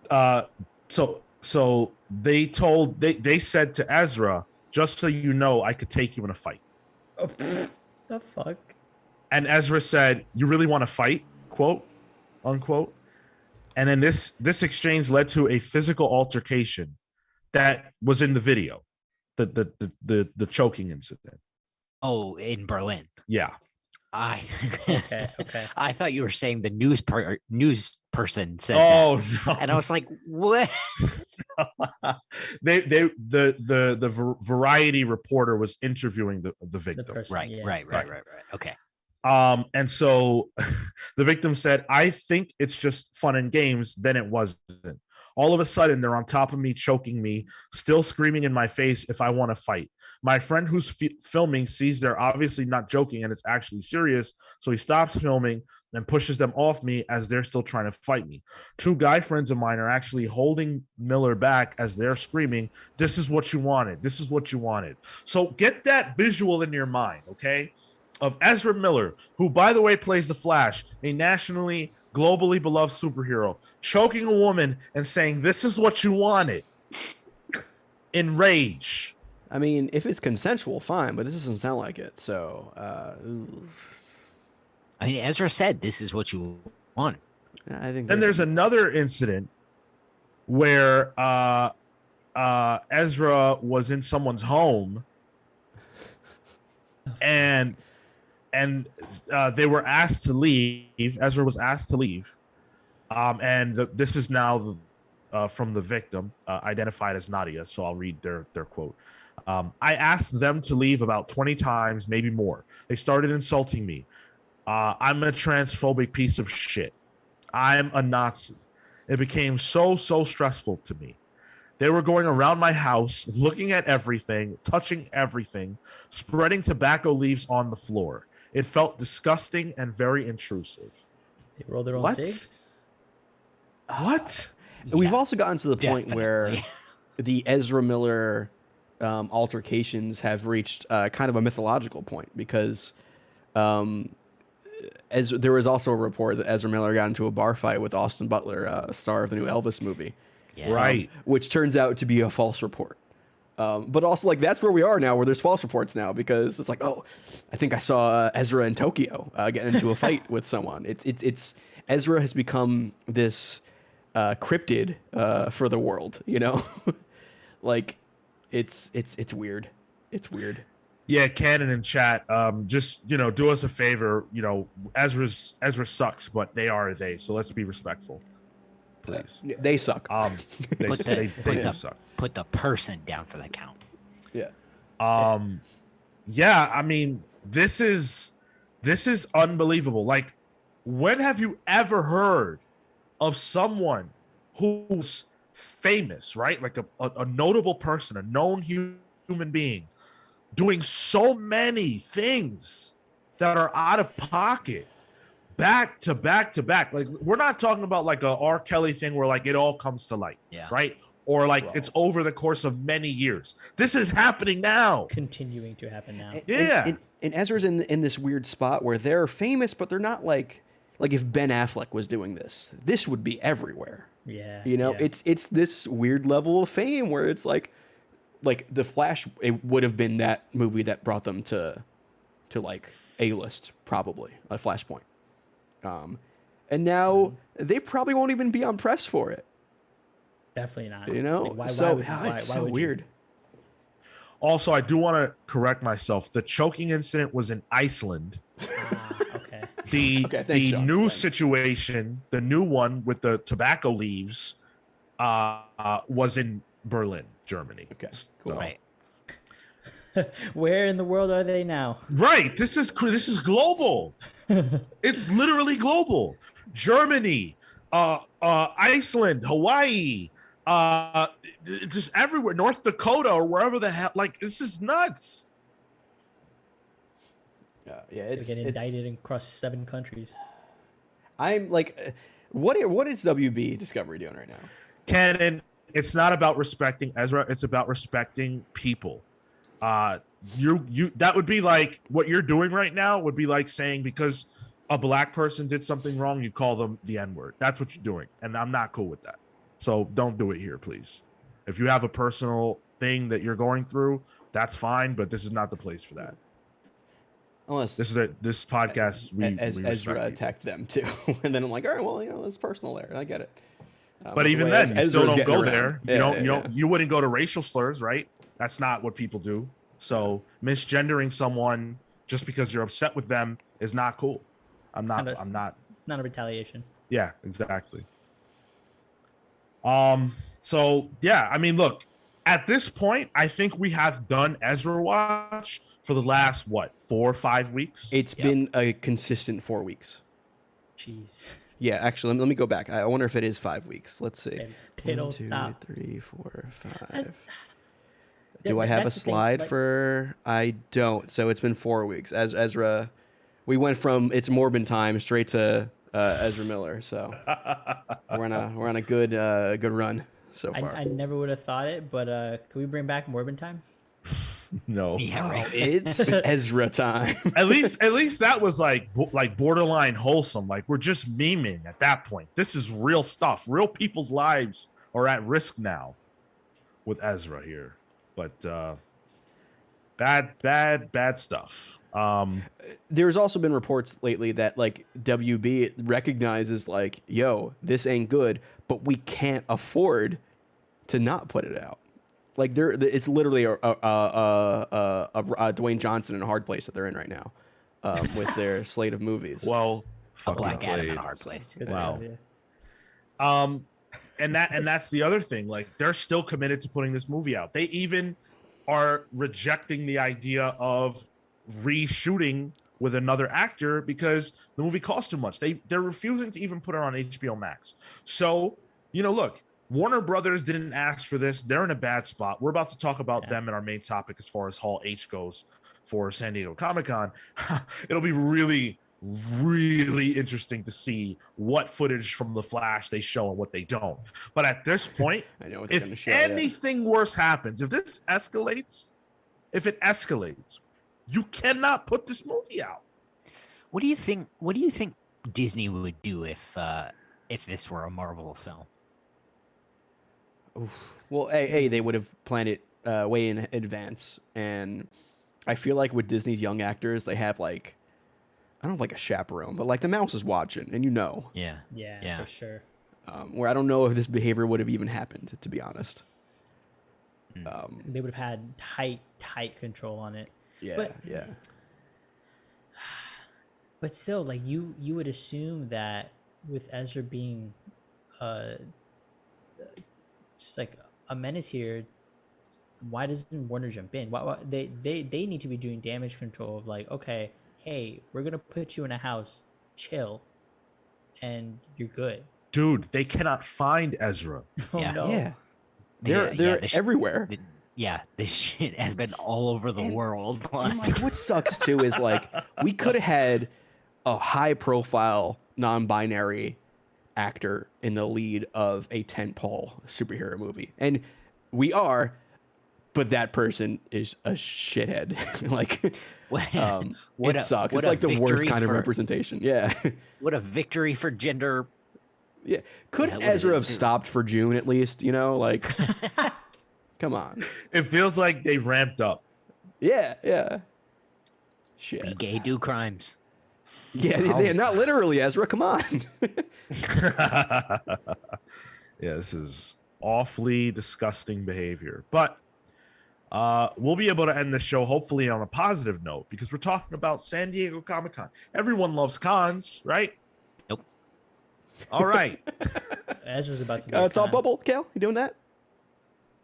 So they said to Ezra, just so you know, I could take you in a fight.
Oh, the fuck?
And Ezra said, "You really want to fight?" Quote, unquote. And then this exchange led to a physical altercation that was in the video, the choking incident.
Oh, in Berlin.
Yeah.
Okay.
I thought you were saying the news person said
Oh
that.
no.
And I was like, what?
The Variety reporter was interviewing the victim.
Right. Okay.
And so the victim said, "I think it's just fun and games." Then it wasn't. All of a sudden, they're on top of me, choking me, still screaming in my face if I want to fight. My friend who's filming sees they're obviously not joking and it's actually serious, so he stops filming and pushes them off me as they're still trying to fight me. Two guy friends of mine are actually holding Miller back as they're screaming, "This is what you wanted. This is what you wanted." So get that visual in your mind, okay? Of Ezra Miller, who, by the way, plays the Flash, a nationally, globally beloved superhero, choking a woman and saying, "This is what you wanted." In rage.
I mean, if it's consensual, fine, but this doesn't sound like it. So,
I mean, Ezra said, "This is what you want."
I think.
Then there's another incident where Ezra was in someone's home and they were asked to leave. Ezra was asked to leave. This is now from the victim, identified as Nadia. So I'll read their quote. "I asked them to leave about 20 times, maybe more. They started insulting me. I'm a transphobic piece of shit. I'm a Nazi. It became so stressful to me. They were going around my house, looking at everything, touching everything, spreading tobacco leaves on the floor. It felt disgusting and very intrusive."
They roll their own
What?
cigs?
What?
We've also gotten to the point where
definitely.
the Ezra Miller altercations have reached kind of a mythological point because as there was also a report that Ezra Miller got into a bar fight with Austin Butler, star of the new Elvis movie.
Yeah.
Right.
Which turns out to be a false report. But also, like, that's where we are now, where there's false reports now, because it's like, oh, I think I saw Ezra in Tokyo get into a fight with someone. It's Ezra has become this cryptid for the world, you know? Like, it's weird. It's weird.
Yeah, Cannon in chat. Just do us a favor. Ezra sucks, but they are they. So let's be respectful, please.
They suck.
They do suck.
Put the person down for the count.
Yeah.
Yeah. I mean, this is unbelievable. Like, when have you ever heard of someone who's famous, right? Like a notable person, a known human being, doing so many things that are out of pocket, back to back to back. Like, we're not talking about like a R. Kelly thing where like it all comes to light, right? Or like it's over the course of many years. This is happening now,
Continuing to happen now.
And Ezra's in this weird spot where they're famous, but they're not like if Ben Affleck was doing this would be everywhere.
Yeah.
It's this weird level of fame where it's like The Flash, it would have been that movie that brought them to like A-list, probably, a Flashpoint. And now they probably won't even be on press for it.
Definitely not.
It's so weird.
Also, I do want to correct myself. The choking incident was in Iceland.
Okay.
The new situation, the new one with the tobacco leaves, was in Berlin, Germany.
Okay, cool.
So,
Right.
Where in the world are they now?
right. This is global. It's literally global. Germany, Iceland, Hawaii, just everywhere. North Dakota or wherever the hell. Like, this is nuts.
Yeah,
They're getting indicted across 7 countries.
I'm like, What is WB Discovery doing right now?
Canon, it's not about respecting Ezra. It's about respecting people. You that would be like what you're doing right now would be like saying because a black person did something wrong, you call them the N-word. That's what you're doing, and I'm not cool with that. So don't do it here, please. If you have a personal thing that you're going through, that's fine, but this is not the place for that.
Unless
this podcast, we
Ezra attacked them too, and then I'm like, all right, well, it's personal there. I get it.
But even then, you still don't go there.
Yeah,
you wouldn't go to racial slurs, right? That's not what people do. So misgendering someone just because you're upset with them is not cool. I'm not
a retaliation.
Yeah, exactly. So yeah, I mean, look, at this point, I think we have done EzraWatch for the last 4 or 5 weeks.
It's been a consistent 4 weeks.
Jeez.
Yeah, actually, let me go back. I wonder if it is 5 weeks. Let's see.
They don't stop.
3, 4, 5. Do I have a slide for? I don't. So it's been 4 weeks. As Ezra, we went from it's Morbin time straight to Ezra Miller. So we're on a good run so far.
I never would have thought it, but can we bring back Morbin time?
No.
Yeah, right.
It's Ezra time.
At least that was like borderline wholesome. Like we're just memeing at that point. This is real stuff. Real people's lives are at risk now with Ezra here. But bad stuff.
There's also been reports lately that like WB recognizes like, yo, this ain't good, but we can't afford to not put it out. Like it's literally a Dwayne Johnson and a hard place that they're in right now, with their slate of movies.
Well,
A Black Adam in a hard place.
Good
Wow.
stuff, yeah.
And that's the other thing. Like they're still committed to putting this movie out. They even are rejecting the idea of reshooting with another actor because the movie costs too much. They're refusing to even put it on HBO Max. So, look, Warner Brothers didn't ask for this. They're in a bad spot. We're about to talk about them in our main topic as far as Hall H goes for San Diego Comic-Con. It'll be really, really interesting to see what footage from The Flash they show and what they don't. But at this point,
I know what they're gonna
if
show,
anything worse happens, if it escalates, you cannot put this movie out.
What do you think Disney would do if this were a Marvel film?
Well, they would have planned it way in advance, and I feel like with Disney's young actors, they have like, I don't know, like a chaperone, but like the mouse is watching, and
Yeah, for sure.
where I don't know if this behavior would have even happened, to be honest.
They would have had tight control on it.
Yeah,
But still, like you would assume that with Ezra being just like a menace here, why doesn't Warner jump in? Why they need to be doing damage control of like, okay, hey, we're gonna put you in a house, chill, and you're good.
Dude, they cannot find Ezra.
Oh
Yeah.
no.
yeah. They're everywhere.
This shit has been all over the world.
And like, what sucks too is like we could have had a high-profile non-binary actor in the lead of a tentpole superhero movie, and we are, but that person is a shithead. Like, it sucks. It's like the worst kind of representation. Yeah.
What a victory for gender.
Yeah. Could Ezra have stopped for June at least? Like, come on.
It feels like they ramped up.
Yeah. Shit.
Be gay, do crimes.
Yeah, they not literally, Ezra. Come on.
Yeah, this is awfully disgusting behavior. But we'll be able to end the show hopefully on a positive note because we're talking about San Diego Comic-Con. Everyone loves cons, right?
Nope.
All right.
Ezra's about to be
Thought bubble, Cal? You doing that?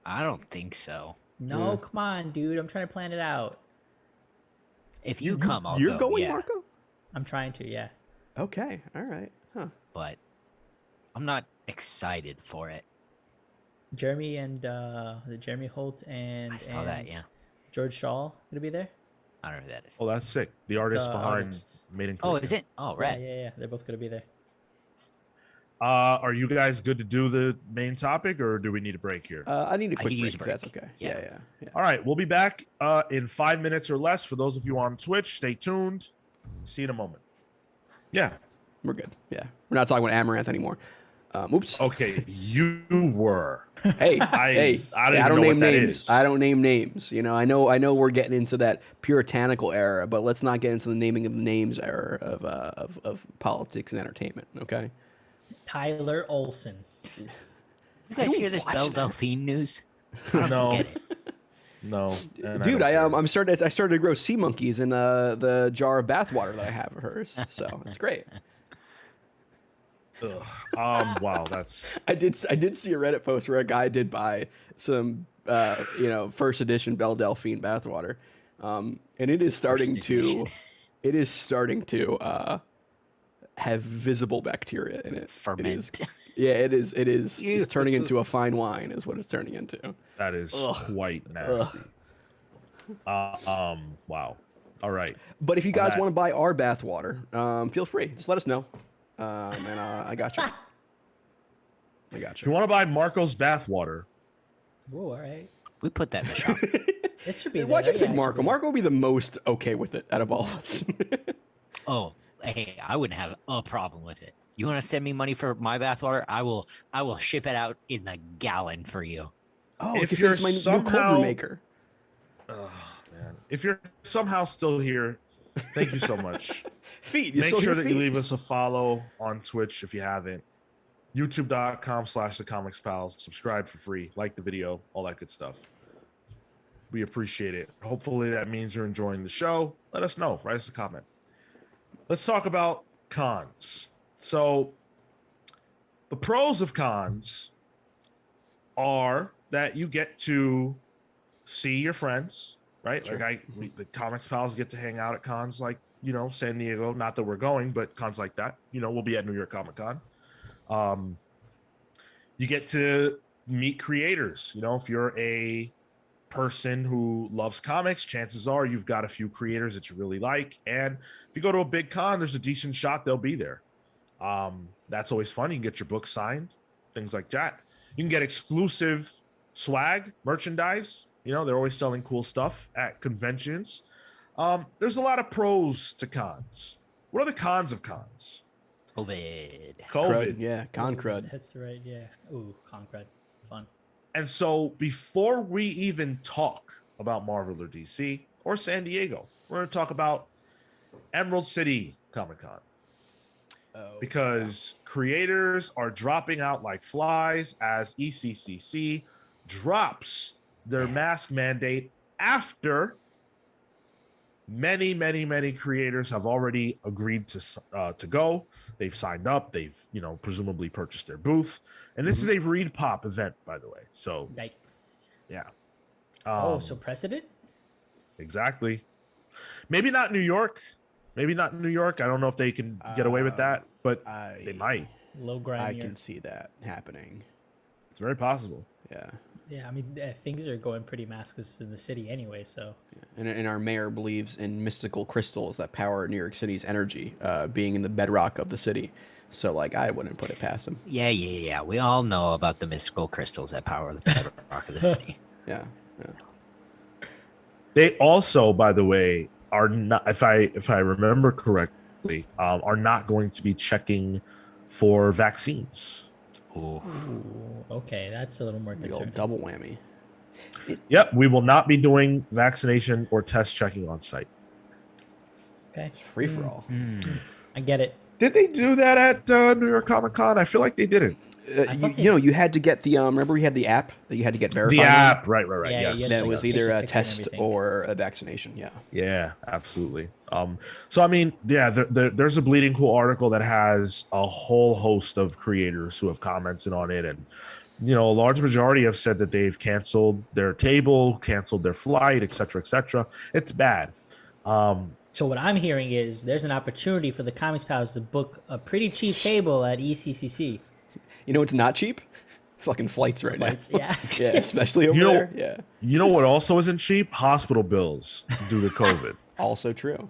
I don't think so.
No, come on, dude. I'm trying to plan it out.
If you come, I'll
You're
go,
going,
yeah.
Marco?
I'm trying to, yeah.
Okay. All right. Huh.
But I'm not excited for it.
Jeremy and Jeremy Holt and
I saw that, yeah.
George Shaw gonna be there.
I don't know who that is.
Oh, that's sick. The artist
The
behind
artist.
Made in
Oh,
Korea.
is it? Oh, right.
Yeah. They're both gonna be there.
Are you guys good to do the main topic, or do we need a break here?
I need a
I
quick
could use
break,
a
if that's
break.
okay.
Yeah.
Yeah.
All right, we'll be back in 5 minutes or less. For those of you on Twitch, stay tuned. See you in a moment. Yeah.
We're good. Yeah. We're not talking about Amaranth anymore. Oops.
Okay, you were.
Hey,
I don't
name
know what that
names.
is.
I don't name names. You know, I know we're getting into that puritanical era, but let's not get into the naming of the names era of politics and entertainment. Okay.
Tyler Olson.
You guys hear this Belle Delphine news? I don't
No.
get it.
No, and
Dude,
I don't
I started to grow sea monkeys in the jar of bathwater that I have of hers. So it's great.
care. Wow, that's
I did see a Reddit post where a guy did buy some first edition Belle Delphine bathwater, and it is starting to have visible bacteria in it.
Ferment.
It is it's turning into a fine wine is what it's turning into.
that is quite nasty. Wow. All right.
But if you guys
that-
want to buy our bathwater, feel free. Just let us know, and I got you. I got
If you
you.
want to buy Marco's bathwater,
Whoa, all right.
We put that in the shop.
It should be.
Why'd
there.
you pick
Yeah, it
Marco?
should be.
Marco will be the most okay with it out of all of us.
Oh, hey, I wouldn't have a problem with it. You want to send me money for my bathwater? I will ship it out in a gallon for you.
Oh,
If
if
you're
it's my new cold
somehow-
brew maker.
man, if you're somehow still here, thank you so much.
Feet. You
Make
still
sure
hear
that you
feet?
leave us a follow on Twitch if you haven't. YouTube.com/thecomics-pals. Subscribe for free. Like the video. All that good stuff. We appreciate it. Hopefully that means you're enjoying the show. Let us know. Write us a comment. Let's talk about cons. So the pros of cons are that you get to see your friends, right?
Sure.
Like the comics pals get to hang out at cons like, San Diego. Not that we're going, but cons like that. We'll be at New York Comic Con. You get to meet creators. If you're a person who loves comics, chances are you've got a few creators that you really like. And if you go to a big con, there's a decent shot they'll be there. That's always fun. You can get your book signed, things like that. You can get exclusive swag, merchandise. They're always selling cool stuff at conventions. There's a lot of pros to cons. What are the cons of cons?
COVID.
COVID.
Crud, yeah, con crud.
That's the right. Yeah. Ooh, con crud. Fun.
And so before we even talk about Marvel or DC or San Diego, we're going to talk about Emerald City Comic Con. Because creators are dropping out like flies as ECCC drops their mask mandate after many creators have already agreed to go. They've signed up. They've presumably purchased their booth, and this is a Reed Pop event, by the way. So
Yikes.
yeah.
So precedent?
Exactly. Maybe not New York. I don't know if they can get away with that, but they might.
Low
I
grimier.
can see that happening.
It's very possible.
Yeah.
Yeah, I mean, things are going pretty maskless in the city anyway, so.
And our mayor believes in mystical crystals that power New York City's energy, being in the bedrock of the city. So, I wouldn't put it past him.
Yeah. We all know about the mystical crystals that power the bedrock of the city.
Yeah.
They also, by the way, are not, if I remember correctly, are not going to be checking for vaccines.
Ooh.
Ooh, okay, that's a little more
The old
concerning.
double whammy.
Yep, we will not be doing vaccination or test checking on site.
Okay,
Free for all.
I get it.
Did they do that at New York Comic Con? I feel like they didn't.
You had to get the remember we had the app that you had to get verified.
The
on?
app, right.
Yeah,
Yes,
you had
That
to,
was
like,
either a
picture and
test
everything.
or a vaccination. Yeah.
Yeah, absolutely. So I mean, yeah, there's a Bleeding Cool article that has a whole host of creators who have commented on it, and a large majority have said that they've canceled their table, canceled their flight, etc. It's bad.
So what I'm hearing is there's an opportunity for the Comics Pals to book a pretty cheap table at ECCC.
You know it's not cheap? Fucking flights right
Flights,
now.
yeah.
Yeah, especially over there. Yeah.
You know what also isn't cheap? Hospital bills due to COVID.
Also true.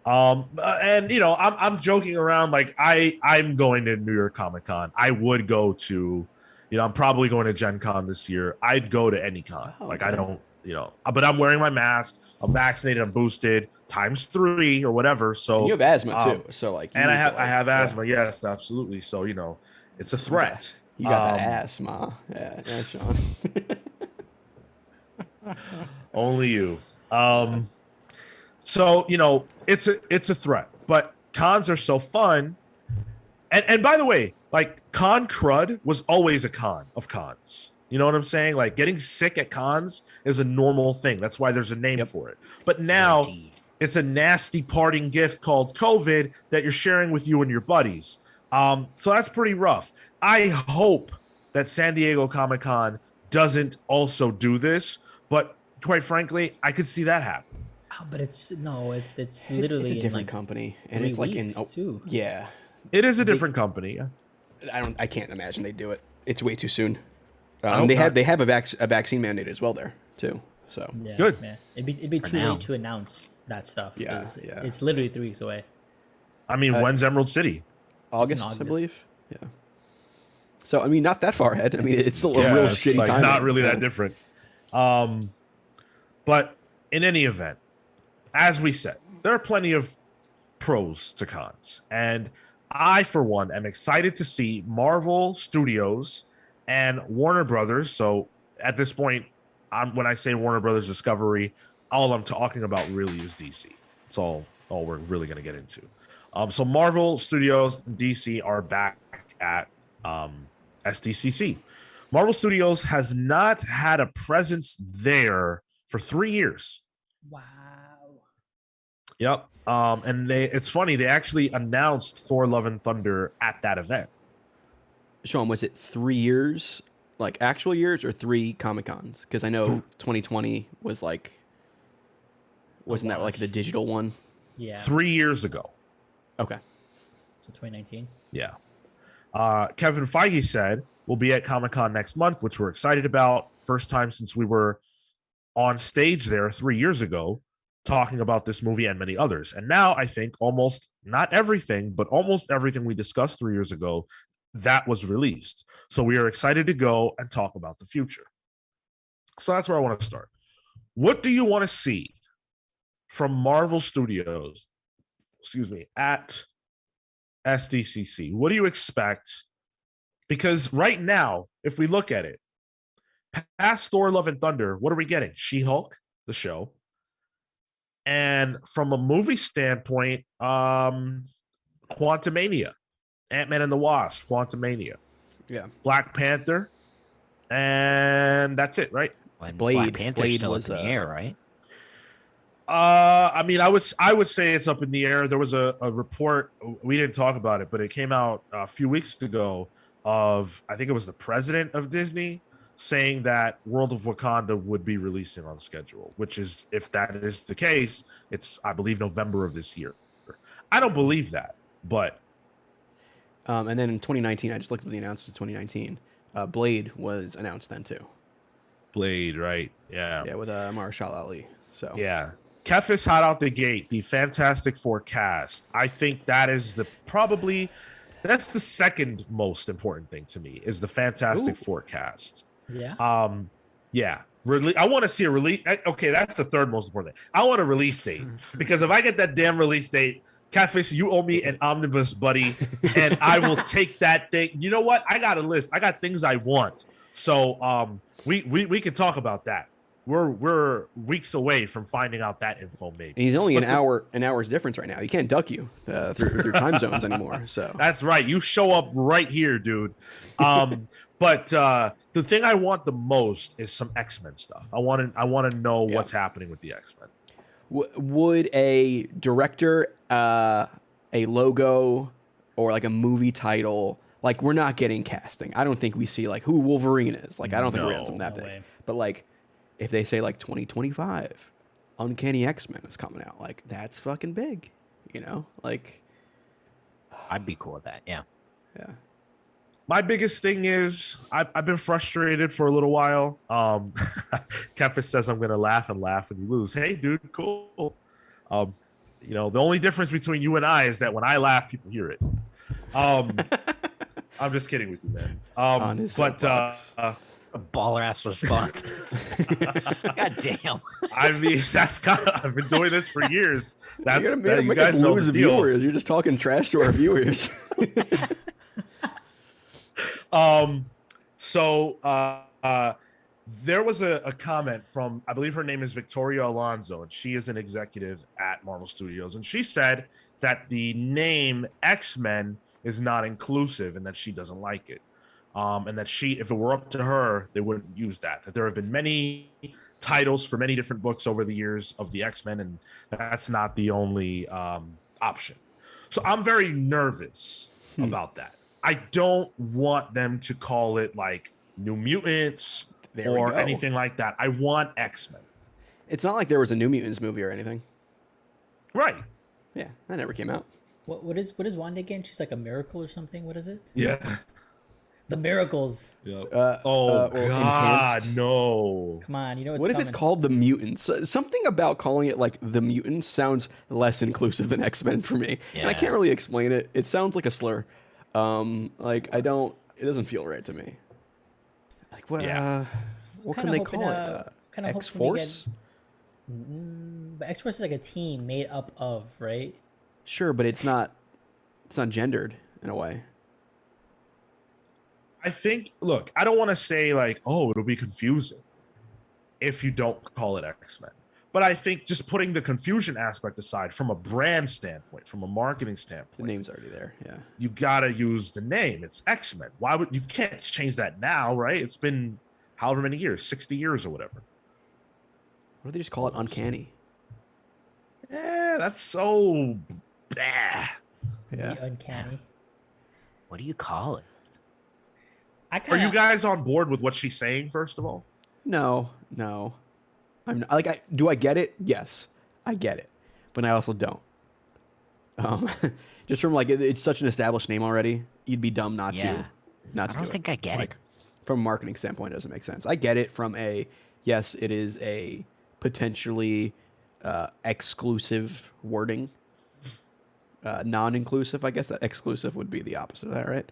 And I'm joking around. Like I'm going to New York Comic Con. I would go to, I'm probably going to Gen Con this year. I'd go to any con.
Oh,
Like
okay.
I don't, but I'm wearing my mask. I'm vaccinated. I'm boosted ×3 or whatever. So
And you have asthma too, so like. You
and
need to,
I have
yeah.
asthma. Yes, absolutely. So it's a threat.
You got that asthma. Yeah, Sean.
Only you. So it's a threat, but cons are so fun. And by the way, like con crud was always a con of cons. You know what I'm saying? Like getting sick at cons is a normal thing. That's why there's a name for it. But now it's a nasty parting gift called COVID that you're sharing with you and your buddies. So that's pretty rough. I hope that San Diego Comic-Con doesn't also do this, but quite frankly, I could see that happen.
Oh, but it's literally
It's a different
like
company, and
3
it's like
weeks, too.
Yeah.
It is a different company. Yeah.
I can't imagine they do it. It's way too soon.
hope
They
not.
have a vaccine mandate as well there too. So
Yeah,
Good.
Yeah. It'd be too
now.
late to announce that stuff.
Yeah,
'cause
yeah.
It's literally 3 weeks away.
I mean, when's Emerald City?
August,
August.
I believe. Yeah. So I mean, not that far ahead. I mean, it's still a real
it's
shitty
like
time.
not really that different. But in any event, as we said, there are plenty of pros to cons, and I, for one, am excited to see Marvel Studios and Warner Brothers. So at this point, when I say Warner Brothers Discovery, all I'm talking about really is DC. It's all we're really going to get into. So Marvel Studios and DC are back at SDCC. Marvel Studios has not had a presence there for 3 years.
Wow.
Yep. And it's funny, they actually announced Thor Love and Thunder at that event.
Sean, was it 3 years, like actual years, or 3 Comic Cons? Because I know 2020 was like, wasn't that like the digital one?
Yeah.
3 years ago.
Okay.
So 2019.
Yeah. Kevin Feige said we'll be at Comic-Con next month, which we're excited about. First time since we were on stage there 3 years ago talking about this movie and many others. And now I think almost not everything, but almost everything we discussed 3 years ago, that was released. So we are excited to go and talk about the future. So that's where I want to start. What do you want to see from Marvel Studios, at SDCC? What do you expect? Because right now, if we look at it, past Thor Love and Thunder, what are we getting? She-Hulk, the show. And from a movie standpoint, Quantumania, Ant-Man and the Wasp, Quantumania,
Yeah.
Black Panther, and that's it, right?
When
Blade-
Black Panther's
Blade
still
was,
up in the air, right?
I mean, I would say it's up in the air. There was a report, we didn't talk about it, but it came out a few weeks ago of, I think it was the president of Disney, saying that World of Wakanda would be releasing on schedule, which is, if that is the case, it's, I believe, November of this year. I don't believe that, but
And then in 2019, I just looked at the announcements of 2019. Blade was announced then too.
Blade, right? Yeah.
Yeah, with Marshall Ali. So
Yeah. Kefis hot out the gate, the Fantastic Four cast. I think that is that's the second most important thing to me, is the Fantastic Four cast.
Yeah.
Yeah. I want to see a release. Okay, that's the third most important thing. I want a release date, because if I get that damn release date, Catfish, you owe me an omnibus, buddy, and I will take that thing. You know what? I got a list. I got things I want. So we can talk about that. We're weeks away from finding out that info, maybe.
And he's only an hour's difference right now. He can't duck you through time zones anymore. So
That's right. You show up right here, dude. But the thing I want the most is some X-Men stuff. I want to know what's happening with the X-Men.
would a director, a logo, or like a movie title, like, we're not getting casting. I don't think we see like who Wolverine is. Like, I don't think we're getting something that
No
big.
way.
But like, if they say like 2025, Uncanny X-Men is coming out, like, that's fucking big. You know, like,
I'd be cool with that. Yeah.
yeah.
My biggest thing is I've been frustrated for a little while. Kefis says I'm gonna laugh and laugh when you lose. Hey, dude, cool. You know, the only difference between you and I is that when I laugh, people hear it. I'm just kidding with you, man.
On his
But
soapbox.
A baller ass response. God damn.
I mean, that's kind of, I've been doing this for years. That's
You're
that,
gonna
you
make
guys
us
know
lose
the deal.
viewers. You're just talking trash to our viewers.
There was a comment from, I believe her name is Victoria Alonso, and she is an executive at Marvel Studios, and she said that the name X-Men is not inclusive and that she doesn't like it. And that if it were up to her, they wouldn't use that. That there have been many titles for many different books over the years of the X-Men, and that's not the only option. So I'm very nervous about that. I don't want them to call it like New Mutants or anything like that. I want X-Men.
It's not like there was a New Mutants movie or anything.
Right.
Yeah, that never came out.
What is Wanda again? She's like a miracle or something. What is it?
Yeah.
The miracles.
Yep.
Or
God,
enhanced.
No.
Come on, you know what's
What if
coming.
it's called the Mutants? Something about calling it like the Mutants sounds less inclusive than X-Men for me. And I
Yeah.
can't really explain it. It sounds like a slur. Like it doesn't feel right to me. Like what?
Yeah.
What
Kinda
can they
hoping,
call it?
kinda hoping we
X-Force?
But X-Force is like a team made up of, right?
Sure, but it's not gendered in a way.
I think, look, I don't want to say like, oh, it'll be confusing if you don't call it X-Men. But I think just putting the confusion aspect aside from a brand standpoint, from a marketing
The
standpoint,
name's already there. Yeah.
you got to use the name. It's X-Men. Why would you can't change that now, right? It's been however many years, 60 years or whatever.
What do they just call it? Uncanny.
That's so bad.
Yeah.
The uncanny.
What do you call it?
I
Are
kind
you
of.
guys on board with what she's saying, first of all?
No. I'm not, like, do I get it? Yes, I get it, but I also don't. Just from like it's such an established name already. You'd be dumb not
Yeah.
to
I
do
don't
it.
think I get
Like,
it.
from a marketing standpoint, it doesn't make sense. I get it from a yes, it is a potentially exclusive wording, non-inclusive. I guess that exclusive would be the opposite of that, right?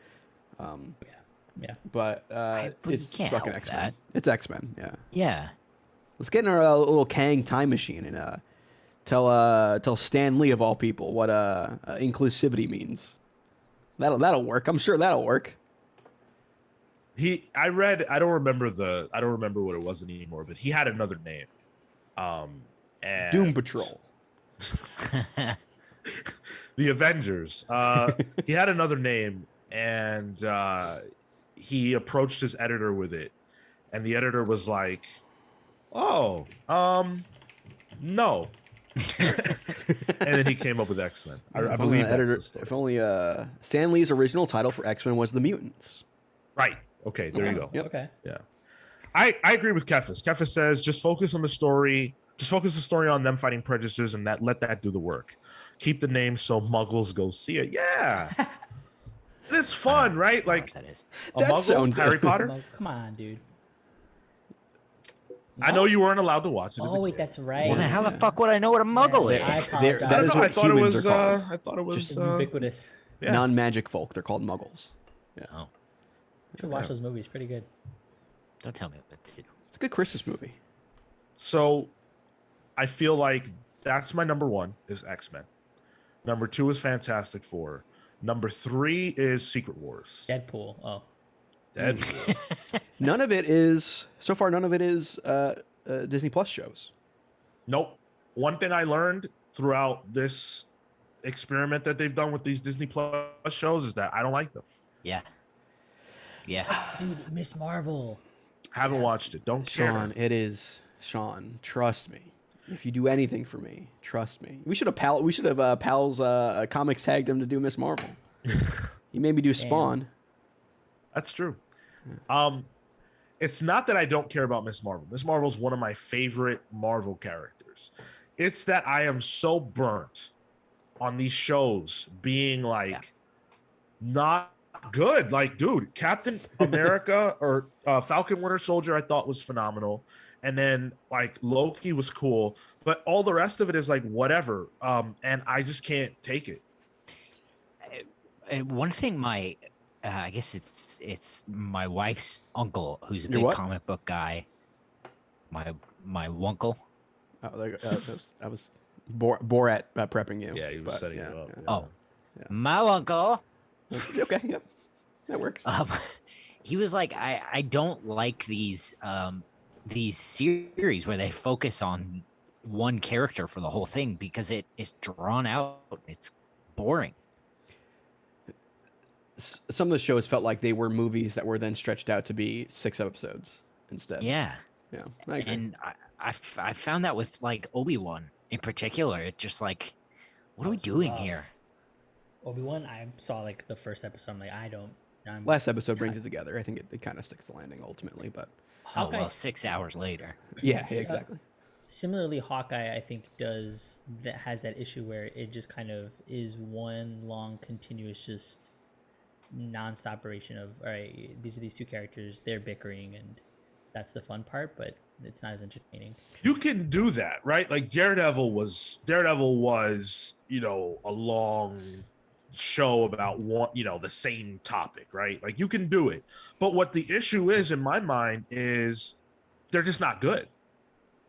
Yeah.
But
but you
it's
can't
fucking
help
X-Men.
that.
It's X-Men. Yeah.
Yeah.
Let's get in our little Kang time machine and tell Stan Lee of all people what inclusivity means. That'll work. I'm sure that'll work.
I don't remember what it was anymore, but he had another name. And
Doom Patrol.
the Avengers. He had another name, and he approached his editor with it, and the editor was like, "Oh, no." And then he came up with X-Men. I believe that's the story.
If only Stan Lee's original title for X-Men was the Mutants.
Right. Okay, there you go.
Yep.
Okay.
Yeah. I agree with Kefis. Kefis says just focus on the story. Just focus the story on them fighting prejudices and let that do the work. Keep the name so muggles go see it. Yeah. And it's fun, right? Like
That is.
a
That
muggle,
sounds-
Harry Potter.
Come on, dude.
I know you weren't allowed to watch it. as a
Oh wait,
kid.
that's right.
Well, then how the fuck would I know what a muggle
Yeah, I
is?
apologize.
That
I don't
is
know.
what humans are called.
I thought it was
Just ubiquitous.
yeah.
Non-magic folk. They're called Muggles.
Oh,
You should watch those movies. Pretty good.
don't tell me what to do.
It's a good Christmas movie.
So I feel like that's my number one is X-Men. Number two is Fantastic Four. Number three is Secret Wars.
Deadpool. Oh.
Deadpool.
None of it is so far. None of it is Disney Plus shows.
Nope. One thing I learned throughout this experiment that they've done with these Disney Plus shows is that I don't like them.
Yeah. Yeah.
Dude, Miss Marvel.
Haven't watched it. Don't care.
Sean, it is Sean. Trust me. If you do anything for me, trust me. We should have Pal's comics tagged him to do Miss Marvel. He made me do Spawn.
That's true. It's not that I don't care about Miss Marvel. Miss Marvel is one of my favorite Marvel characters. It's that I am so burnt on these shows being like not not good. Like, dude, Captain America or Falcon Winter Soldier, I thought was phenomenal, and then like Loki was cool, but all the rest of it is like whatever. And I just can't take it.
One thing, I guess it's my wife's uncle, who's a
Your
big
what?
comic book guy. My uncle.
Oh, that was Borat prepping you.
Yeah, he was
but,
setting
yeah,
it up.
yeah.
Oh, my uncle.
Okay, yep, that works.
He was like, I don't like these series where they focus on one character for the whole thing because it is drawn out. It's boring.
Some of the shows felt like they were movies that were then stretched out to be 6 episodes instead.
Yeah.
Yeah, I agree.
And I found that with like Obi-Wan in particular. It's just like, what are we doing here?
Obi-Wan, I saw like the first episode. I'm like, I'm
Last episode brings it together. I think it kind of sticks the landing ultimately, but
Oh, well,
Hawkeye's-
6 hours later.
yeah, exactly.
Similarly, Hawkeye, I think, has that issue where it just kind of is one long, continuous, just nonstop operation of, all right, these are these two characters, they're bickering, and that's the fun part, but it's not as entertaining.
You can do that, right? Like Daredevil was, a long show about one, the same topic, right? Like you can do it. But what the issue is in my mind is they're just not good.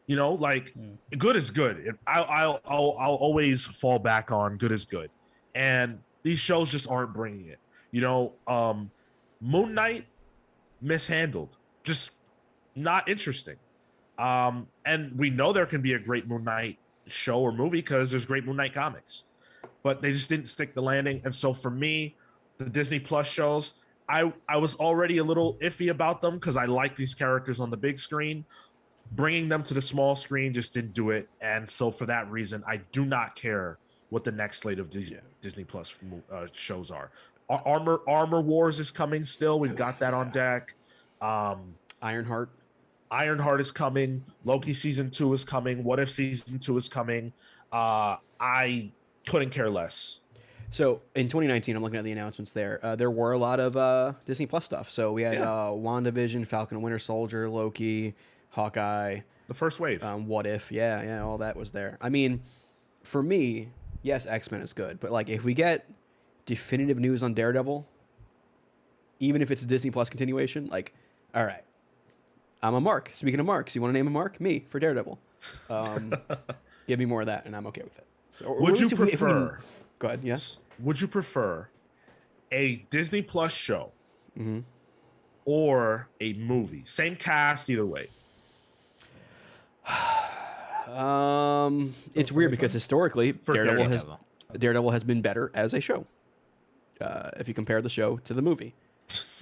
Like good is good. I'll always fall back on good is good. And these shows just aren't bringing it. Moon Knight mishandled, just not interesting. And we know there can be a great Moon Knight show or movie because there's great Moon Knight comics, but they just didn't stick the landing. And so for me, the Disney Plus shows, I was already a little iffy about them because I like these characters on the big screen. Bringing them to the small screen just didn't do it. And so for that reason, I do not care what the next slate of Disney Plus shows are. Armor Wars is coming still. We've got that on deck.
Ironheart
is coming. Loki season 2 is coming. What If season 2 is coming. I couldn't care less.
So in 2019, I'm looking at the announcements there. There were a lot of Disney Plus stuff. So we had WandaVision, Falcon and Winter Soldier, Loki, Hawkeye.
The first wave.
What If? Yeah, all that was there. I mean, for me, yes, X-Men is good. But like if we get definitive news on Daredevil, even if it's a Disney Plus continuation, like, all right, I'm a Mark. Speaking of Marks, you want to name a Mark? Me for Daredevil. Give me more of that, and I'm okay with it. So,
would you prefer?
Go ahead. Yes.
Would you prefer a Disney Plus show or a movie? Same cast, either way.
It's weird because historically, Daredevil has been better as a show. If you compare the show to the movie.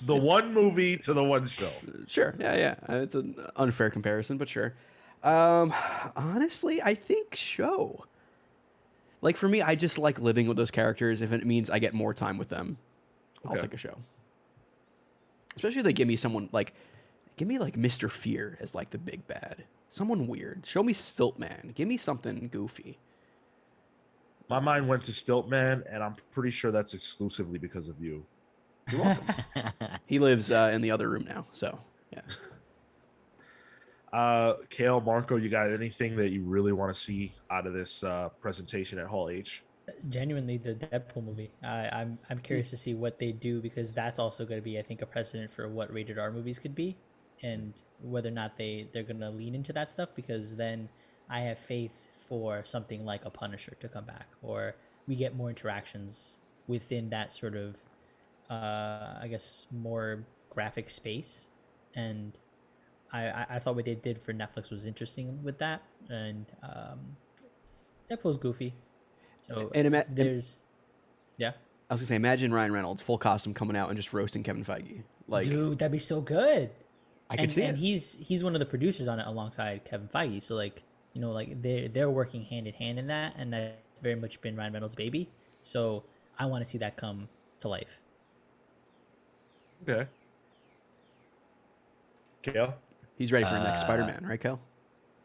One movie to the one show.
Sure. Yeah. It's an unfair comparison, but sure. Honestly, I think show. Like for me, I just like living with those characters. If it means I get more time with them, I'll take a show. Especially if they give me someone give me Mr. Fear as like the big bad. Someone weird. Show me Stiltman. Give me something goofy.
My mind went to Stiltman, and I'm pretty sure that's exclusively because of you.
You're welcome. He lives in the other room now, so yeah.
Kale, Marco, you got anything that you really want to see out of this presentation at Hall H?
Genuinely, the Deadpool movie. I'm curious to see what they do because that's also going to be, I think, a precedent for what rated R movies could be, and whether or not they're going to lean into that stuff. Because then I have faith for something like a Punisher to come back, or we get more interactions within that sort of, I guess, more graphic space. And I thought what they did for Netflix was interesting with that, and Deadpool's goofy. So
And
yeah.
I was gonna say, imagine Ryan Reynolds full costume coming out and just roasting Kevin Feige. Like,
Dude, that'd be so good.
I could see
and
it.
he's one of the producers on it alongside Kevin Feige. So they're working hand in hand in that, and that's very much been Ryan Reynolds' baby. So I want to see that come to life.
Okay. Kale?
He's ready for the next Spider-Man, right, Kel?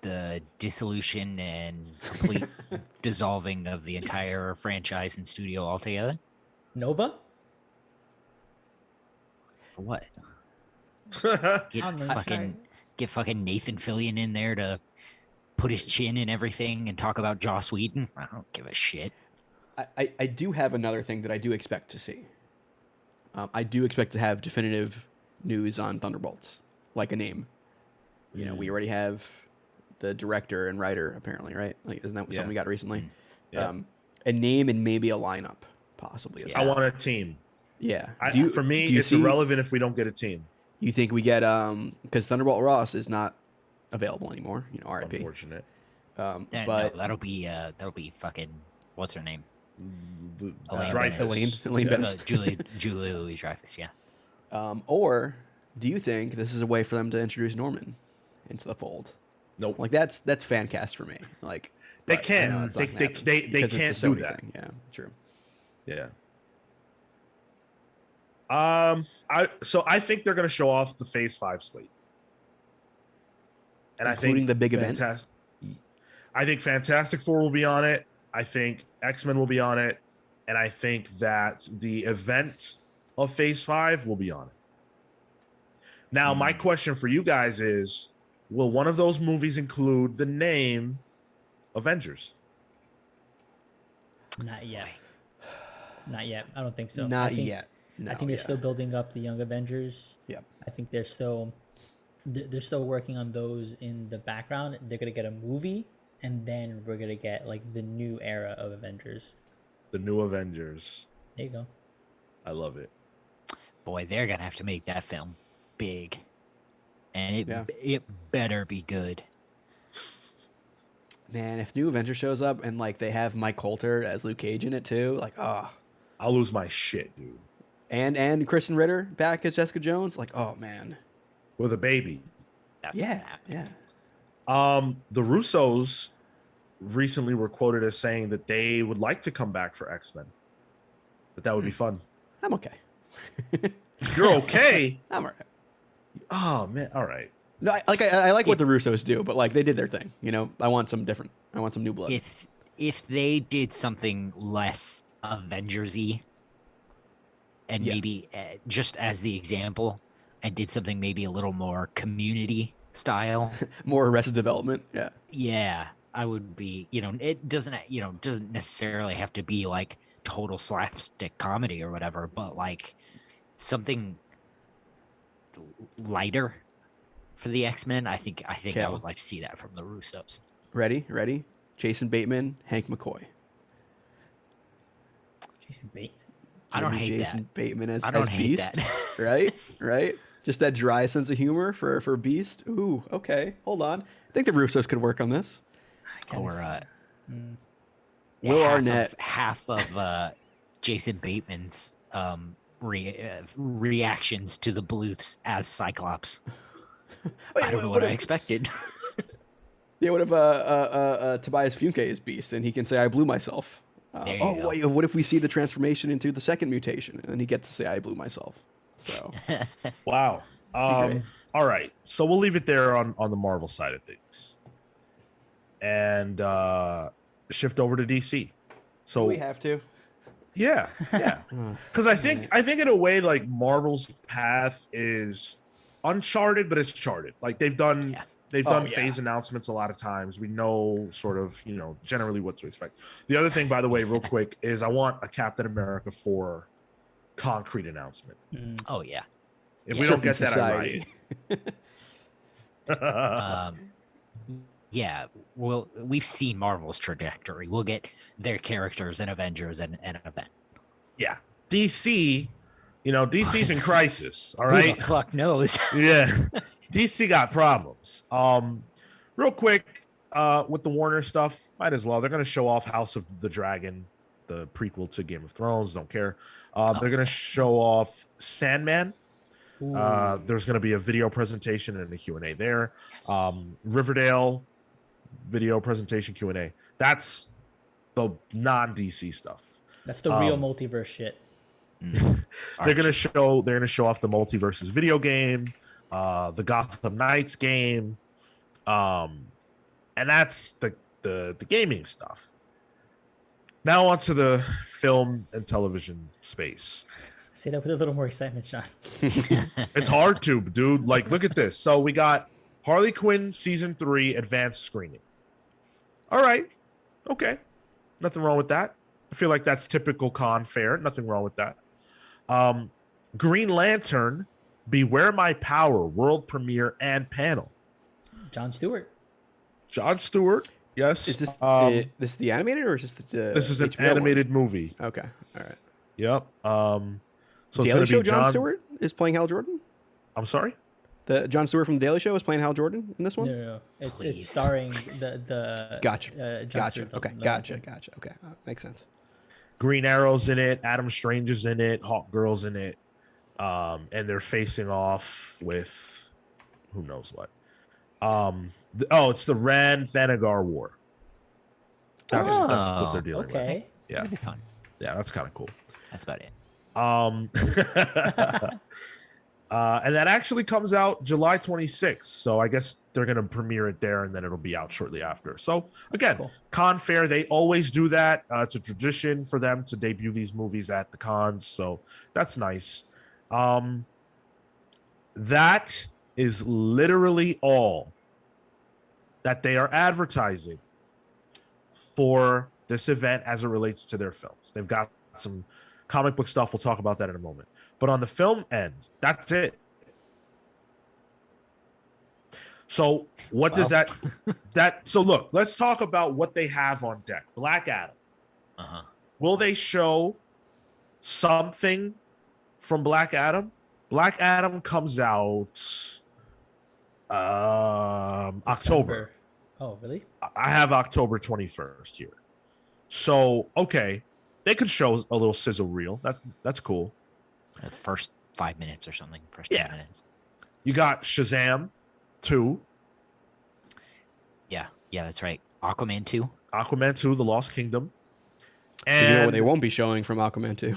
The dissolution and complete dissolving of the entire franchise and studio altogether.
Nova?
For what? Get
I'm
fucking Nathan Fillion in there to put his chin in everything and talk about Joss Whedon. I don't give a shit.
I do have another thing that I do expect to see. I do expect to have definitive news on Thunderbolts, like a name. You know, we already have the director and writer, apparently, right? Like, isn't that something we got recently?
Yeah.
A name and maybe a lineup, possibly. As
I
well.
want a team.
Yeah.
For me, it's irrelevant if we don't get a team.
You think we get because Thunderbolt Ross is not available anymore? You know, R.I.P.
Unfortunate.
No, that'll be fucking what's her name?
Elaine Bennis.
Julie Louis-Dreyfus. Yeah.
Or do you think this is a way for them to introduce Norman into the fold?
Nope.
Like that's fan cast for me. Like
they
but I
can't.
know it's not gonna happen
They
because
can't
it's a
do
Sony
that.
thing. Yeah, true.
Yeah. I think they're going to show off the Phase 5 slate. And
Including
I think
the big event?
I think Fantastic Four will be on it. I think X-Men will be on it. And I think that the event of Phase 5 will be on it. Now, my question for you guys is, will one of those movies include the name Avengers?
Not yet. Not yet. I don't think so.
Not yet. No,
I think they're still building up the Young Avengers.
Yep.
I think they're still working on those in the background. They're gonna get a movie, and then we're gonna get like the new era of Avengers.
The new Avengers.
There you go.
I love it.
Boy, they're gonna have to make that film big, and it better be good.
Man, if New Avenger shows up and like they have Mike Coulter as Luke Cage in it too, like
I'll lose my shit, dude.
And Kristen Ritter back as Jessica Jones, like oh man,
with a baby.
That's
yeah.
The Russos recently were quoted as saying that they would like to come back for X-Men. That would be fun.
I'm okay.
You're okay?
I'm all right.
Oh man, all right.
No, I like what the Russos do, but like they did their thing. You know, I want some different. I want some new blood.
If they did something less Avengers-y, and maybe just as the example, and did something maybe a little more Community style,
more Arrested Development. Yeah.
Yeah, I would be. You know, it doesn't necessarily have to be like total slapstick comedy or whatever, but like something lighter for the X-Men. I think I would like to see that from the Russos.
Ready? Jason Bateman, Hank McCoy.
Jason Bateman.
I don't hate
Jason Bateman as
hate
Beast. Right? Just that dry sense of humor for Beast. Ooh, okay. Hold on. I think the Russos could work on this.
Or
Will Arnett.
Half of Jason Bateman's reactions to the Bluths as Cyclops. I don't know what I expected.
Yeah, what if Tobias Funke is Beast and he can say, I blew myself? Wait, what if we see the transformation into the second mutation and he gets to say, I blew myself? So,
wow. All right. So we'll leave it there on the Marvel side of things. And shift over to DC. So
we have to.
Yeah. Because I think in a way, like Marvel's path is uncharted, but it's charted. Like they've done phase announcements a lot of times. We know sort of, generally what to expect. The other thing, by the way, real quick, is I want a Captain America 4 concrete announcement.
Oh yeah.
If we don't get that, I
right. Yeah, well, we've seen Marvel's trajectory. We'll get their characters and Avengers and an event.
Yeah. DC, DC's in crisis, all right?
Who the fuck knows?
Yeah. DC got problems. Real quick, with the Warner stuff, might as well. They're going to show off House of the Dragon, the prequel to Game of Thrones. Don't care. They're going to show off Sandman. There's going to be a video presentation and a Q&A there. Yes. Riverdale video presentation Q&A. That's the non-DC stuff.
That's the real multiverse shit.
They're going to show off the Multiverses video game, the Gotham Knights game, and that's the gaming stuff. Now onto the film and television space.
Say that with a little more excitement, Sean.
It's hard to, dude. Like, look at this. So we got Harley Quinn season 3 advanced screening. All right. Okay. Nothing wrong with that. I feel like that's typical con fare. Nothing wrong with that. Green Lantern, Beware My Power, world premiere and panel.
John Stewart.
John Stewart. Yes.
Is this the animated or is this the
this is an
HBO
animated movie.
Okay. All right.
Yep. So
Daily
it's
Show
gonna be
John Stewart is playing Hal Jordan?
I'm sorry?
The John Stewart from the Daily Show is playing Hal Jordan in this one?
No. It's
Please.
starring the
Gotcha.
John
Gotcha.
Stewart,
Okay.
the
Gotcha.
Lantern.
Gotcha. Okay. Makes sense.
Green Arrow's in it, Adam Strange is in it, Hawk Girl's in it. And they're facing off with who knows what. It's the Rand Thanagar War. That's what they're dealing with.
Okay.
Yeah.
That'd be fun.
Yeah, that's kind of cool.
That's about it.
And that actually comes out July 26th. So I guess they're going to premiere it there and then it'll be out shortly after. So again,
Cool.
Con Fair, they always do that. It's a tradition for them to debut these movies at the cons. So that's nice. That is literally all that they are advertising for this event as it relates to their films. They've got some comic book stuff. We'll talk about that in a moment. But on the film end, that's it. So what does that so look, let's talk about what they have on deck. Black Adam.
Uh-huh.
Will they show something from Black Adam? Black Adam comes out October.
December. Oh, really?
I have October 21st here. So, okay. They could show a little sizzle reel. That's cool.
The first 5 minutes or something. First
Yeah.
10 minutes.
You got Shazam 2,
Yeah, that's right. Aquaman 2.
Aquaman 2, The Lost Kingdom.
You
And
know what they won't be showing from Aquaman 2?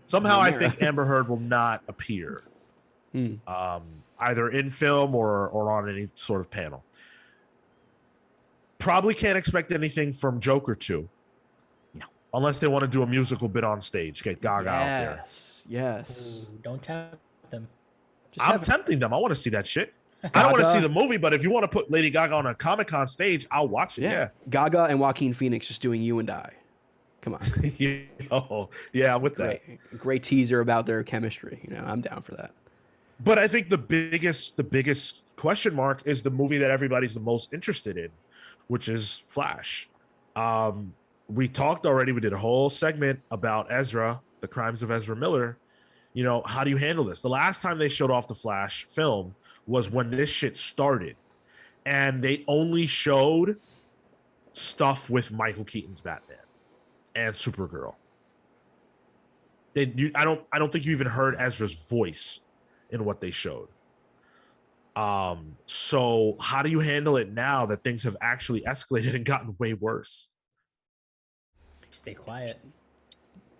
somehow I
Mera.
think Amber Heard will not appear. Either in film or on any sort of panel. Probably can't expect anything from Joker 2.
No.
Unless they want to do a musical bit on stage, get Gaga out there.
Yes.
Ooh, don't tap them.
Just
I'm
have it-
tempting them. I want to see that shit. I don't want to
Gaga.
see the movie, but if you want to put Lady Gaga on a Comic-Con stage, I'll watch it. Yeah.
Gaga and Joaquin Phoenix just doing You and I. Come on.
Yeah, I'm with that.
Great teaser about their chemistry. You know, I'm down for that.
But I think the biggest question mark is the movie that everybody's the most interested in, which is Flash. We talked already. We did a whole segment about Ezra, the crimes of Ezra Miller. You know, how do you handle this? The last time they showed off the Flash film was when this shit started, and they only showed stuff with Michael Keaton's Batman and Supergirl. I don't think you even heard Ezra's voice in what they showed. So how do you handle it now that things have actually escalated and gotten way worse?
Stay quiet.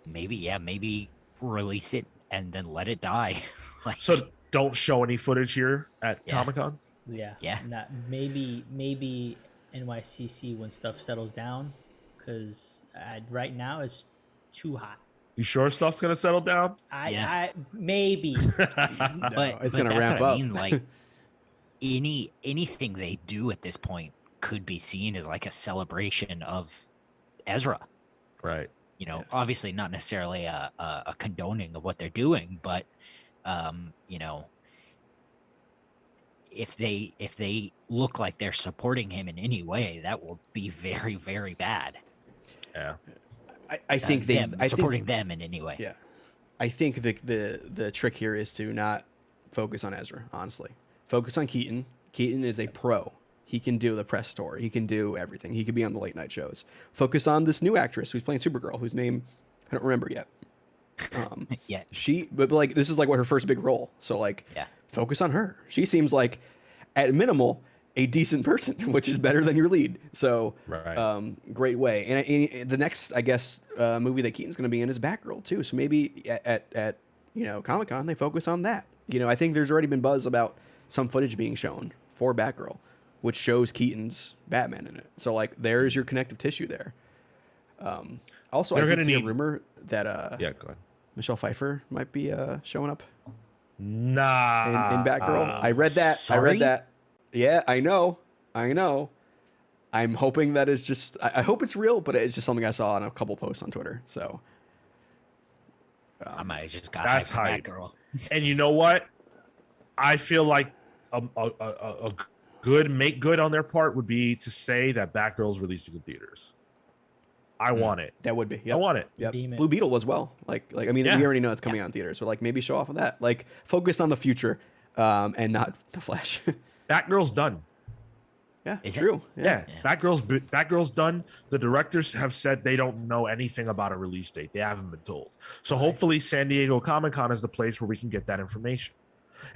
Maybe release it and then let it die. Like,
So don't show any footage here at
Yeah.
Comic-Con?
Yeah.
Not maybe NYCC when stuff settles down, because right now it's too hot.
You sure stuff's gonna settle down?
I maybe.
but
it's
but
gonna
that's
ramp
what I
up.
mean. Like anything they do at this point could be seen as like a celebration of Ezra.
Right.
You know, obviously not necessarily a condoning of what they're doing, but you know, if they look like they're supporting him in any way, that will be very, very bad.
Yeah.
I think
supporting them in any way.
Yeah, I think the trick here is to not focus on Ezra. Honestly, focus on Keaton. Keaton is a pro. He can do the press tour. He can do everything. He could be on the late night shows. Focus on this new actress who's playing Supergirl, whose name I don't remember yet.
Yeah.
But like this is like what her first big role. So like,
Yeah.
focus on her. She seems like, at minimal, a decent person, which is better than your lead. So,
Right.
Great way. And the next, I guess, movie that Keaton's going to be in is Batgirl too. So maybe at Comic-Con they focus on that. You know, I think there's already been buzz about some footage being shown for Batgirl, which shows Keaton's Batman in it. So like, there's your connective tissue there. Also,
They're
I did
gonna
see a
need-
rumor that
Yeah, go ahead.
Michelle Pfeiffer might be showing up
Nah.
in Batgirl. I read that. I
sorry?
read that. Yeah, I know. I'm hoping that is just. I hope it's real, but it's just something I saw on a couple posts on Twitter. So
I might have just got
That's
hyped
hype.
for Batgirl.
And you know what? I feel like a good make good on their part would be to say that Batgirl's releasing in theaters. I want it.
that would be.
I
Yep.
want it.
Yep.
Redeem it.
Blue Beetle as well. Like I mean,
Yeah.
we already know it's coming out in theaters, but like maybe show off of that. Like focus on the future, and not the Flash.
Batgirl's done.
Yeah,
Is it?
true.
Yeah.
Yeah.
Batgirl's done. The directors have said they don't know anything about a release date. They haven't been told. So hopefully San Diego Comic-Con is the place where we can get that information.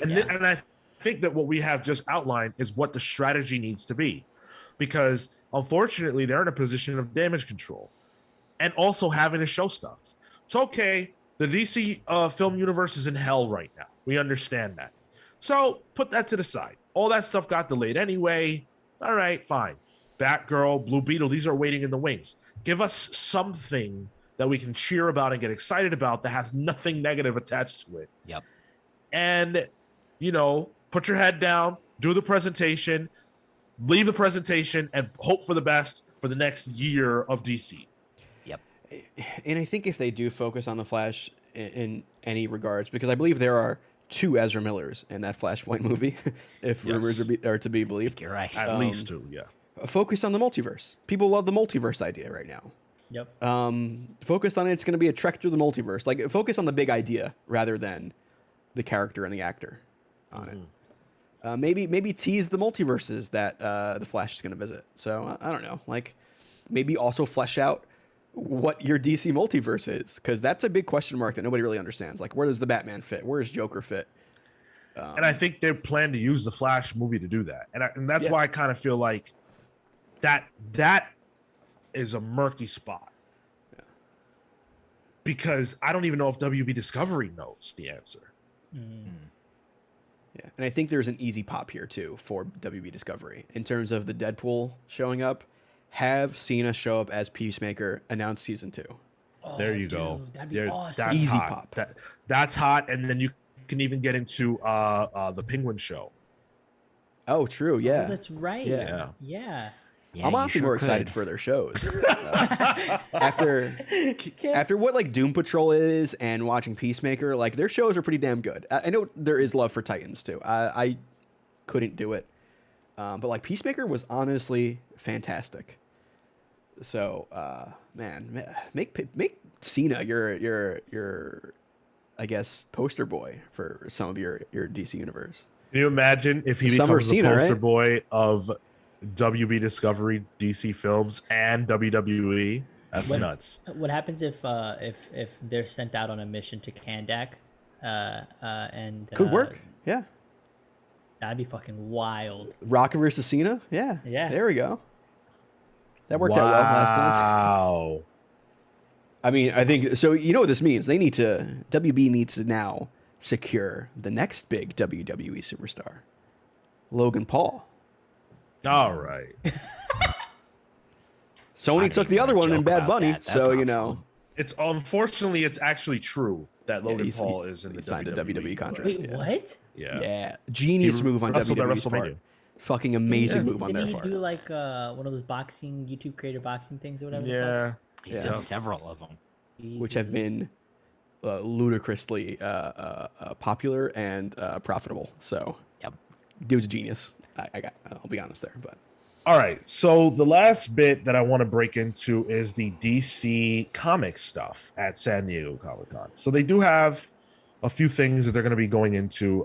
And
Yeah.
and I think that what we have just outlined is what the strategy needs to be. Because unfortunately, they're in a position of damage control and also having to show stuff. It's okay. The DC film universe is in hell right now. We understand that. So put that to the side. All that stuff got delayed anyway. All right, fine. Batgirl, Blue Beetle, these are waiting in the wings. Give us something that we can cheer about and get excited about that has nothing negative attached to it.
Yep.
And, put your head down, do the presentation, leave the presentation, and hope for the best for the next year of DC.
Yep.
And I think if they do focus on the Flash in any regards, because I believe there are 2 Ezra Millers in that Flashpoint movie, if
Yes.
rumors are to be believed.
You're right.
At least 2, yeah.
Focus on the multiverse. People love the multiverse idea right now.
Yep.
Focus on it's going to be a trek through the multiverse. Like focus on the big idea rather than the character and the actor on it. Maybe tease the multiverses that the Flash is going to visit. So I don't know. Like maybe also flesh out what your DC multiverse is, because that's a big question mark that nobody really understands. Like where does the Batman fit? Where does Joker fit?
And I think they plan to use the Flash movie to do that. And that's
Yeah.
why I kind of feel like that is a murky spot.
Yeah.
Because I don't even know if WB Discovery knows the answer.
Yeah, and I think there's an easy pop here too for WB Discovery in terms of the Deadpool showing up. Have Cena show up as Peacemaker, announce season 2.
There you go.
That'd be
There-
awesome.
That's
Easy
hot.
pop.
That's hot. And then you can even get into the Penguin show.
Oh, true. Yeah.
Oh, that's right.
Yeah.
Yeah.
Yeah,
I'm
you
honestly
sure
more
could.
excited for their shows. After what like Doom Patrol is and watching Peacemaker, like their shows are pretty damn good. I know there is love for Titans too. I couldn't do it, but like Peacemaker was honestly fantastic. So man, make Cena your I guess poster boy for some of your DC universe.
Can you imagine if he
Summer
becomes the
Cena,
poster
right?
boy of WB Discovery, DC Films, and WWE? That's
What-
nuts.
What happens if they're sent out on a mission to Kandak? And
Could work. Yeah.
That'd be fucking wild.
Rock versus Cena. Yeah.
Yeah.
There we go. That worked out well last time.
Wow.
I mean, I think so. You know what this means? WB needs to now secure the next big WWE superstar, Logan Paul.
All right.
Sony
I'd
took
even
the other one in
joke
Bad
about
Bunny,
that. That's
so
not
you know.
fun.
It's unfortunately it's actually true that Logan
he's-
Paul is in
he
the
signed a
WWE
WWE contract.
Wait,
Yeah.
what?
Yeah.
Yeah, genius
He
move on
wrestled at
WWE's part.
WrestleMania.
Fucking amazing
Didn't-
move on
didn't
their
he
part.
do like one of those boxing YouTube creator boxing things or whatever? the
Yeah.
He's
Yeah.
done several of them.
fuck?
Which have
Jesus.
been ludicrously popular and profitable. So,
Yep.
dude's a genius. I'll be honest there, but
All right. So the last bit that I want to break into is the DC comic stuff at San Diego Comic-Con. So they do have a few things that they're going to be going into.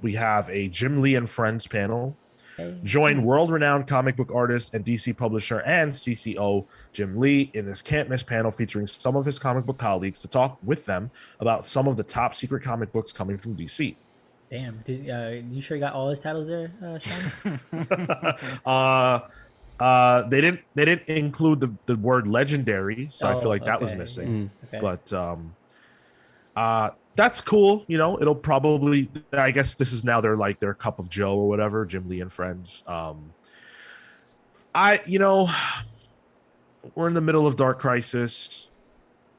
We have a Jim Lee and Friends panel.
Hey.
Join world-renowned comic book artist and DC publisher and CCO Jim Lee in this can't miss panel featuring some of his comic book colleagues to talk with them about some of the top secret comic books coming from DC.
Damn, you sure you got all his titles there, Sean?
They didn't include the word legendary, so I
Oh,
feel like that was
okay.
missing.
Okay.
But that's cool. You know, it'll probably, I guess this is now their cup of Joe or whatever, Jim Lee and Friends. We're in the middle of Dark Crisis.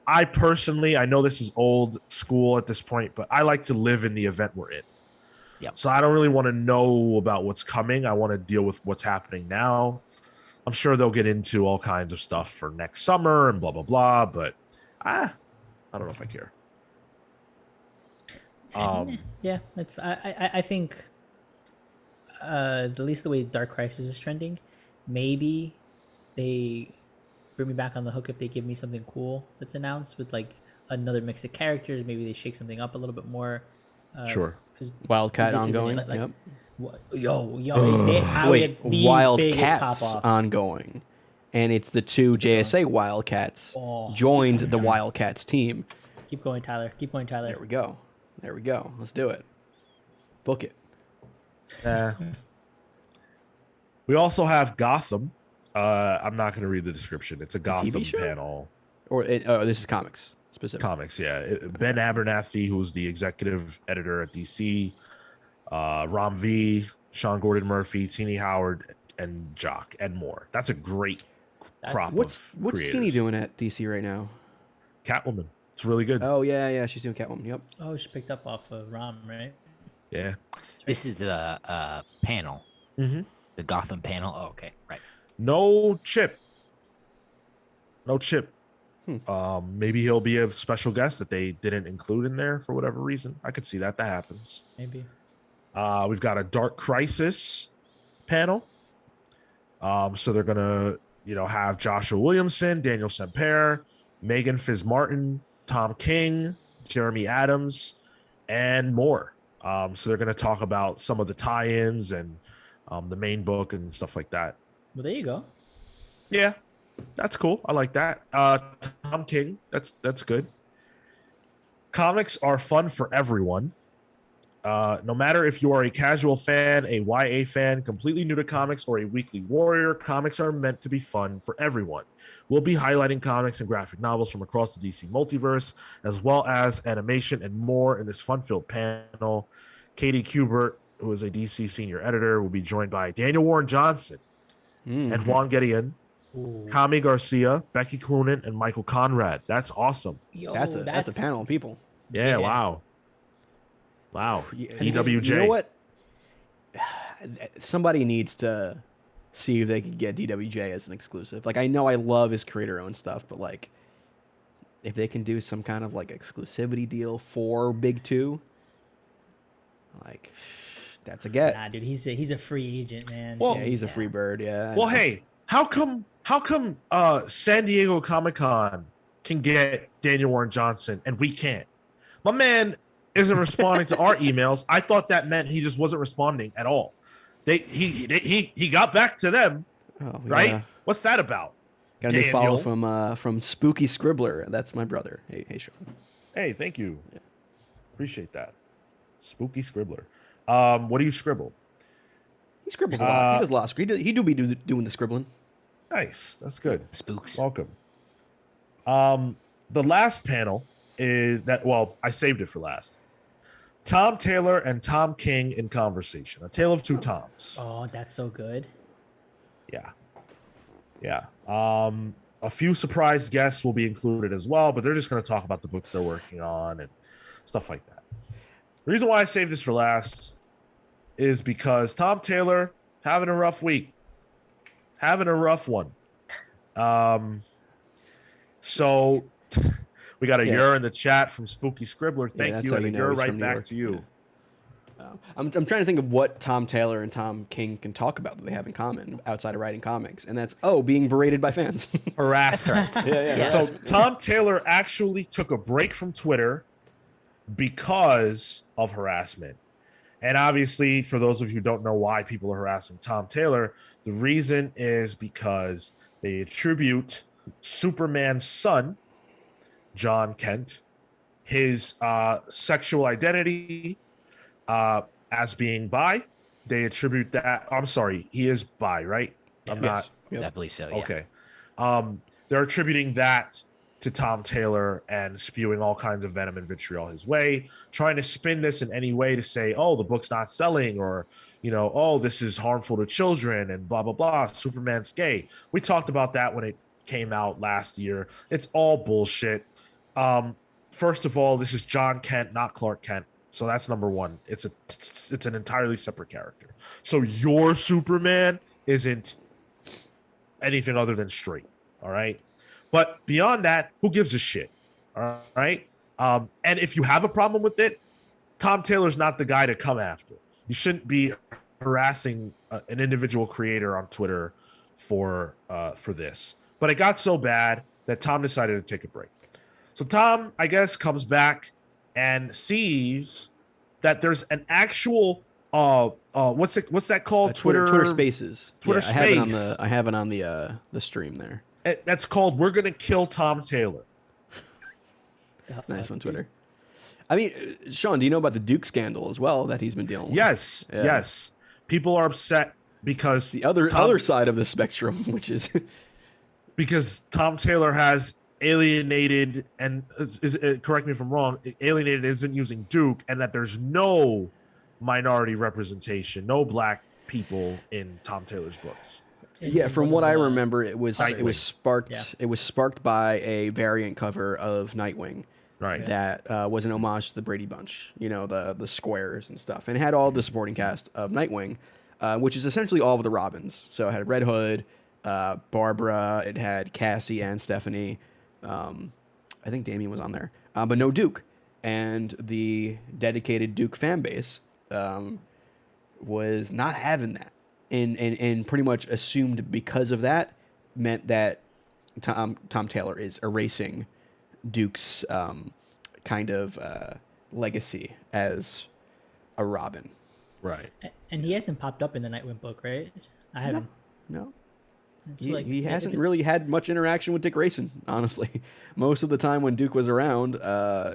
I personally, I know this is old school at this point, but I like to live in the event we're in.
Yep.
So I don't really want to know about what's coming. I want to deal with what's happening now. I'm sure they'll get into all kinds of stuff for next summer and blah, blah, blah. But I don't know if I care.
Yeah, that's. I think at least the way Dark Crisis is trending, maybe they bring me back on the hook if they give me something cool that's announced with like another mix of characters. Maybe they shake something up a little bit more.
Sure.
Because
Wildcat ongoing. Yep.
they how
Wait,
get the biggest pop
Wildcats
off.
ongoing, and it's the two JSA Wildcats joined the Wildcats team.
Keep going, Tyler. Keep going, Tyler.
There we go. There we go. Let's do it. Book it.
We also have Gotham. I'm not going to read the description. It's a Gotham
show?
panel.
Or this is comics specific.
Comics, yeah. Ben Abernathy, who's the executive editor at DC, Ram V, Sean Gordon Murphy, Teeny Howard, and Jock, and more. That's a great crop.
What's
creators.
Teeny doing at DC right now?
Catwoman. It's really good.
Oh yeah, she's doing Catwoman. Yep.
Oh, she picked up off of Rom, right?
Yeah.
This is the panel.
Mm-hmm.
The Gotham panel. Oh, okay, right.
No Chip. Maybe he'll be a special guest that they didn't include in there for whatever reason. I could see that happens.
Maybe.
We've got a Dark Crisis panel. So they're gonna, have Joshua Williamson, Daniel Semper, Megan Fizz-Martin, Tom King, Jeremy Adams, and more. So they're gonna talk about some of the tie-ins and the main book and stuff like that.
Well, there you go.
Yeah, that's cool. I like that. Tom King, that's good. Comics are fun for everyone. No matter if you are a casual fan, a YA fan, completely new to comics, or a weekly warrior, comics are meant to be fun for everyone. We'll be highlighting comics and graphic novels from across the DC multiverse, as well as animation and more in this fun-filled panel. Katie Kubert, who is a DC senior editor, will be joined by Daniel Warren Johnson and Juan Gedeon, Kami Garcia, Becky Cloonan, and Michael Conrad. That's awesome.
Yo,
That's a panel of people.
Yeah. Wow. DWJ.
You know what? Somebody needs to see if they could get DWJ as an exclusive. Like, I know I love his creator-owned stuff, but like, if they can do some kind of like exclusivity deal for Big Two, like, that's a get.
Nah, dude, he's a free agent, man.
Well,
Yeah, he's a free bird. Yeah. I
Well,
know.
hey, how come San Diego Comic-Con can get Daniel Warren Johnson and we can't? My man isn't responding to our emails. I thought that meant he just wasn't responding at all. He got back to them, right?
Yeah.
What's that about?
Got a new
Daniel.
follow from Spooky Scribbler. That's my brother. Hey, Sean.
Hey, thank you. Appreciate that. Spooky Scribbler. What do you scribble?
He scribbles a lot. He does a lot of scribbling. He do be doing the scribbling.
Nice. That's good.
Spooks.
Welcome. The last panel is that, well, I saved it for last. Tom Taylor and Tom King in conversation. A tale of two Toms.
Oh, that's so good.
Yeah. A few surprise guests will be included as well, but they're just going to talk about the books they're working on and stuff like that. The reason why I saved this for last is because Tom Taylor having a rough week, having a rough one. So we got a year in the chat from Spooky Scribbler. Thank
that's
you,
how
and
you
a
know
year
he's
right
from New
back
York.
to you.
I'm trying to think of what Tom Taylor and Tom King can talk about that they have in common outside of writing comics, and that's being berated by fans.
Harassment.
Yeah.
So Tom Taylor actually took a break from Twitter because of harassment. And obviously, for those of you who don't know why people are harassing Tom Taylor, the reason is because they attribute Superman's son, John Kent, his sexual identity as being bi. They attribute that. I'm sorry, he is bi, right? I'm not.
Yep.
I believe so. Yeah.
Okay. They're attributing that to Tom Taylor and spewing all kinds of venom and vitriol his way, trying to spin this in any way to say, oh, the book's not selling, or, oh, this is harmful to children and blah, blah, blah. Superman's gay. We talked about that when it came out last year. It's all bullshit. First of all, this is John Kent, not Clark Kent. So that's number one. It's an entirely separate character. So your Superman isn't anything other than straight. All right. But beyond that, who gives a shit? All right. And if you have a problem with it, Tom Taylor's not the guy to come after. You shouldn't be harassing an individual creator on Twitter for this. But it got so bad that Tom decided to take a break. So Tom, I guess, comes back and sees that there's an actual what's that called?
Twitter Spaces.
Twitter
Space. I have it on the stream there.
That's called "We're Gonna Kill Tom Taylor."
Nice one, Twitter. I mean, Sean, do you know about the Duke scandal as well that he's been dealing with?
Yes, yes. People are upset because
the other side of the spectrum, which is
because Tom Taylor has alienated and correct me if I'm wrong. Alienated isn't using Duke, and that there's no minority representation, no black people in Tom Taylor's books.
Yeah, from what I remember, it was sparked.
Yeah.
It was sparked by a variant cover of Nightwing,
Right.
that was an homage to the Brady Bunch. You know, the squares and stuff, and it had all the supporting cast of Nightwing, which is essentially all of the Robins. So it had Red Hood, Barbara, it had Cassie and Stephanie. I think Damien was on there, but no Duke. And the dedicated Duke fan base was not having that. And pretty much assumed because of that meant that Tom Taylor is erasing Duke's kind of legacy as a Robin.
Right.
And he hasn't popped up in the Nightwing book, right? I haven't.
No.
It's
He hasn't really had much interaction with Dick Grayson, honestly. Most of the time when Duke was around,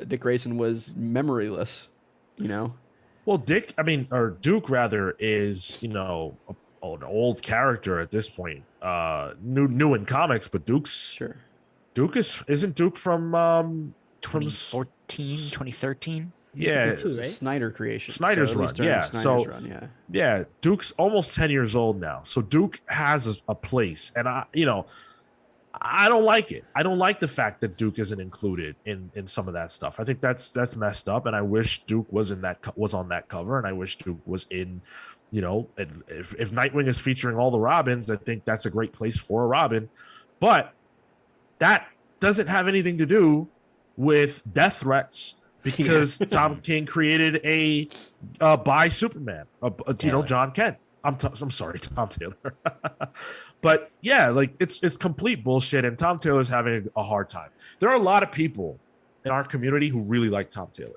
Dick Grayson was memoryless, you know?
Well, Duke rather is, an old character at this point. New in comics, but isn't Duke from
2013?
Yeah,
Too, right?
Snyder creation.
Snyder's
at
run,
least during
yeah.
Snyder's run,
yeah. Duke's almost 10 years old now, so Duke has a place, and I don't like it. I don't like the fact that Duke isn't included in some of that stuff. I think that's messed up, and I wish Duke was on that cover, and I wish Duke was in. If Nightwing is featuring all the Robins, I think that's a great place for a Robin, but that doesn't have anything to do with death threats. Because Tom King created a bi Superman, John Kent. I'm sorry, Tom Taylor. But yeah, like it's complete bullshit, and Tom Taylor's having a hard time. There are a lot of people in our community who really like Tom Taylor.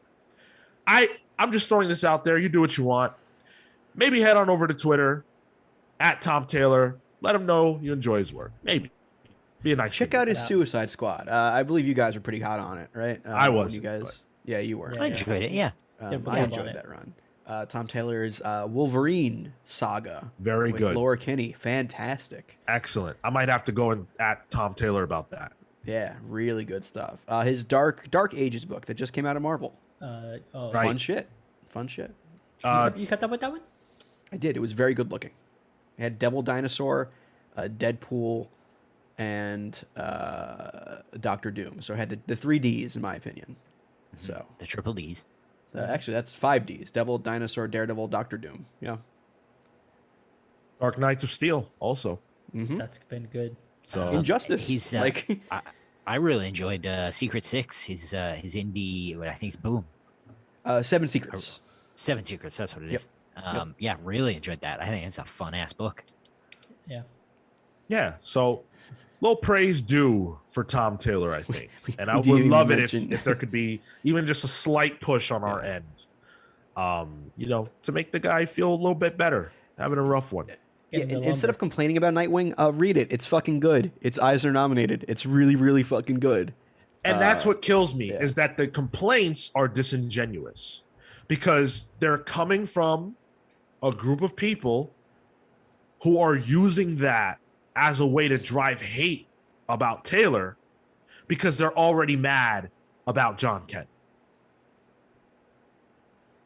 I'm just throwing this out there. You do what you want. Maybe head on over to Twitter at Tom Taylor. Let him know you enjoy his work. Maybe be a nice.
Check out his Suicide Squad. I believe you guys were pretty hot on it, right?
I was.
You guys. Yeah, you were.
I enjoyed it. Yeah.
I enjoyed that run. Tom Taylor's Wolverine saga.
Very
with
good.
Laura Kinney. Fantastic.
Excellent. I might have to go at Tom Taylor about that.
Yeah, really good stuff. His Dark Ages book that just came out of Marvel.
Right.
Fun shit.
You cut up with that one?
I did. It was very good looking. It had Devil Dinosaur, Deadpool, and Doctor Doom. So it had the 3 Ds, in my opinion. So
The triple Ds.
Actually, that's 5 Ds. Devil, Dinosaur, Daredevil, Doctor Doom. Yeah.
Dark Knights of Steel also.
Mm-hmm.
That's been good.
So
Injustice.
He's I really enjoyed Secret Six. His indie, what I think is Boom.
7 Secrets.
7 Secrets. That's what it is. Yeah, really enjoyed that. I think it's a fun ass book.
Yeah.
Yeah. So little praise due for Tom Taylor, I think. And I would love it if there could be even just a slight push on our end, to make the guy feel a little bit better, having a rough one.
Yeah, instead of complaining about Nightwing, read it. It's fucking good. It's Eisner nominated. It's really, really fucking good.
And that's what kills me is that the complaints are disingenuous because they're coming from a group of people who are using that as a way to drive hate about Taylor because they're already mad about John Kent.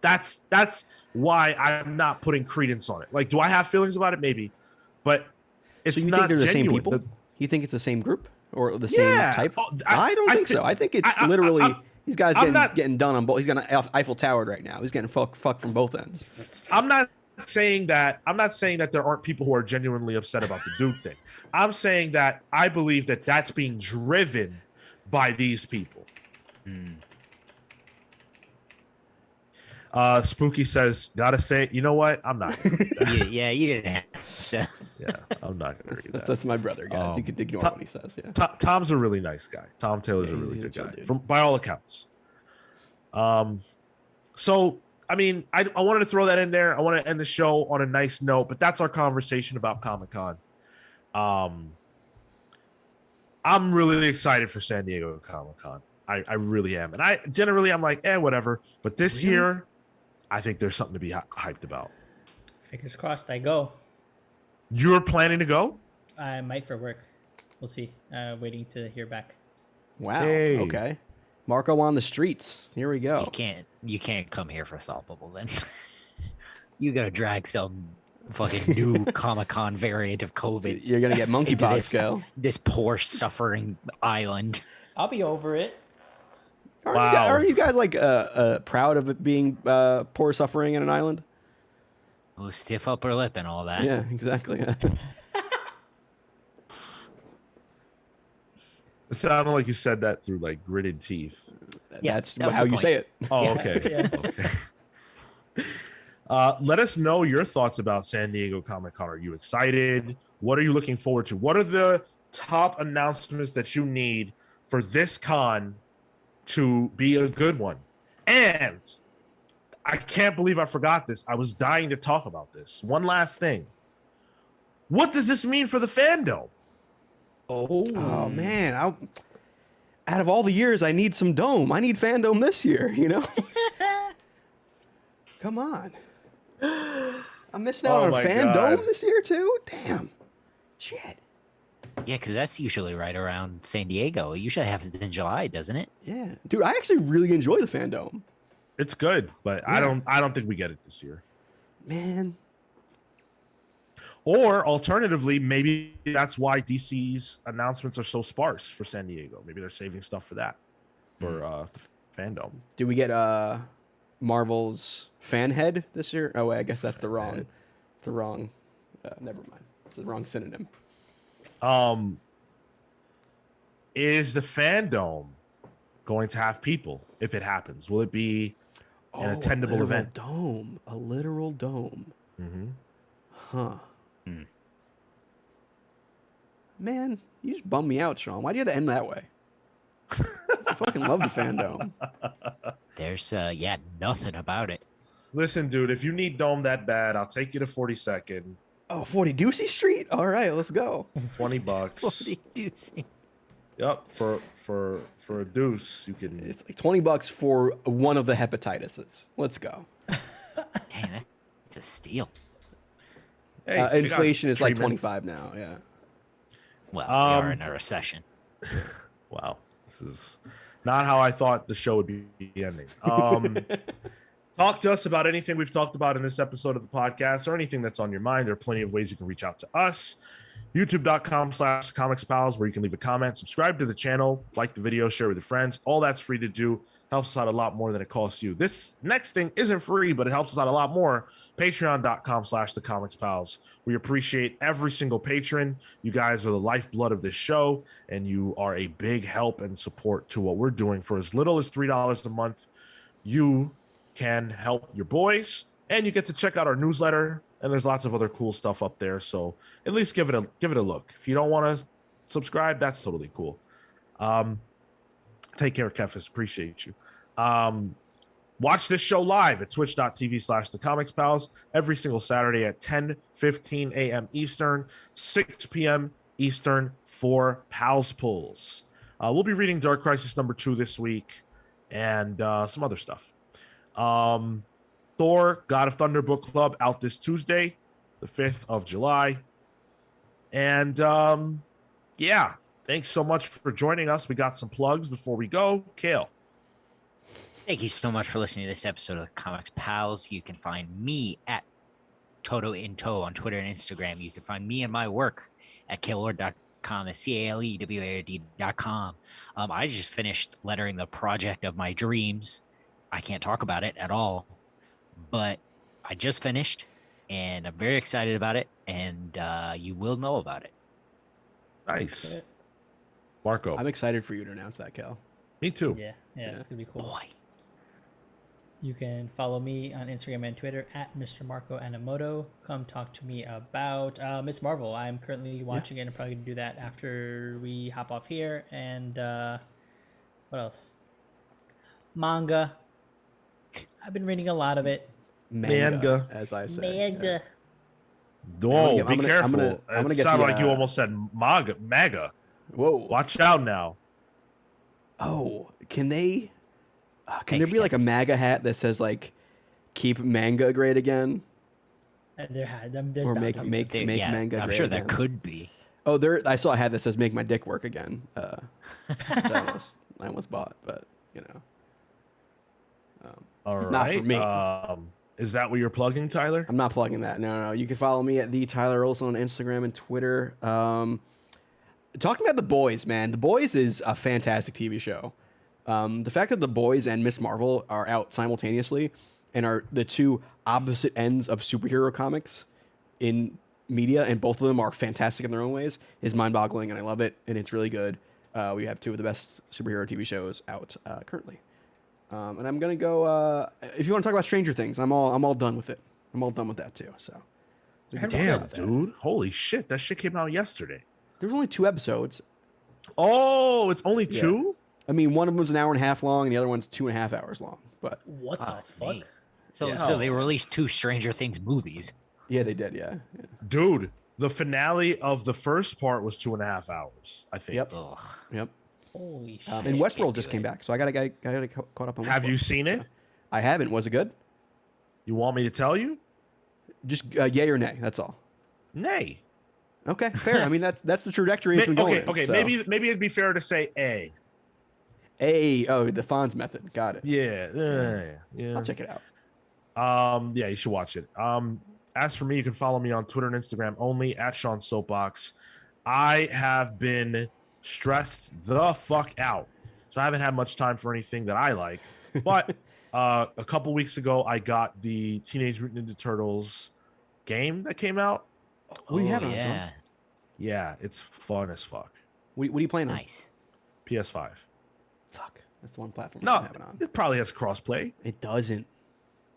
That's why I'm not putting credence on it. Like, do I have feelings about it? Maybe, but it's
so you
not
think they're the
genuine.
same people? You think it's the same group? or the same type? I don't think so. I think it's literally these guys getting done on both. He's getting Eiffel Towered right now. He's getting fucked from both ends.
I'm not saying that there aren't people who are genuinely upset about the Duke thing. I'm saying that I believe that that's being driven by these people. Spooky says, gotta say, you know what? I'm not gonna read that.
Yeah, you didn't have to.
Yeah, I'm not gonna read that.
That's my brother, guys. You can ignore what he says. Yeah.
Tom's a really nice guy. Tom Taylor's a really good guy, by all accounts. So I mean, I wanted to throw that in there. I want to end the show on a nice note, but that's our conversation about Comic-Con. I'm really excited for San Diego Comic-Con. I really am. And I'm like, whatever. But this year, I think there's something to be hyped about.
Fingers crossed I go.
You're planning to go?
I might for work. We'll see. Waiting to hear back.
Wow.
Hey.
Okay. Marco on the streets. Here we go.
You can't come here for Thought Bubble then. You gotta drag some fucking new Comic-Con variant of COVID.
You're gonna get monkeypox, go.
This poor suffering island.
I'll be over it.
Are you guys like proud of it being poor suffering in an island?
Oh, stiff upper lip and all that.
Yeah, exactly.
It sounded like you said that through like gritted teeth.
Yeah,
that's
that was
how
the
you
point.
say it.
Oh, okay. Okay. Let us know your thoughts about San Diego Comic-Con. Are you excited? What are you looking forward to? What are the top announcements that you need for this con to be a good one? And I can't believe I forgot this. I was dying to talk about this. One last thing. What does this mean for the fandom?
Oh man, out of all the years, I need some dome. I need fandom this year. You know, come on. I'm missing out on fandom this year too. Damn, shit.
Yeah, because that's usually right around San Diego. It usually happens in July, doesn't it?
Yeah, dude, I actually really enjoy the fandom.
It's good, but
Yeah.
I don't think we get it this year.
Man,
Or alternatively, maybe that's why DC's announcements are so sparse for San Diego. Maybe they're saving stuff for that, for the fandom.
did we get Marvel's fan head this year? Oh wait, I guess that's the wrong. Never mind. It's the wrong synonym.
Is the fandom going to have people if it happens? Will it be an attendable event?
A literal dome.
Mm-hmm.
Huh. Man, you just bummed me out, Sean. Why'd you have to end that way? I fucking love the fandom.
There's nothing about it.
Listen, dude, if you need Dome that bad, I'll take you to 42nd.
Oh, 40 Ducey Street? All right, let's go.
$20.
What do you see?
Yep, for a deuce, you can.
It's like $20 for one of the hepatitises. Let's go.
Dang, that's a steal.
Hey, you got
Inflation is like
treatment.
25 now. Yeah.
Well, we are in a recession.
Wow, this is not how I thought the show would be ending. Talk to us about anything we've talked about in this episode of the podcast or anything that's on your mind. There are plenty of ways you can reach out to us. YouTube.com/ComicsPals, where you can leave a comment, subscribe to the channel, like the video, share with your friends. All that's free to do. Helps us out a lot more than it costs you. This next thing isn't free, but it helps us out a lot more. Patreon.com/TheComicsPals. We appreciate every single patron. You guys are the lifeblood of this show, and you are a big help and support to what we're doing. For as little as $3 a month, you can help your boys, and you get to check out our newsletter, and there's lots of other cool stuff up there. So at least give it a look. If you don't want to subscribe, that's totally cool. Take care, Kefis. Appreciate you. Watch this show live at twitch.tv/TheComicsPals every single Saturday at 10:15 a.m. Eastern, 6 p.m. Eastern for Pals Pulls. We'll be reading Dark Crisis #2 this week and some other stuff. Thor, God of Thunder book club out this Tuesday, the 5th of July. And yeah, thanks so much for joining us. We got some plugs before we go. Kale.
Thank you so much for listening to this episode of the Comics Pals. You can find me at Toto in Toe on Twitter and Instagram. You can find me and my work at kalelord.com. caleward.com. That's CALEWARD.com. I just finished lettering the project of my dreams. I can't talk about it at all, but I just finished, and I'm very excited about it, and you will know about it.
Nice. Marco.
I'm excited for you to announce that, Cal.
Me too.
Yeah, it's gonna be cool.
Boy.
You can follow me on Instagram and Twitter at Mr. Marco Anamoto. Come talk to me about Miss Marvel. I'm currently watching it and probably gonna do that after we hop off here. And what else? Manga. I've been reading a lot of it.
Manga.
As I said.
Manga.
Whoa,
I'm
be
gonna-
careful.
I'm gonna
It
get
sounded
the,
like you almost said MAGA.
Whoa.
Watch out now.
Oh, can they? Can
Thanks,
there be like a
Kevin.
MAGA hat that says like "Keep manga great again"?
There's
Or
bound
make
to be.
make
There-
make
yeah,
manga
I'm
great
sure there
again.
could be.
Oh, there! I saw a hat that says "Make my dick work again." I almost bought, but you know.
All right.
Not for me.
Is that what you're plugging, Tyler?
I'm not plugging that. No. You can follow me at the Tyler Olson on Instagram and Twitter. Talking about The Boys, man. The Boys is a fantastic TV show. The fact that The Boys and Miss Marvel are out simultaneously and are the two opposite ends of superhero comics in media, and both of them are fantastic in their own ways, is mind-boggling, and I love it, and it's really good. We have two of the best superhero TV shows out currently. And I'm gonna go. If you want to talk about Stranger Things, I'm all done with it. I'm all done with that too. So, we can talk
Damn,
about that.
dude. Holy shit. That shit came out yesterday.
There was only 2 episodes.
Oh, it's only
Yeah.
2?
I mean, one of them was an hour and a half long, and the other one's 2.5 hours long. But
What the
Fuck
fuck?
me. So,
Yeah.
so they released 2 Stranger Things movies.
yeah, they did. Yeah.
Dude, the finale of the first part was 2.5 hours, I think.
Yep.
Ugh.
Yep.
Holy shit.
And
just
Westworld
can't
just
do
came
it.
back, so I gotta caught up on.
Have you
Westworld.
seen it?
I haven't. Was it good?
You want me to tell you?
Just yay or nay. That's all.
Nay.
Okay, fair. I mean, that's the trajectory it's been going.
Okay.
So.
Maybe it'd be fair to say A.
The Fonz method. Got it.
Yeah.
I'll check it out.
Yeah, you should watch it. As for me, you can follow me on Twitter and Instagram only at Sean Soapbox. I have been stressed the fuck out, so I haven't had much time for anything that I like. But a couple weeks ago, I got the Teenage Mutant Ninja Turtles game that came out.
What do you
Oh,
have on? Sean?
yeah.
Yeah, it's fun as fuck.
What are you playing on?
Nice.
PS5.
Fuck. That's the one platform I
No,
have it on.
it probably has crossplay.
It doesn't.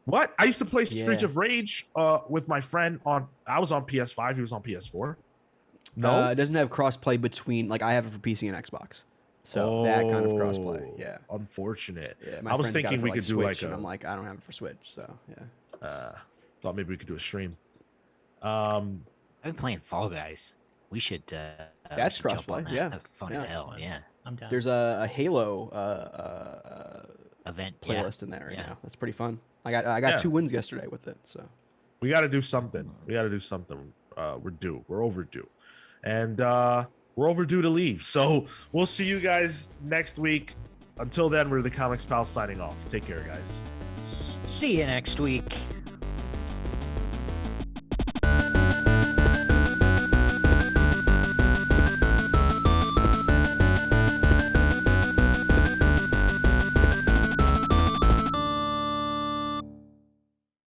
What? I used to play Streets
Yeah.
of Rage with my friend on. I was on PS5. He was on PS4. No,
It doesn't have crossplay between. Like I have it for PC and Xbox, so that kind of crossplay. Yeah.
Unfortunate.
Yeah. My
I was
friend's got it
thinking
for,
we
like,
could do
Switch,
like
and
a.
I'm like, I don't have it for Switch, so yeah.
Thought maybe we could do a stream.
I've been playing Fall Guys. We should.
That's
jump on
crossplay,
that.
yeah.
That's fun
Yeah.
as hell. Yeah.
I'm down.
There's a Halo
Event.
playlist in there right
Yeah.
now. That's pretty fun. I got
Yeah.
2 wins yesterday with it. So
We got to do something. We're due. We're overdue, and we're overdue to leave. So we'll see you guys next week. Until then, we're the Comics Pals signing off. Take care, guys.
See you next week.